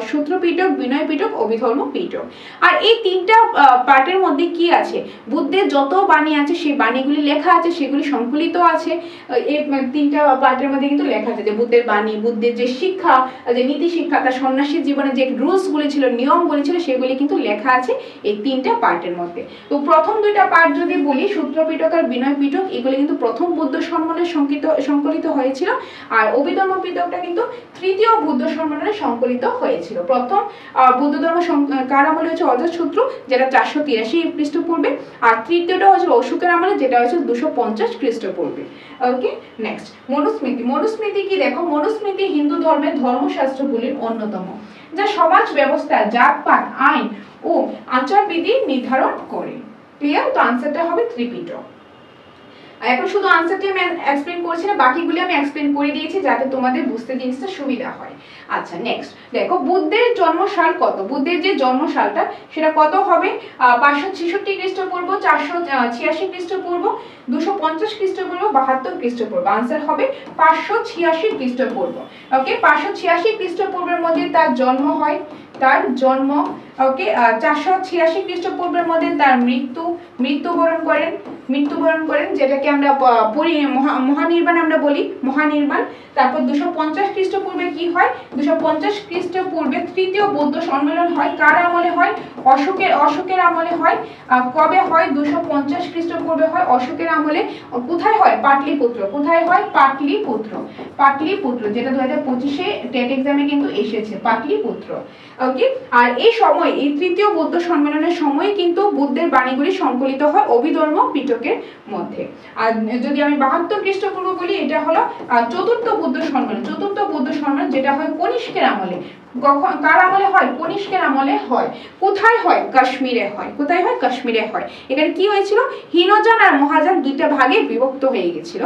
সূত্রপিটক, বিনয় পিটক, অভিধর্ম পিটক। আর এই তিনটা পার্টের মধ্যে কি আছে? বুদ্ধের যত বাণী আছে সেই বাণীগুলি লেখা আছে, সেগুলি সংকলিত আছে। এই তিনটা পার্টের মধ্যে কিন্তু লেখা আছে যে বুদ্ধের বাণী, বুদ্ধের যে শিক্ষা, যে নীতি শিক্ষা, তার সন্ন্যাসী জীবনে যে রুলসগুলি ছিল, নিয়মগুলি ছিল, সেগুলি কিন্তু লেখা আছে এই তিনটা পার্টের মধ্যে। তো প্রথম দুইটা পার্ট যদি বলি, সূত্রপিটক আর বিনয় পিটক, এগুলি কিন্তু প্রথম বুদ্ধ সম্মেলনে সংকলিত হয়েছিল। আর অভিধর্ম পিটকটা কিন্তু তৃতীয় বুদ্ধ সম্মেলনে সংকলিত হয়েছিল। প্রথম বুদ্ধ ধর্ম কার আমলে হয়েছে? অজাতশত্রু, যেটা 483 খ্রিস্টপূর্বে। আর তৃতীয়টা হয়েছিল অশোকের আমলে, যেটা হয়েছিল 250 খ্রিস্টপূর্বে। ওকে, নেক্সট, মনুস্মৃতি কি? দেখো, মনুস্মৃতি হিন্দু ধর্মের ধর্মশাস্ত্রগুলির অন্যতম, যা সমাজ ব্যবস্থা, জাতপাত, আইন ও আচারবিধি নির্ধারণ করে। ক্লিয়ার? তো আনসারটা হবে ত্রিপিটক। এখন শুধু আনসারটি আমি এক্সপ্লেন করছি না, বাকিগুলি আমি এক্সপ্লেন করে দিয়েছি যাতে তোমাদের বুঝতে জিনিসটা সুবিধা হয়। আচ্ছা নেক্সট দেখো, বুদ্ধের জন্মসাল কত? বুদ্ধের যে জন্মসালটা সেটা কত হবে? 566 খ্রিস্টপূর্ব, 486 খ্রিস্টপূর্ব, 250 খ্রিস্টপূর্ব, 72 খ্রিস্টপূর্ব। আনসার হবে 586 খ্রিস্টপূর্ব। ওকে, 586 খ্রিস্টপূর্বের মধ্যে তার জন্ম হয়, তার জন্ম। ওকে, 486 খ্রিস্টপূর্বের মধ্যে তার মৃত্যুবরণ করেন যেটাকে আমরা মহানির্বাণ আমরা বলি, মহানির্বাণ। তারপর 250 খ্রিস্টপূর্বে কি হয়? 250 খ্রিস্টপূর্বে তৃতীয় বৌদ্ধ সম্মেলন হয়। কার আমলে হয়? অশোকের আমলে হয়। কবে হয়? 250 খ্রিস্টপূর্বে হয়, অশোকের আমলে। কোথায় হয়? পাটলিপুত্র। কোথায় হয়? পাটলিপুত্র, যেটা 2025-এ টেট এক্সামে কিন্তু এসেছে, পাটলিপুত্র। ওকে, আর এই সময়, এই তৃতীয় বৌদ্ধ সম্মেলনের সময় কিন্তু বুদ্ধের বাণীগুলি সংকলিত হয় অভিধর্ম পিটকের মধ্যে। আর যদি আমি 72 খ্রিস্টপূর্ব বলি, এটা হলো চতুর্থ বৌদ্ধ সম্মেলন, যেটা হয় কনিষ্কের আমলে। কার আমলে হয়? কনিষ্কের আমলে হয়। কোথায় হয়? কাশ্মীরে হয়। কোথায় হয়? কাশ্মীরে হয়। এখানে কি হয়েছিল? হীনযান আর মহাযান দুইটা ভাগে বিভক্ত হয়ে গেছিল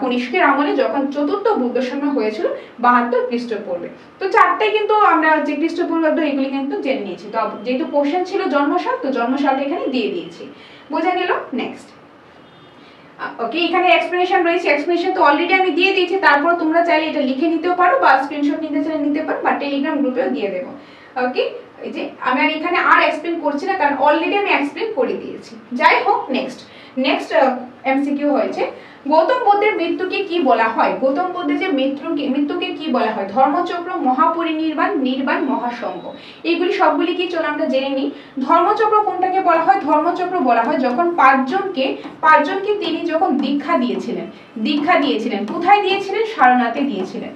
কনিষ্কের আমলে, যখন চতুর্থ বৌদ্ধ সম্মেলন হয়েছিল 72 খ্রিস্টপূর্বে। তো চারটাই কিন্তু আমরা যে খ্রিস্টপূর্বাব্দ এগুলি কিন্তু জেনে নিয়েছি। তো যেহেতু কোশ্চেন ছিল জন্মসাল, তো জন্মসালটা এখানে দিয়ে দিয়েছি। বোঝা গেল? নেক্সট। ওকে, এখানে এক্সপ্লেনেশন রয়েছে, এক্সপ্লেনেশন তো অলরেডি আমি দিয়ে দিয়েছি, তারপর তোমরা চাইলে এটা লিখে নিতেও পারো বা স্ক্রিনশট নিতে চাইলে নিতে পারো, বা টেলিগ্রাম গ্রুপেও দিয়ে দেবো। ওকে, এই যে আমি আর এখানে আর এক্সপ্লেন করছি না, কারণ অলরেডি আমি এক্সপ্লেন করে দিয়েছি। যাই হোক, নেক্সট এমসিকিউ হয়েছে, গৌতম বুদ্ধের মৃত্যুকে কি বলা হয়? গৌতম বুদ্ধের যে মৃত্যুকে কি বলা হয়? ধর্মচক্র, মহাপরিনির্বাণ, নির্বাণ, মহাসংঘ। এইগুলি সবগুলি কি, চলো আমরা জেনে নিই। ধর্মচক্র কোনটাকে বলা হয়? ধর্মচক্র বলা হয় যখন পাঁচজনকে তিনি যখন দীক্ষা দিয়েছিলেন। কোথায় দিয়েছিলেন? সারনাথে দিয়েছিলেন।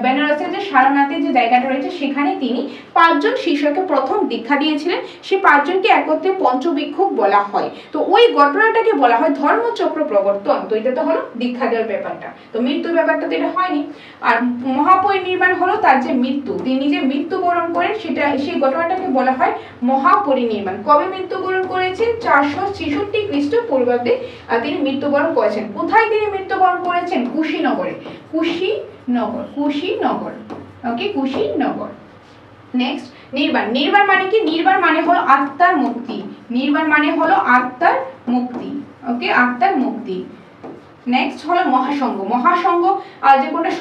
বেনারসের যে সারনাথের যে জায়গাটা রয়েছে, সেখানে তিনি 5 জন শিষ্যকে প্রথম দীক্ষা দিয়েছিলেন। সেই 5 জনকে একত্রে পঞ্চভিক্ষুক বলা হয়। তো ওই ঘটনাটাকে বলা হয় ধর্মচক্র প্রবর্তন। তো এটা তো হলো দীক্ষা দেওয়ার ব্যাপারটা, তো মৃত্যুর ব্যাপারটা তো এটা হয়নি। আর মহাপরিনির্বাণ হলো তার যে মৃত্যু, তিনি যে মৃত্যুবরণ করেন, সেই ঘটনাটাকে বলা হয় মহাপরিনির্বাণ। কবে মৃত্যুবরণ করেছেন? 466 খ্রিস্টপূর্বাব্দে তিনি মৃত্যুবরণ করেছেন। কোথায় তিনি মৃত্যুবরণ করেছেন? কুশীনগরে। ওকে, কুশীনগর। নেক্সট, নির্বাণ মানে কি? নির্বাণ মানে হলো আত্মার মুক্তি। ওকে, আত্মার মুক্তি। নেক্সট হলো মহাসংঘ। আর যে কোনটা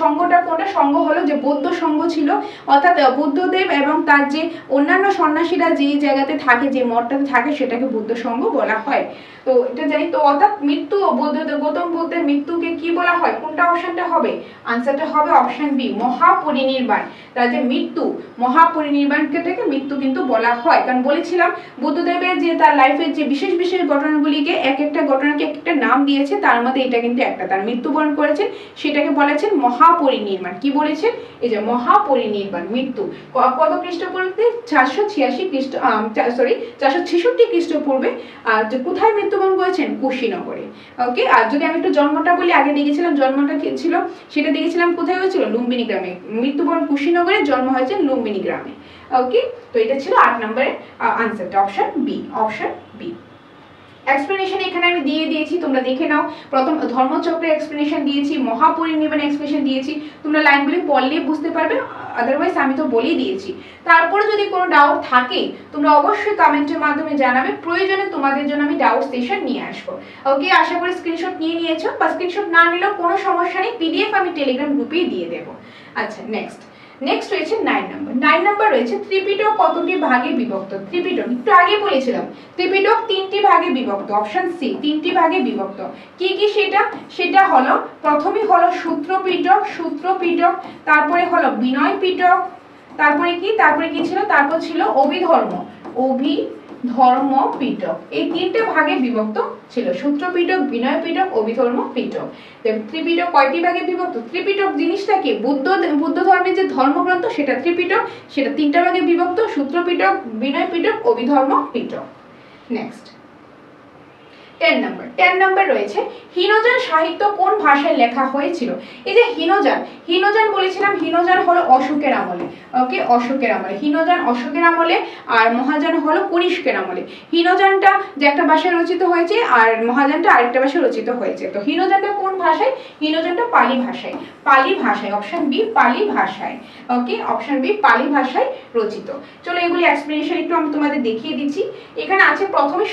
সংঘ হলো যে বৌদ্ধ সংঘ ছিল, অর্থাৎ বুদ্ধদেব এবং তার যে অন্যান্য সন্ন্যাসীরা যে জায়গাতে থাকে, যে মঠটাতে থাকে, সেটাকে বুদ্ধ সংঘ বলা হয়। তো এটা জানি তো, অর্থাৎ গৌতম বুদ্ধের মৃত্যুকে কি বলা হয়? কোনটা অপশনটা হবে? আনসারটা হবে অপশন বি, মহাপরিনির্বাণ। তার যে মহাপরিনির্বাণকে মৃত্যু কিন্তু বলা হয়। কারণ বলেছিলাম বুদ্ধদেবের যে তার লাইফের যে বিশেষ ঘটনাগুলিকে, এক একটা ঘটনাকে এক একটা নাম দিয়েছে, তার মধ্যে এটা কিন্তু একটা। তার মৃত্যুবরণ করেছেন, সেটাকে বলেছেন মহাপরিনির্বাণ। কি বলেছেন? এই যে মহাপরিনির্বাণ, মৃত্যু। কত খ্রিস্টপূর্বে? 466 খ্রিস্টপূর্বে। আর কোথায় মৃত্যুবরণ করেছেন? কুশীনগরে। ওকে, আর যদি আমি একটু জন্মটা বলি, আগে দেখেছিলাম জন্মটা কি ছিল, সেটা দেখেছিলাম কোথায় হয়েছিল? লুম্বিনী গ্রামে। মৃত্যুবরণ কুশীনগরে, জন্ম হয়েছে লুম্বিনী গ্রামে। ওকে, তো এটা ছিল 8 নম্বরের আনসারটা, অপশন বি। এক্সপ্লেনেশন এখানে আমি দিয়ে দিয়েছি, তোমরা দেখে নাও। প্রথম ধর্মচক্রের এক্সপ্লেনেশন দিয়েছি, মহাপরিনির্বাণ এক্সপ্লেনেশন দিয়েছি। তোমরা লাইনগুলি পড়লেই বুঝতে পারবে, আদারওয়াইজ আমি তো বলেই দিয়েছি। তারপরে যদি কোনো ডাউট থাকে, তোমরা অবশ্যই কমেন্টের মাধ্যমে জানাবে, প্রয়োজনে তোমাদের জন্য আমি ডাউট সেশন নিয়ে আসবো। ওকে, আশা করি স্ক্রিনশট নিয়ে নিয়েছো, বা স্ক্রিনশট না নিলেও কোনো সমস্যা নেই, পিডিএফ আমি টেলিগ্রাম গ্রুপেই দিয়ে দেবো। আচ্ছা, নেক্সট রয়েছে 9 নম্বর রয়েছে, ত্রিপিটক কতটি ভাগে বিভক্ত? ত্রিপিটক একটু আগে বলেছিলাম, ত্রিপিটক 3টি ভাগে বিভক্ত। অপশন সি, 3টি ভাগে বিভক্ত। কি সেটা হলো, প্রথমেই হলো সূত্রপিটক, তারপরে হলো বিনয় পিটক, তারপরে কি ছিল? তারপর ছিল অভিধর্ম পিটক। এই 3টে ভাগে বিভক্ত ছিল, সূত্রপিটক, বিনয় পিটক, অভিধর্ম পিটক। ত্রিপিটক কয়টি ভাগে বিভক্ত? ত্রিপিটক জিনিসটা কি? বুদ্ধ ধর্মের যে ধর্মগ্রন্থ, সেটা ত্রিপিটক, সেটা 3টা ভাগে বিভক্ত, সূত্রপিটক, বিনয় পিটক, অভিধর্ম পিটক। নেক্সট, 10 নাম্বার রয়েছে হীনযান সাহিত্য কোন ভাষায় লেখা হয়েছিল। এই যে হীনযান বলেছিলাম, হীনযান হলো অশোকের আমলে, ওকে, অশোকের আমলে, হীনযান অশোকের আমলে আর মহাযান হলো কনিষ্কের আমলে। হীনযানটা যে একটা ভাষায় রচিত হয়েছে আর মহাযানটা আরেকটা ভাষায় রচিত হয়েছে। তো হীনযানটা কোন ভাষায়? হীনযানটা পালি ভাষায়, অপশন বি পালি ভাষায়, ওকে, অপশন বি পালি ভাষায় রচিত। চলো এগুলি এক্সপ্লেনেশন একটু আমি তোমাদের দেখিয়ে দিচ্ছি। এখানে আছে প্রথমে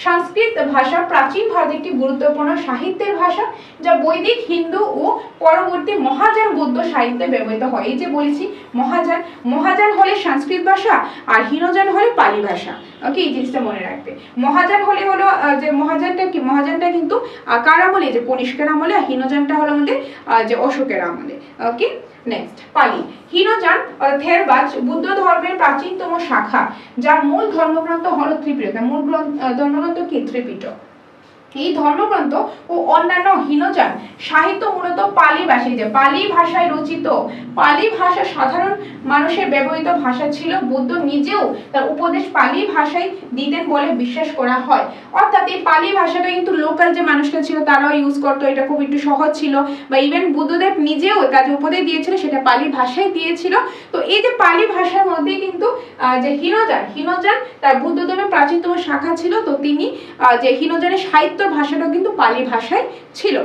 সংস্কৃত ভাষা প্রাচীন ভারতের একটি গুরুত্বপূর্ণ সাহিত্যের ভাষা, যা বৈদিক, হিন্দু ও পরবর্তী মহাযান বৌদ্ধ সাহিত্যে ব্যবহৃত হয়। এই যে বলেছি মহাযান হলে সংস্কৃত ভাষা আর হীনযান হলে পালি ভাষা, ওকে, এই জিনিসটা মনে রাখবে। মহাযান হলে হলো যে মহাযানটা কিন্তু কার আমলে? যে কনিষ্কের আমলে, আর হীনযানটা হলো আমাদের যে অশোকের আমলে, ওকে। নেক্সট পালি। হীনযান থেরবাদ বুদ্ধ ধর্মের প্রাচীনতম শাখা, যার মূল ধর্মগ্রন্থ হলো ত্রিপিটক। মূল ধর্মগ্রন্থ কি? ত্রিপিটক। এই ধর্মগ্রন্থ ও অন্যান্য হীনযান সাহিত্য মূলত পালি ভাষায়, যে পালি ভাষায় রচিত। পালি ভাষা সাধারণ মানুষের ব্যবহৃত ভাষা ছিল। বুদ্ধ নিজেও তার উপদেশ পালি ভাষায় দিতেন বলে বিশ্বাস করা হয়। অর্থাৎ এই পালি ভাষাটা কিন্তু লোকাল যে মানুষরা ছিল তারাও ইউজ করতো, এটা খুব একটু সহজ ছিল, বা ইভেন বুদ্ধদেব নিজেও কাজে উপদেশ দিয়েছিল সেটা পালি ভাষায় দিয়েছিল। তো এই যে পালি ভাষার মধ্যে কিন্তু যে হীনযান তার বুদ্ধ ধর্মের প্রাচীনতম শাখা ছিল। তো তিনি যে হীনযানের সাহিত্য ভাষাটা কিন্তু পালি ভাষায় ছিল,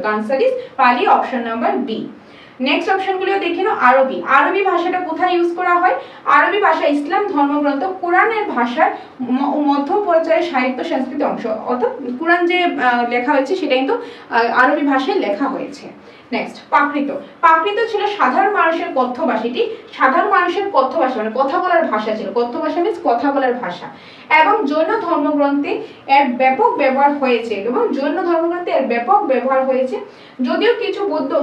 তো आंसर ইজ পালি, অপশন নাম্বার বি। নেক্সট অপশনগুলো দেখে নাও। আরবি ভাষাটা কোথায় ইউজ করা হয়? আরবি ভাষা ইসলাম ধর্মগ্রন্থ কোরআনের ভাষার মধ্যম পর্যায়ের সাহিত্য সংস্কৃতি অংশ, অর্থাৎ কোরআন যে লেখা হয়েছে সেটা কিন্তু আরবি ভাষায় লেখা হয়েছে। নেক্সট প্রাকৃত ছিল সাধারণ মানুষের কথ্য ভাষা। এটি সাধারণ মানুষের কথ্য ভাষা, মানে কথা বলার ভাষা ছিল। কথ্য ভাষা মিন্স কথা বলার ভাষা। এবং জৈন ধর্মগ্রন্থে এর ব্যাপক ব্যবহার হয়েছে, যদিও কিছু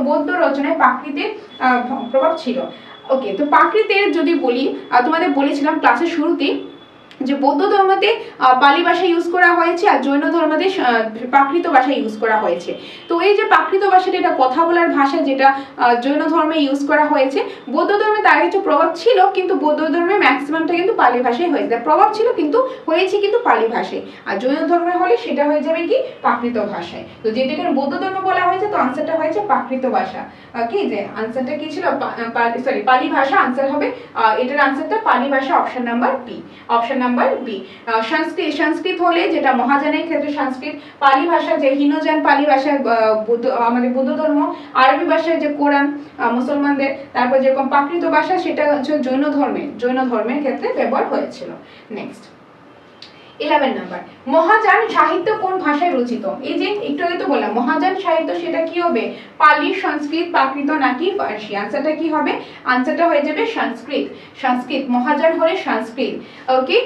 বৌদ্ধ রচনায় প্রাকৃতের প্রভাব ছিল। ওকে, তো প্রাকৃতের যদি বলি, তোমাদের বলেছিলাম ক্লাসের শুরুতেই যে বৌদ্ধ ধর্মতে পালি ভাষা ইউজ করা হয়েছে আর জৈন ধর্মতে প্রাকৃত ভাষা ইউজ করা হয়েছে। তো এই যে প্রাকৃত ভাষাটা এটা কথা বলার ভাষা, যেটা জৈন ধর্মে ইউজ করা হয়েছে। বৌদ্ধ ধর্মে তার কিছু প্রভাব ছিল, কিন্তু বৌদ্ধ ধর্মে ম্যাক্সিমামটা কিন্তু পালি ভাষায় হয়েছে। প্রভাব ছিল কিন্তু হয়েছে কিন্তু পালি ভাষায়, আর জৈন ধর্মে হলে সেটা হয়ে যাবে কি? প্রাকৃত ভাষায়। তো যেটা এখানে বৌদ্ধ ধর্ম বলা হয়েছে, তো আনসারটা হয়েছে প্রাকৃত ভাষা। ওকে, যে আনসারটা কি ছিল? পালি ভাষা আনসার হবে, এটার আনসারটা পালি ভাষা, option number B, option number B. Sanskrit হলে যেটা মহাযানের ক্ষেত্রে সংস্কৃত, পালি ভাষা যে হীনযান পালি ভাষা আমাদের বৌদ্ধ ধর্ম, আরবি ভাষায় যে কোরআন মুসলমানদের, তারপর যেরকম প্রাকৃত ভাষা সেটা হচ্ছে জৈন ধর্মের ক্ষেত্রে ব্যবহার হয়েছিল। নেক্সট 11 নাম্বার, মহাযান সাহিত্য কোন ভাষায় রচিত? এই যে একটু আগে তো বললাম মহাযান সাহিত্য, সেটা কি হবে? পালি, সংস্কৃত, প্রাকৃত নাকি ফার্সি? আনসারটা কি হবে? আনসারটা হয়ে যাবে সংস্কৃত। মহাযান হলে সংস্কৃত। ওকে,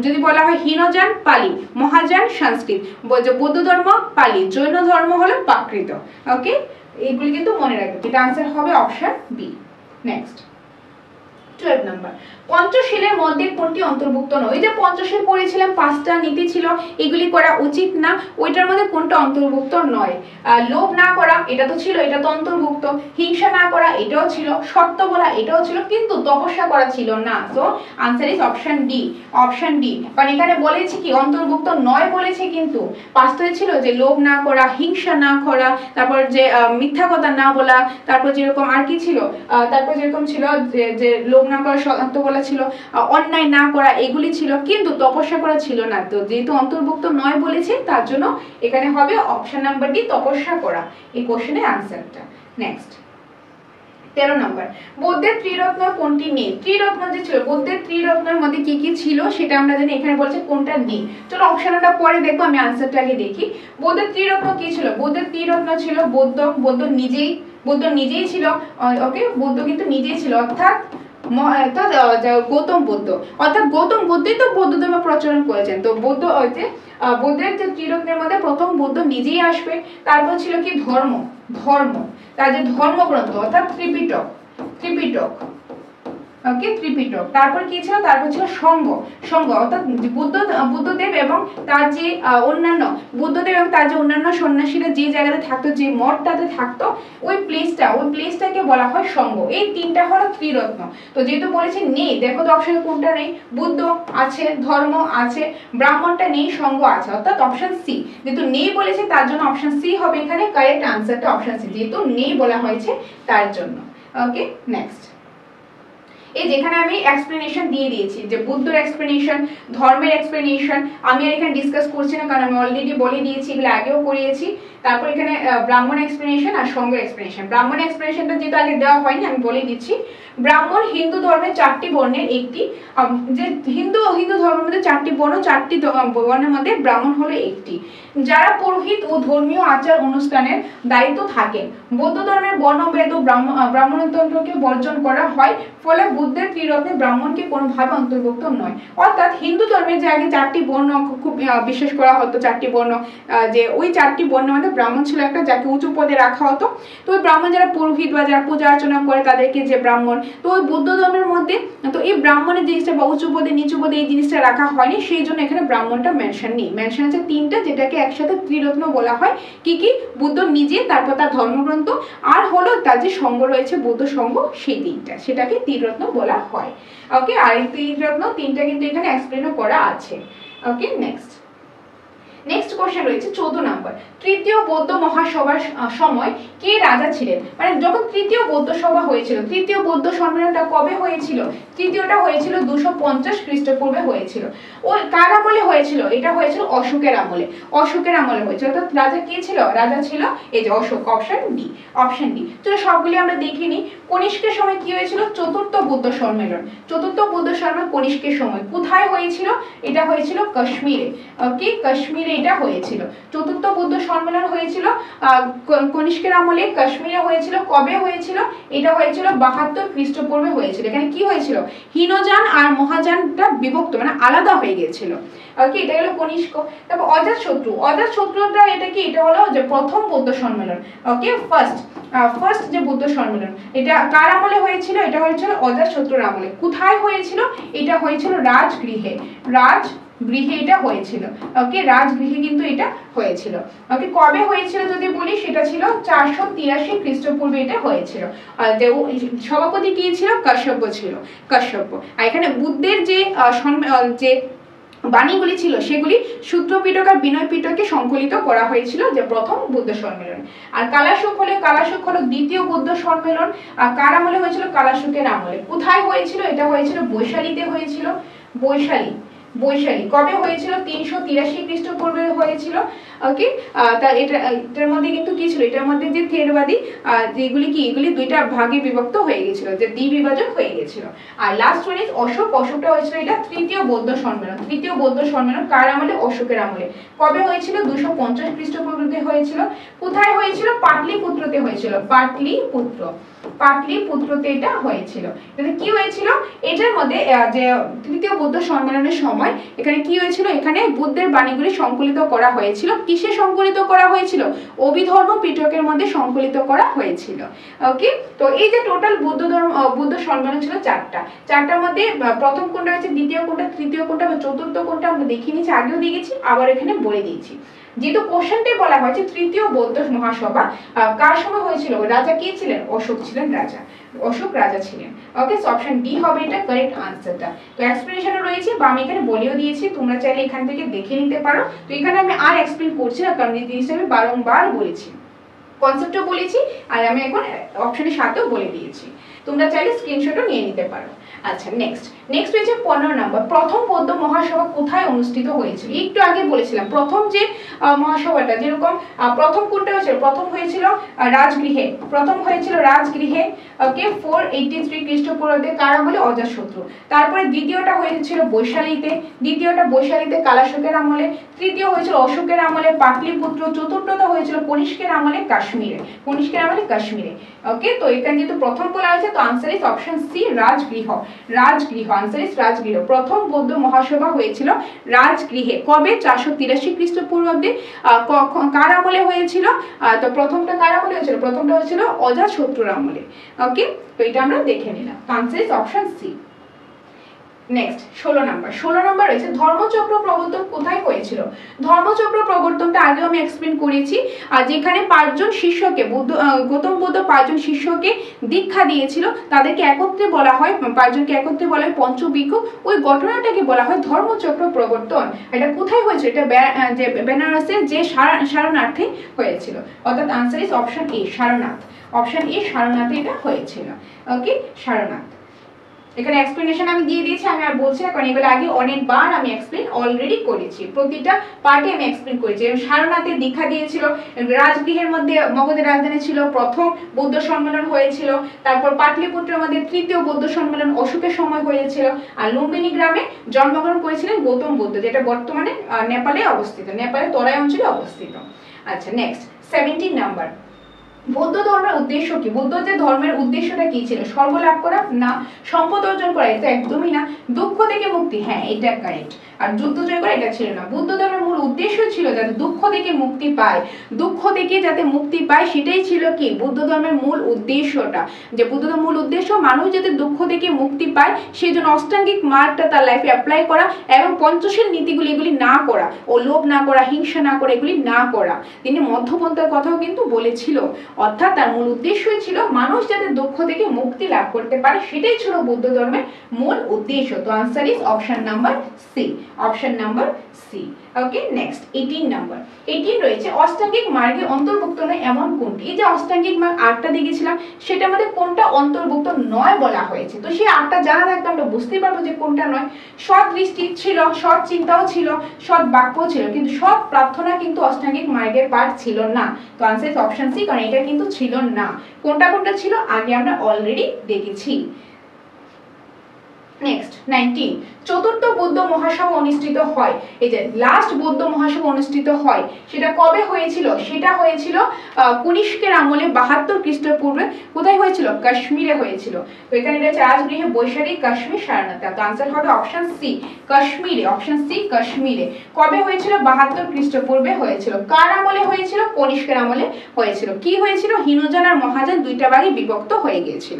যদি বলা হয় হীনযান পালি, মহাযান সংস্কৃত, বৌদ্ধ ধর্ম পালি, জৈন ধর্ম হলো প্রাকৃত। ওকে, এইগুলি কিন্তু মনে রাখবে। এটা আনসার হবে অপশন বি। নেক্সট 12 নাম্বার, পঞ্চশীলের মধ্যে কোনটি অন্তর্ভুক্ত নয়? এই যে পঞ্চশীল পড়েছিলাম, 5টা নীতি ছিল, এগুলি করা উচিত না, ওইটার মধ্যে কোনটা অন্তর্ভুক্ত নয়? লোভ না করা, এটা তো ছিল, এটা তো অন্তর্ভুক্ত। হিংসা না করা, এটাও ছিল। সত্য বলা, এটাও ছিল, কিন্তু তপস্যা করা ছিল না। So answer is option D, কারণ এখানে বলেছে কি অন্তর্ভুক্ত নয় বলেছে, কিন্তু 5টায় ছিল যে লোভ না করা, হিংসা না করা, তারপর যে মিথ্যা কথা না বলা, তারপর যেরকম আর কি ছিল, তারপর যেরকম ছিল যে লোভ না করা, সত্য বলা ছিল, অন্যায় না করা, এগুলি ছিল, কিন্তু তপস্যা করা ছিল না। তো যেহেতু অন্তর্ভুক্ত নয় বলেছে, তার জন্য এখানে হবে অপশন নাম্বার ডি, তপস্যা করা, এই কোশ্চেনের আনসারটা। নেক্সট 13 নাম্বার, বৌদ্ধের ত্রিরত্ন কোনটি নেই? ত্রিরত্ন যে ছিল, বৌদ্ধের ত্রিরত্নের মধ্যে কি কি ছিল সেটা আমরা জানি, এখানে বলছে কোনটা নেই। চলো অপশনটা পরে দেখবো, আমি আনসারটা আগে দেখি। বৌদ্ধের ত্রিরত্ন কি ছিল? বৌদ্ধের ত্রিরত্ন ছিল বৌদ্ধ নিজেই ছিল। ওকে, বৌদ্ধ কিন্তু নিজেই ছিল, অর্থাৎ গৌতম বুদ্ধই তো বৌদ্ধ ধর্ম প্রচলন করেছেন। তো বৌদ্ধের যে ত্রিরত্নের মধ্যে প্রথম বুদ্ধ নিজেই আসবে। তারপর ছিল কি ধর্ম, তার যে ধর্মগ্রন্থ অর্থাৎ ত্রিপিটক, ওকে ত্রিপিটক। তারপর কি ছিল, তারপর ছিল সংঘ। সংঘ অর্থাৎ বুদ্ধদেব এবং তার যে অন্যান্য সন্ন্যাসীরা যে জায়গাতে থাকতো, যে মঠটাতে থাকতো, ওই প্লেসটাকে বলা হয় সংঘ। এই তিনটা হলো ত্রিরত্ন। তো যেহেতু বলেছি নেই, দেখো তো অপশনে কোনটা নেই, বুদ্ধ আছে, ধর্ম আছে, ব্রাহ্মণটা নেই, সংঘ আছে, অর্থাৎ অপশন সি। যেহেতু নেই বলেছে তার জন্য অপশন সি হবে এখানে কারেক্ট আনসারটা, অপশন সি, যেহেতু নেই বলা হয়েছে তার জন্য। ওকে নেক্সট, এই যেখানে আমি এক্সপ্লেনেশন দিয়ে দিয়েছি, যে বুদ্ধর এক্সপ্লেনেশন, ধর্মের এক্সপ্লেনেশন আমি আর এখানে ডিসকাস করছি না, কারণ আমি অলরেডি বলে দিয়েছি, এগুলো আগেও করিয়েছি। তারপর এখানে ব্রাহ্মণ এক্সপ্লেনেশন আর সংঘ এক্সপ্লেনেশন। ব্রাহ্মণ এক্সপ্লেনেশনটা যেহেতু আগে দেওয়া হয়নি আমি বলে দিচ্ছি। ব্রাহ্মণ হিন্দু ধর্মের 4টি বর্ণের একটি, যে হিন্দু ধর্মের মধ্যে 4টি বর্ণ, 4টি বর্ণের মধ্যে ব্রাহ্মণ হলো একটি, যারা পুরোহিত ও ধর্মীয় আচার অনুষ্ঠানের দায়িত্ব থাকেন। বৌদ্ধ ধর্মের বর্ণভেদ ও ব্রাহ্মণতন্ত্রকে বর্জন করা হয়, ফলে বুদ্ধের ত্রিরত্নে ব্রাহ্মণকে কোনোভাবে অন্তর্ভুক্ত নয়। অর্থাৎ হিন্দু ধর্মের যে আগে 4টি বর্ণ খুব বিশ্বাস করা হতো, 4টি বর্ণ, যে ওই 4টি বর্ণের মধ্যে ব্রাহ্মণ ছিল একটা, যাকে উঁচু পদে রাখা হতো। তো ওই ব্রাহ্মণ যারা পুরোহিত বা যারা পূজা অর্চনা করে তাদেরকে যে ব্রাহ্মণ, তো ওই বৌদ্ধ ধর্মের মধ্যে তো এই ব্রাহ্মণের জিনিসটা বা উঁচু পদে নিচু পদে এই জিনিসটা রাখা হয়নি, সেই জন্য এখানে ব্রাহ্মণটা মেনশন নেই। মেনশন আছে 3টা, যেটাকে একসাথে ত্রিরত্ন বলা হয়। কি কি? বুদ্ধ নিজে, তারপর তার ধর্মগ্রন্থ, আর হলো তার যে সংঘ রয়েছে বৌদ্ধ সংঘ, সেই 3টা, সেটাকে ত্রিরত্ন বলা হয়। ওকে, আর এই ত্রিরত্ন 3টা কিন্তু এখানে এক্সপ্লেনও করা আছে। ওকে নেক্সট কোশ্চেন রয়েছে 14 নম্বর। তৃতীয় বৌদ্ধ মহাসভার সময় কে রাজা ছিলেন? মানে যখন তৃতীয় বৌদ্ধ সভা হয়েছিল, তৃতীয় বৌদ্ধ সম্মেলনটা কবে হয়েছিল? তৃতীয়টা হয়েছিল 250 খ্রিস্টপূর্বে হয়েছিল। ওই কার আমলে হয়েছিল? এটা হয়েছিল অশোকের আমলে। অশোকের আমলে হয়েছিল। অর্থাৎ রাজা কে ছিল? রাজা ছিল এই যে অশোক, অপশন ডি। চলো সবগুলি আমরা দেখে নিই। কনিষ্কের সময় কি হয়েছিল? চতুর্থ বৌদ্ধ সম্মেলন। চতুর্থ বৌদ্ধ সম্মেলন কনিষ্কের সময় কোথায় হয়েছিল? এটা হয়েছিল কাশ্মীরে। ওকে, কাশ্মীরে এটা হয়েছিল। চতুর্থ বৌদ্ধ সম্মেলন হয়েছিল কনিষ্কের আমলে, কাশ্মীরে হয়েছিল। কবে হয়েছিল? এটা হয়েছিল 72 খ্রিস্টপূর্বে হয়েছিল। এখানে কি হয়েছিল? হীনযান আর মহাযানটা বিভক্ত, মানে আলাদা হয়ে গিয়েছিল। ওকে, এটা হলো কনিষ্ক। তারপর অজাতশত্রুটা এটা কি? এটা হলো যে প্রথম বৌদ্ধ সম্মেলন। ওকে, ফার্স্ট যে বৌদ্ধ সম্মেলন, এটা কার আমলে হয়েছিল? এটা হয়েছিল অজাতশত্রুর আমলে। কোথায় হয়েছিল? এটা হয়েছিল রাজগৃহে এটা হয়েছিল। ওকে, রাজগৃহে কিন্তু এটা হয়েছিল। ওকে, কবে হয়েছিল যদি বলি, সেটা ছিল 483 খ্রিস্টপূর্বে এটা হয়েছিল। সভাপতি কি ছিল? কাশ্যপ ছিল। আর এখানে বুদ্ধের যে বাণীগুলি ছিল সেগুলি সূত্র পিটক আর বিনয় পিটকে সংকলিত করা হয়েছিল, যে প্রথম বৌদ্ধ সম্মেলন। আর কালাশোক হলো দ্বিতীয় বৌদ্ধ সম্মেলন। আর কার আমলে হয়েছিল? কালাশোকের আমলে। কোথায় হয়েছিল? এটা হয়েছিল বৈশালীতে হয়েছিল। বৈশালী কবে হয়েছিল? 383 খ্রিস্টপূর্বে হয়েছিল। ওকে, এটার মধ্যে কিন্তু কি ছিল? এটার মধ্যে যে থেরবাদী যেগুলি কি, এগুলি দুইটা ভাগে বিভক্ত হয়ে গেছিল, যে দ্বিবিভাজন হয়ে গেছিল। আর লাস্ট ওয়ান ইজ অশোকটা হয়েছিল এটা তৃতীয় বৌদ্ধ সম্মেলন। কার আমলে? অশোকের আমলে। কবে হয়েছিল? 250 খ্রিস্টপূর্বে হয়েছিল। কোথায় হয়েছিল? পাটলিপুত্রতে হয়েছিল। পাটলিপুত্রতে এটা হয়েছিল। এখানে কি হয়েছিল? এটার মধ্যে যে তৃতীয় বৌদ্ধ সম্মেলনের সময় এখানে কি হয়েছিল? এখানে বুদ্ধের বাণীগুলি সংকলিত করা হয়েছিল। কিসে সংকলিত করা হয়েছিল? অভিধর্ম পিটকের মধ্যে সংকলিত করা হয়েছিল। ওকে, তো এই যে টোটাল বৌদ্ধ সম্মেলন ছিল 4টার মধ্যে প্রথম কোনটা হয়েছে, দ্বিতীয় কোনটা, তৃতীয় কোনটা বা চতুর্থ কোনটা আমরা দেখিয়ে নিয়েছি, আগেও দেখেছি, আবার এখানে বলে দিয়েছি। যেহেতু কোশ্চেনটাই বলা হয়েছে তৃতীয় বৌদ্ধ মহাসভা কার সময় হয়েছিল? রাজা কে ছিলেন? অশোক রাজা ছিলেন। ওকে, অপশন ডি হবে এটা কারেক্ট আনসারটা। তো এক্সপ্লেনেশনও রয়েছে বা আমি এখানে বলেও দিয়েছি, তোমরা চাইলে এখান থেকে দেখে নিতে পারো। তো এখানে আমি আর এক্সপ্লেন করছি না, কারণ এই জিনিসটা আমি বারংবার বলেছি, কনসেপ্টও বলেছি, আর আমি এখন অপশনের সাথেও বলে দিয়েছি। তোমরা চাইলে স্ক্রিনশটও নিয়ে নিতে পারো। আচ্ছা, নেক্সট হচ্ছে 15 নম্বর। প্রথম বৌদ্ধ মহাসভা কোথায় অনুষ্ঠিত হয়েছিল? একটু আগে বলেছিলাম প্রথম যে মহাসভাটা, যেরকম প্রথম কোনটা হয়েছিল? প্রথম হয়েছিল রাজগৃহে। ওকে, 483 খ্রিস্টপূর্বাব্দে। কার আমলে? অজাতশত্রু। তারপরে দ্বিতীয়টা হয়েছিল বৈশালীতে কালাশোকের আমলে। তৃতীয় হয়েছিল অশোকের আমলে পাটলিপুত্র। চতুর্থটা হয়েছিল কনিষ্কের আমলে কাশ্যপ। কাশ্মীরে, কনিষ্কের আমলে কাশ্মীরে। ওকে, তো এখানে যেহেতু প্রথম বলা হয়েছে তো answer is option C, Rajagriha. Rajagriha, answer is Rajagriha. প্রথম বৌদ্ধ মহাসভা হয়েছিল রাজগৃহে। কবে? 483 খ্রিস্টপূর্বাব্দে। কার আমলে হয়েছিল? তো প্রথমটা কার আমলে হয়েছিল? প্রথমটা হয়েছিল অজাতশত্রুর আমলে। ওকে, তো এটা আমরা দেখে নিলাম। Answer is option C. Next 16 number রয়েছে ধর্মচক্র প্রবর্তন কোথায় হয়েছিল? ধর্মচক্র প্রবর্তনটা আগেও আমি এক্সপ্লেন করেছি, আর যেখানে 5 জন শিষ্যকে গৌতম বুদ্ধ 5 জন শিষ্যকে দীক্ষা দিয়েছিল, তাদেরকে একত্রে বলা হয়, 5 জনকে একত্রে বলা হয় পঞ্চভিক্ষু। ওই ঘটনাটাকে বলা হয় ধর্মচক্র প্রবর্তন। এটা কোথায় হয়েছিল? এটা যে বেনারসের যে সারনাথে হয়েছিল। অর্থাৎ answer is option A, Sarnath. Option A, সারনাথে এটা হয়েছিল। ওকে, সারনাথ। এখানে এক্সপ্লেনেশন আমি দিয়ে দিয়েছি, আমি আর বলছি না, কারণ এগুলো আগে অনেকবার আমি এক্সপ্লেন অলরেডি করেছি, প্রতিটা পার্টে আমি এক্সপ্লেন করেছি। সারনাথে দীক্ষা দিয়েছিল, রাজগৃহের মধ্যে মগধের রাজধানী ছিল, প্রথম বৌদ্ধ সম্মেলন হয়েছিল, তারপর পাটলিপুত্রের মধ্যে তৃতীয় বৌদ্ধ সম্মেলন অশোকের সময় হয়েছিল, আর লুম্বিনী গ্রামে জন্মগ্রহণ করেছিলেন গৌতম বুদ্ধ, যেটা বর্তমানে নেপালে অবস্থিত, নেপালের তরাই অঞ্চলে অবস্থিত। আচ্ছা, নেক্সট 17 নাম্বার, বৌদ্ধ ধর্মের উদ্দেশ্য কি? বৌদ্ধ যে ধর্মের উদ্দেশ্যটা কি ছিল? স্বর্গ লাভ করা? না। সম্পদ অর্জন করা? এটা একদমই না। দুঃখ থেকে মুক্তি? হ্যাঁ, এটা কারেক্ট। আর যুদ্ধ জয় করা? এটা ছিল না। বুদ্ধ ধর্মের মূল উদ্দেশ্য ছিল যাতে দুঃখ থেকে মুক্তি পায়, দুঃখ থেকে যাতে মুক্তি পায়, সেটাই ছিল কি বুদ্ধ ধর্মের মূল উদ্দেশ্যটা। যে বুদ্ধ ধর্মের মূল উদ্দেশ্য মানুষ যাতে দুঃখ থেকে মুক্তি পায়, সেই জন্য অষ্টাঙ্গিক মার্গটা তার লাইফে অ্যাপ্লাই করা এবং পঞ্চশীল নীতিগুলি এগুলি না করা, ও লোভ না করা, হিংসা না করা, এগুলি না করা। তিনি মধ্যপন্থার কথাও কিন্তু বলেছিল। অর্থাৎ তার মূল উদ্দেশ্যই ছিল মানুষ যাতে দুঃখ থেকে মুক্তি লাভ করতে পারে, সেটাই ছিল বৌদ্ধ ধর্মের মূল উদ্দেশ্য। তো answer is option number C, option number C. Okay, next 18 number. 18 রয়েছে অষ্টাঙ্গিক মার্গে অন্তর্ভুক্ত নয় এমন কোনটি? এই যে অষ্টাঙ্গিক মার্গ 8টা দেখেছিলাম, সেটার মধ্যে কোনটা অন্তর্ভুক্ত নয় বলা হয়েছে? তো সেই 8টা জানা থাকলে আমরা বুঝতে পারবো যে কোনটা নয়। সৎ দৃষ্টি ছিল, সৎ চিন্তাও ছিল, সৎ বাক্যও ছিল, কিন্তু সৎ প্রার্থনা কিন্তু অষ্টাঙ্গিক মার্গের পার্ট ছিল না। তো আনসার ইজ অপশন সি, কারণ এটা কিন্তু ছিল না। কোনটা কোনটা ছিল আগে আমরা অলরেডি দেখেছি। নেক্সট 19, চতুর্থ বৌদ্ধ মহাসভা অনুষ্ঠিত হয়। এই যে লাস্ট বৌদ্ধ মহাসভা অনুষ্ঠিত হয়, সেটা কবে হয়েছিল? সেটা হয়েছিল কনিষ্কের আমলে 72 খ্রিস্টপূর্বে। কোথায় হয়েছিল? কাশ্মীরে হয়েছিল। তো এখানে এটা রাজগৃহে, বৈশালী, কাশ্মীর, সারনাথে। তো আনসার হবে অপশন সি, কাশ্মীরে। অপশন সি, কাশ্মীরে। কবে হয়েছিল? 72 খ্রিস্টপূর্বে হয়েছিল। কার আমলে হয়েছিল? কনিষ্কের আমলে হয়েছিল। কি হয়েছিল? হিনুজান আর মহাযান দুইটা ভাগে বিভক্ত হয়ে গিয়েছিল।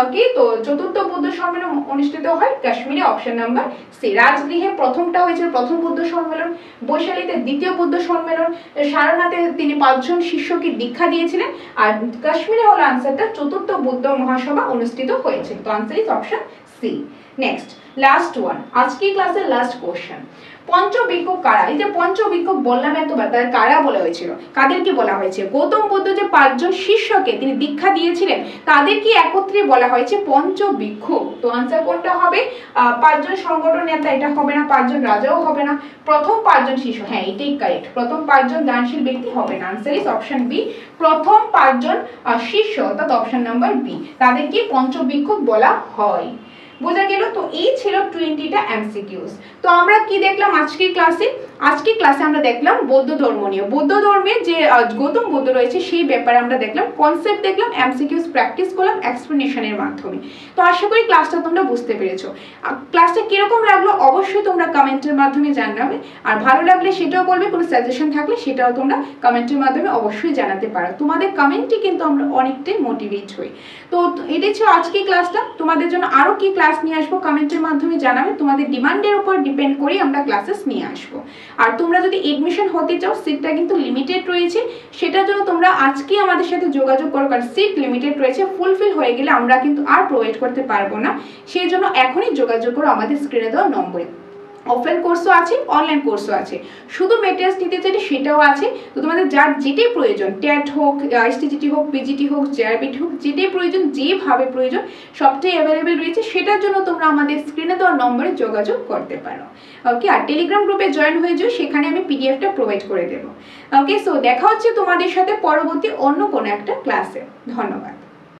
ওকে, তো চতুর্থ বৌদ্ধ সম্মেলন অনুষ্ঠিত হয় কাশ্মীরে, অপশন নাম্বার সি। রাজগৃহে প্রথমটা হয়েছিল প্রথম বৌদ্ধ সম্মেলন, বৈশালীতে দ্বিতীয় বৌদ্ধ সম্মেলন, সারনাথে তিনি 5 জন শিষ্যকে দীক্ষা দিয়েছিলেন, আর কাশ্মীরে হলো আনসারটা চতুর্থ বৌদ্ধ মহাসভা অনুষ্ঠিত হয়েছিল। তো answer is option C. Next last one, আজকে ক্লাসের লাস্ট কোশ্চেন। পঞ্চভিক্ষু কারা? এই যে পঞ্চভিক্ষু বললাম এতবার, তাদের কারা বলা হয়েছিল? কাদেরকে বলা হয়েছে? গৌতম বুদ্ধ যে 5 জন শিষ্যকে তিনি দীক্ষা দিয়েছিলেন, তাদেরকে একত্রে বলা হয়েছে পঞ্চভিক্ষু। তো আনসার কোনটা হবে? 5 জন সংগঠন নেতা এটা হবে না, 5 জন রাজাও হবে না, প্রথম 5 জন শিষ্য। হ্যাঁ, এটাই কারেক্ট। প্রথম 5 জন দানশীল ব্যক্তি হবে না। আনসার ইজ অপশন বি, প্রথম 5 জন শিষ্য, অর্থাৎ অপশন নাম্বার বি, তাদেরকে পঞ্চভিক্ষু বলা হয়। বোঝা গেল? তো এই ছিল 20টা এমসিকিউস। তো আমরা কি দেখলাম আজকের ক্লাসে? আজকের ক্লাসে আমরা দেখলাম বৌদ্ধ ধর্ম নিয়ে, বৌদ্ধ ধর্মে যে গৌতম বুদ্ধ রয়েছে সেই ব্যাপারে আমরা দেখলাম, কনসেপ্ট দেখলাম, এমসিকিউস প্র্যাকটিস করলাম এক্সপ্লেনেশনের মাধ্যমে। তো আশা করি ক্লাসটা তোমরা বুঝতে পেরেছো। ক্লাসটা কিরকম লাগলো অবশ্যই তোমরা কমেন্টের মাধ্যমে জানাবে, আর ভালো লাগলে সেটাও বলবে, কোনো সাজেশন থাকলে সেটাও তোমরা কমেন্টের মাধ্যমে অবশ্যই জানাতে পারো। তোমাদের কমেন্টে কিন্তু আমরা অনেকটাই মোটিভেট হই। তো এটাই ছিল আজকের ক্লাসটা। তোমাদের জন্য আরো কি ক্লাস নিয়ে আসবো কমেন্টের মাধ্যমে জানাবে, তোমাদের ডিমান্ডের উপর ডিপেন্ড করে আমরা ক্লাসেস নিয়ে আসবো। আর তোমরা যদি এডমিশন হতে চাও, সিটটা কিন্তু লিমিটেড রয়েছে, সেটার জন্য তোমরা আজকে আমাদের সাথে যোগাযোগ করো, কারণ সিট লিমিটেড রয়েছে। ফুলফিল হয়ে গেলে আমরা কিন্তু আর প্রোভাইড করতে পারবো না, সেই জন্য এখনই যোগাযোগ করো আমাদের স্ক্রিনে দেওয়া নম্বরে। অফলাইন কোর্সও আছে, অনলাইন কোর্সও আছে, শুধু মেটেরিয়ালস নিতে চাইলে সেটাও আছে। তো তোমাদের যার যেটাই প্রয়োজন, টেট হোক, এসটিজিটি হোক, পিজিটি হোক, জেআরবিটি হোক, যেটাই প্রয়োজন, যেভাবে প্রয়োজন, সবটাই অ্যাভেলেবেল রয়েছে। সেটার জন্য তোমরা আমাদের স্ক্রিনে দেওয়া নম্বরে যোগাযোগ করতে পারো। ওকে, আর টেলিগ্রাম গ্রুপে জয়েন হয়ে যাও, সেখানে আমি পিডিএফটা প্রোভাইড করে দেবো। ওকে, সো দেখা হচ্ছে তোমাদের সাথে পরবর্তী অন্য কোনো একটা ক্লাসে। ধন্যবাদ।